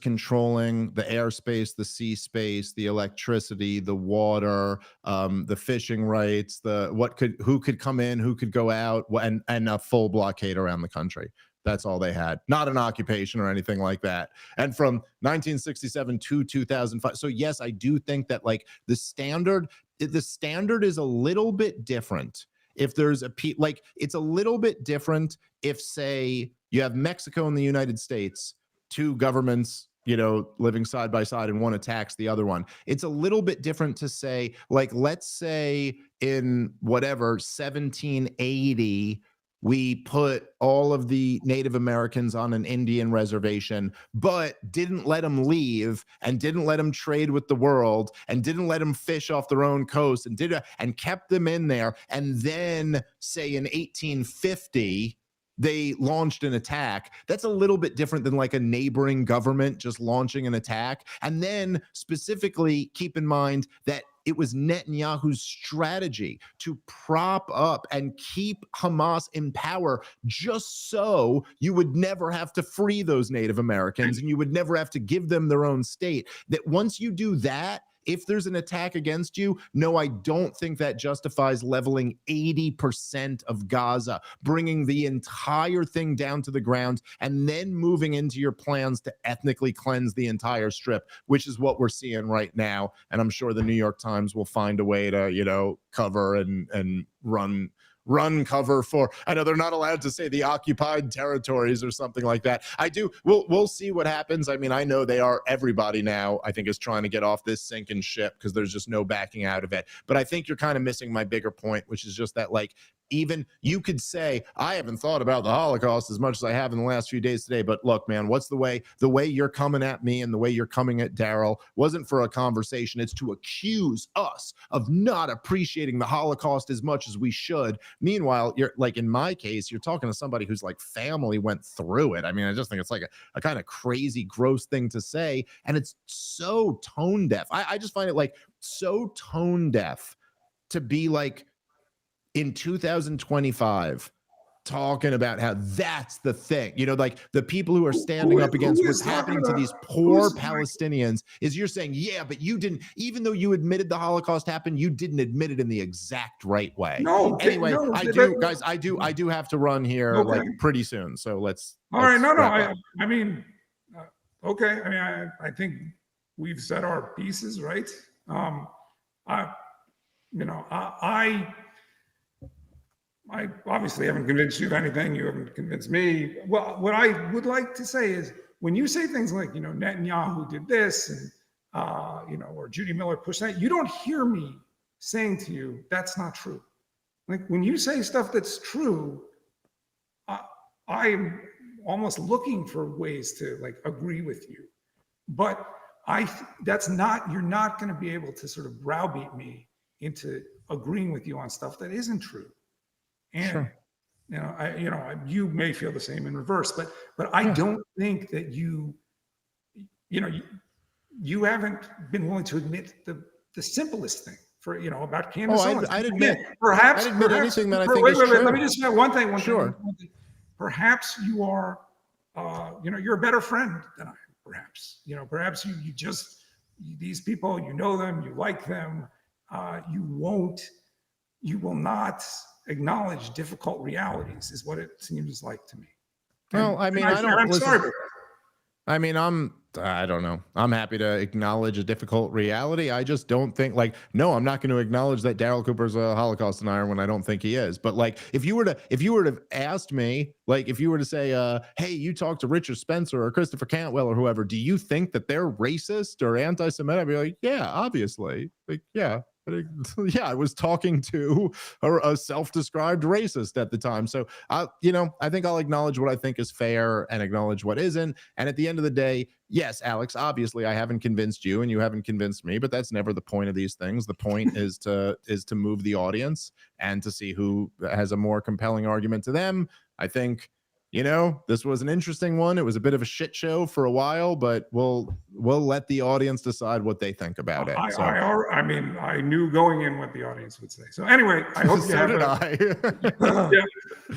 controlling the airspace, the sea space, the electricity, the water, the fishing rights, who could come in, who could go out, and a full blockade around the country. That's all they had, not an occupation or anything like that. And from 1967 to 2005. So yes, I do think that like the standard is a little bit different. If there's it's a little bit different if, say, you have Mexico and the United States, two governments, living side by side, and one attacks the other one. It's a little bit different to say, like, let's say in 1780, we put all of the Native Americans on an Indian reservation, but didn't let them leave and didn't let them trade with the world and didn't let them fish off their own coast and kept them in there. And then, say, in 1850, they launched an attack. That's a little bit different than like a neighboring government just launching an attack. And then specifically keep in mind that it was Netanyahu's strategy to prop up and keep Hamas in power just so you would never have to free those Native Americans and you would never have to give them their own state. That once you do that, if there's an attack against you, no, I don't think that justifies leveling 80% of Gaza, bringing the entire thing down to the ground, and then moving into your plans to ethnically cleanse the entire strip, which is what we're seeing right now. And I'm sure the New York Times will find a way to, cover and run run cover for, I know they're not allowed to say the occupied territories or something like that. We'll see what happens. I mean, I know everybody now, I think, is trying to get off this sinking ship because there's just no backing out of it. But I think you're kind of missing my bigger point, which is just that, like, even you could say, I haven't thought about the Holocaust as much as I have in the last few days today. But look, man, what's the way you're coming at me and the way you're coming at Daryl wasn't for a conversation. It's to accuse us of not appreciating the Holocaust as much as we should. Meanwhile, you're like, in my case, you're talking to somebody whose like family went through it. I mean, I just think it's like a kind of crazy, gross thing to say. And it's so tone deaf. I just find it like so tone deaf to be like, in 2025, talking about how that's the thing, like the people who are standing up against what's happening to these poor Palestinians is you're saying, yeah, but you didn't, even though you admitted the Holocaust happened, you didn't admit it in the exact right way. No. Anyway, no, I do have to run here like pretty soon. So let's. All right. No. I mean, okay. I mean, I think we've said our pieces, right? I obviously haven't convinced you of anything. You haven't convinced me. Well, what I would like to say is when you say things like, Netanyahu did this and, or Judy Miller pushed that, you don't hear me saying to you, that's not true. Like when you say stuff that's true, I'm almost looking for ways to like agree with you. But you're not going to be able to sort of browbeat me into agreeing with you on stuff that isn't true. And sure. You may feel the same in reverse, but I don't think that you haven't been willing to admit the simplest thing about Candace Owens. I'd admit anything that I think is true. Let me just say one thing. Sure. Perhaps you are, you're a better friend than I am. Perhaps you just these people, you know them, you like them. You will not acknowledge difficult realities is what it seems like to me. Well, I mean, I'm sorry. I don't know. I'm happy to acknowledge a difficult reality. I just don't think no, I'm not going to acknowledge that Daryl Cooper's a Holocaust denier when I don't think he is. But like, if you were to ask me, like, if you were to say, hey, you talk to Richard Spencer or Christopher Cantwell or whoever, do you think that they're racist or anti-Semitic? I'd be like, yeah, obviously. Like, yeah. Yeah, I was talking to a self-described racist at the time. So, I think I'll acknowledge what I think is fair and acknowledge what isn't. And at the end of the day, yes, Alex, obviously I haven't convinced you and you haven't convinced me, but that's never the point of these things. The point is to move the audience and to see who has a more compelling argument to them. I think, this was an interesting one. It was a bit of a shit show for a while, but we'll let the audience decide what they think about it. I knew going in what the audience would say. So anyway, I hope you have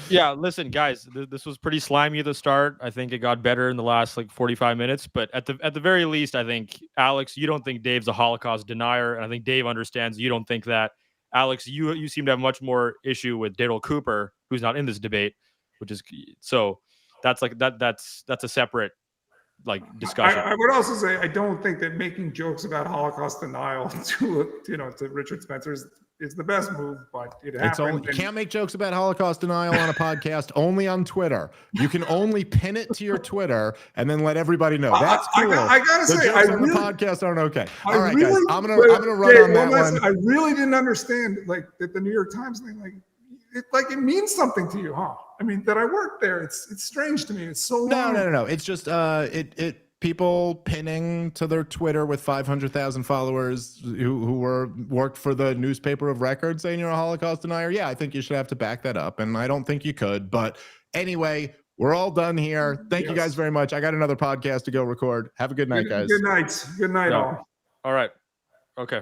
Yeah, listen, guys, this was pretty slimy at the start. I think it got better in the last 45 minutes, but at the very least, I think, Alex, you don't think Dave's a Holocaust denier, and I think Dave understands you don't think that. Alex, you seem to have much more issue with Daryl Cooper, who's not in this debate. Which is so that's a separate discussion. I would also say I don't think that making jokes about Holocaust denial to Richard Spencer is the best move, but it happened. You can't make jokes about Holocaust denial on a podcast, only on Twitter. You can only pin it to your Twitter and then let everybody know. That's cool. I gotta say, the podcast aren't okay. All right, guys, I'm gonna run on that one. I really didn't understand that the New York Times thing it means something to you, huh? I mean, that I worked there. It's strange to me. It's so long. No. It's just people pinning to their Twitter with 500,000 followers who worked for the newspaper of record saying you're a Holocaust denier. Yeah, I think you should have to back that up, and I don't think you could. But anyway, we're all done here. Thank you guys very much. I got another podcast to go record. Have a good night, guys. Good night. Good night, all. All right. Okay.